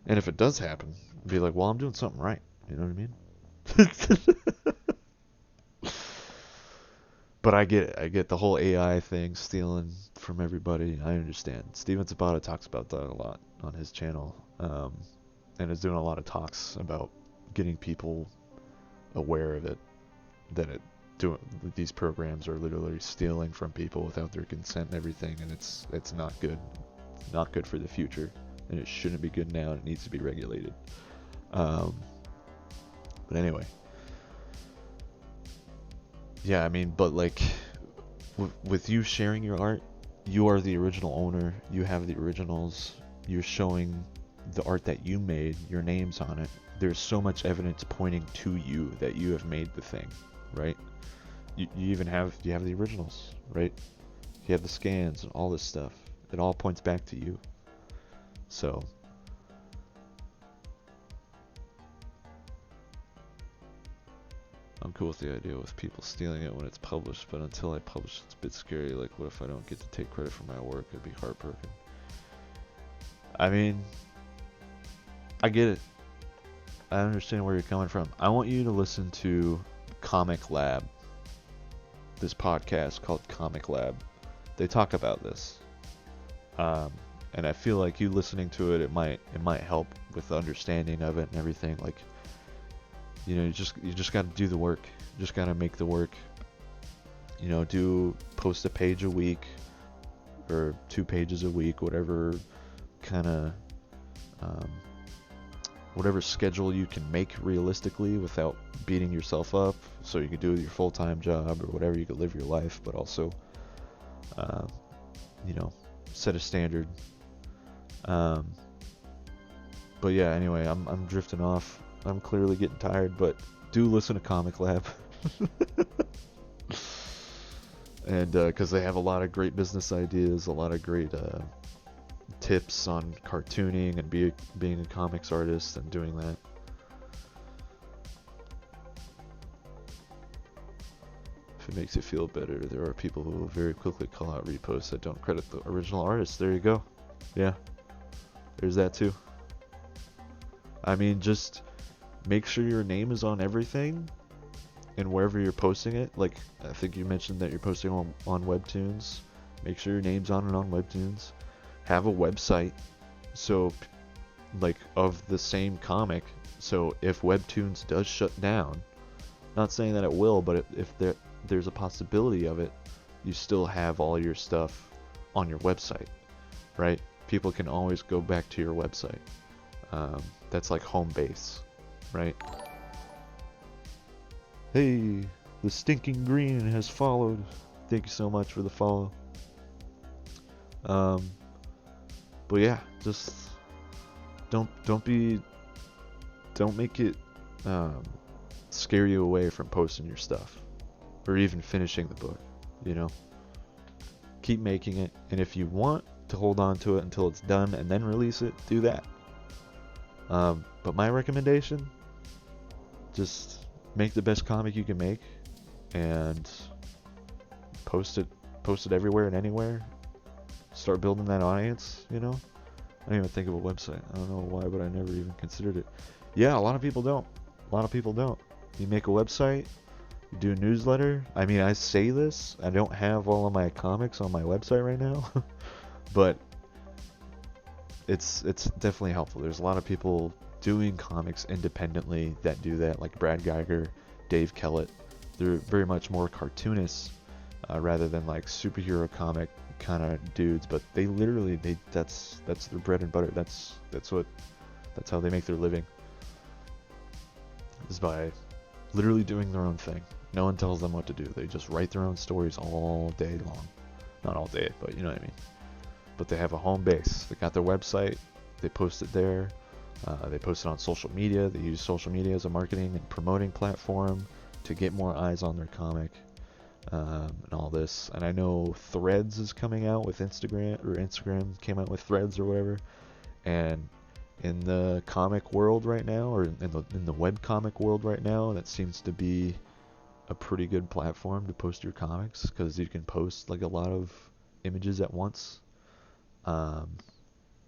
And if it does happen, be like, well, I'm doing something right. You know what I mean? But I get it. I get the whole AI thing, stealing from everybody. I understand. Steven Zapata talks about that a lot on his channel, and is doing a lot of talks about getting people aware of it. These programs are literally stealing from people without their consent and everything, and it's not good. Not good for the future, and it shouldn't be good now. And it needs to be regulated. But anyway. Yeah, I mean, but like, with you sharing your art, you are the original owner, you have the originals, you're showing the art that you made, your name's on it. There's so much evidence pointing to you that you have made the thing, right? You even have the originals, right? You have the scans and all this stuff. It all points back to you. So, I'm cool with the idea with people stealing it when it's published, but until I publish, it's a bit scary. Like, what if I don't get to take credit for my work? It'd be heartbroken. I mean, I get it. I understand where you're coming from. I want you to listen to Comic Lab, this podcast called Comic Lab. They talk about this, and I feel like you listening to it, it might help with the understanding of it and everything. Like, you know, you just got to do the work. You just got to make the work. You know, post a page a week or 2 pages a week, whatever kind of whatever schedule you can make realistically without beating yourself up, so you can do your full-time job or whatever. You can live your life, but also, you know, set a standard. But yeah, anyway, I'm drifting off. I'm clearly getting tired, but do listen to Comic Lab. And because they have a lot of great business ideas, a lot of great tips on cartooning and being a comics artist and doing that. If it makes you feel better, there are people who will very quickly call out reposts that don't credit the original artist. There you go. Yeah, there's that too. I mean, just make sure your name is on everything and wherever you're posting it. Like, I think you mentioned that you're posting on Webtoons. Make sure your name's on it on Webtoons. Have a website, so, like, of the same comic, so if Webtoons does shut down, not saying that it will, but if there's a possibility of it, you still have all your stuff on your website, right? People can always go back to your website. That's like home base, right? Hey, the Stinking Green has followed. Thank you so much for the follow. But yeah, just don't make it scare you away from posting your stuff or even finishing the book, you know? keep making it, and if you want to hold on to it until it's done and then release it, do that. But my recommendation, just make the best comic you can make and post it everywhere and anywhere. Start building that audience, I don't even think of a website. I don't know why, but I never even considered it. Yeah, a lot of people don't. You make a website, you do a newsletter. I mean, I say this, I don't have all of my comics on my website right now, but it's definitely helpful. There's a lot of people doing comics independently that do that, like Brad Geiger, Dave Kellett. They're very much more cartoonists rather than like superhero comic kind of dudes, but they literally that's their bread and butter. That's how they make their living, is by literally doing their own thing. No one tells them what to do. They just write their own stories all day long. Not all day, but you know what I mean. But they have a home base. They got their website. They post it there. They post it on social media. They use social media as a marketing and promoting platform to get more eyes on their comic. And all this. And I know Threads is coming out with Instagram, or Instagram came out with Threads or whatever. And in the comic world right now, or in the web comic world right now, that seems to be a pretty good platform to post your comics, because you can post like a lot of images at once.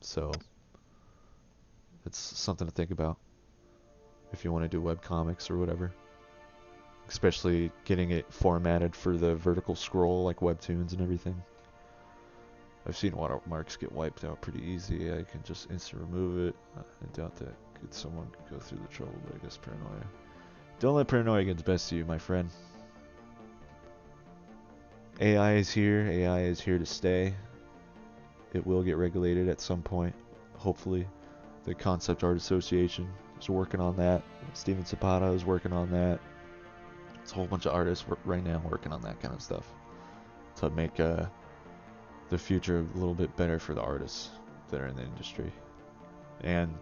So it's something to think about if you want to do web comics or whatever. Especially getting it formatted for the vertical scroll like webtoons and everything. I've seen watermarks get wiped out pretty easy. I can just instant remove it. I doubt that someone could go through the trouble, but I guess paranoia. Don't let paranoia get the best of you, my friend. AI is here. AI is here to stay. It will get regulated at some point, hopefully. The Concept Art Association is working on that. Steven Zapata is working on that. It's a whole bunch of artists right now working on that kind of stuff to make the future a little bit better for the artists that are in the industry and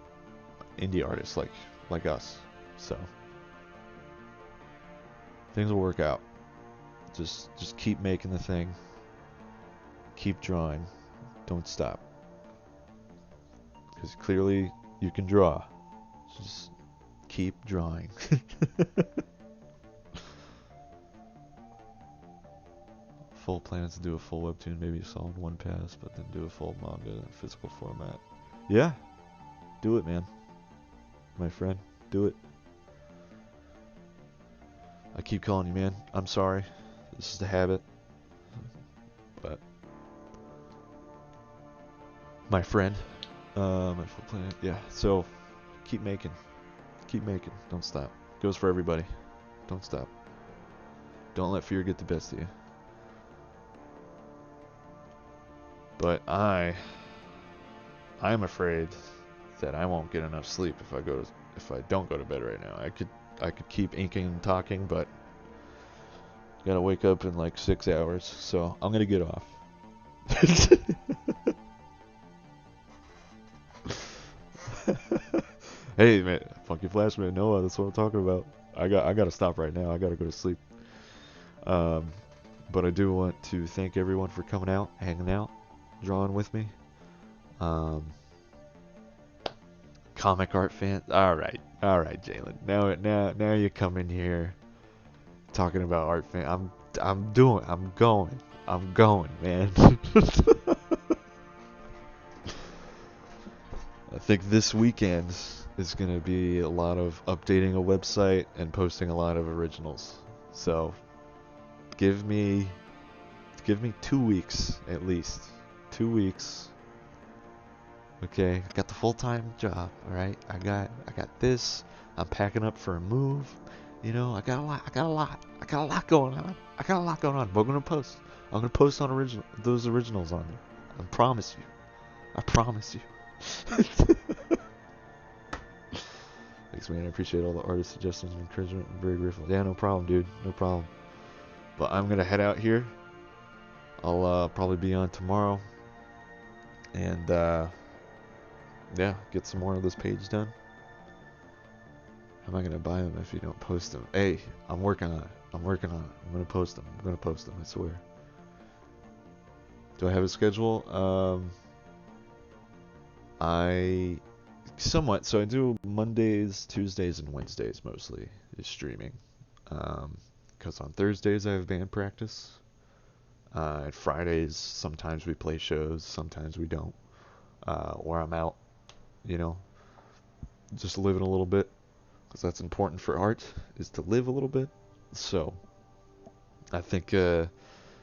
indie artists like us. So things will work out. Just keep making the thing. Keep drawing. Don't stop. Because clearly you can draw. Just keep drawing. Full plans to do a full webtoon, maybe solid one pass, but then do a full manga in physical format. Yeah, do it, man. My friend, do it. I keep calling you, man. I'm sorry. This is the habit. But my friend, my full plan. Yeah. So keep making. Don't stop. Goes for everybody. Don't stop. Don't let fear get the best of you. But I'm afraid that I won't get enough sleep if I don't go to bed right now. I could keep inking and talking, but gotta wake up in like 6 hours, so I'm gonna get off. Hey man, Funky Flashman, Noah, that's what I'm talking about. I gotta stop right now. I gotta go to sleep. But I do want to thank everyone for coming out, hanging out, drawing with me. Comic art fan. All right, Jalen. Now you come in here talking about art fan. I'm going, man. I think this weekend is gonna be a lot of updating a website and posting a lot of originals. So give me 2 weeks at least. 2 weeks. Okay, I got the full-time job, alright? I got this. I'm packing up for a move. I got a lot going on. But I'm gonna post. I'm gonna post on those originals on there. I promise you. Thanks, man. I appreciate all the artist suggestions and encouragement. I'm very grateful. Yeah, no problem, dude. No problem. But I'm gonna head out here. I'll probably be on tomorrow. And yeah, get some more of this page done. How am I gonna buy them if you don't post them? Hey, I'm working on it. I'm gonna post them. I swear. Do I have a schedule? I somewhat. So I do Mondays, Tuesdays, and Wednesdays mostly is streaming. Because on Thursdays I have band practice. And Fridays sometimes we play shows, sometimes we don't. Or I'm out, you know, just living a little bit. Because that's important for art, is to live a little bit. So I think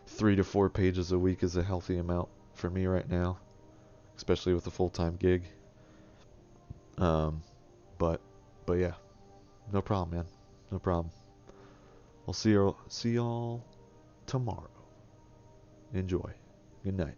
3 to 4 pages a week is a healthy amount for me right now, especially with a full-time gig. Um, but but yeah, no problem, man. No problem. I'll see y'all tomorrow. Enjoy. Good night.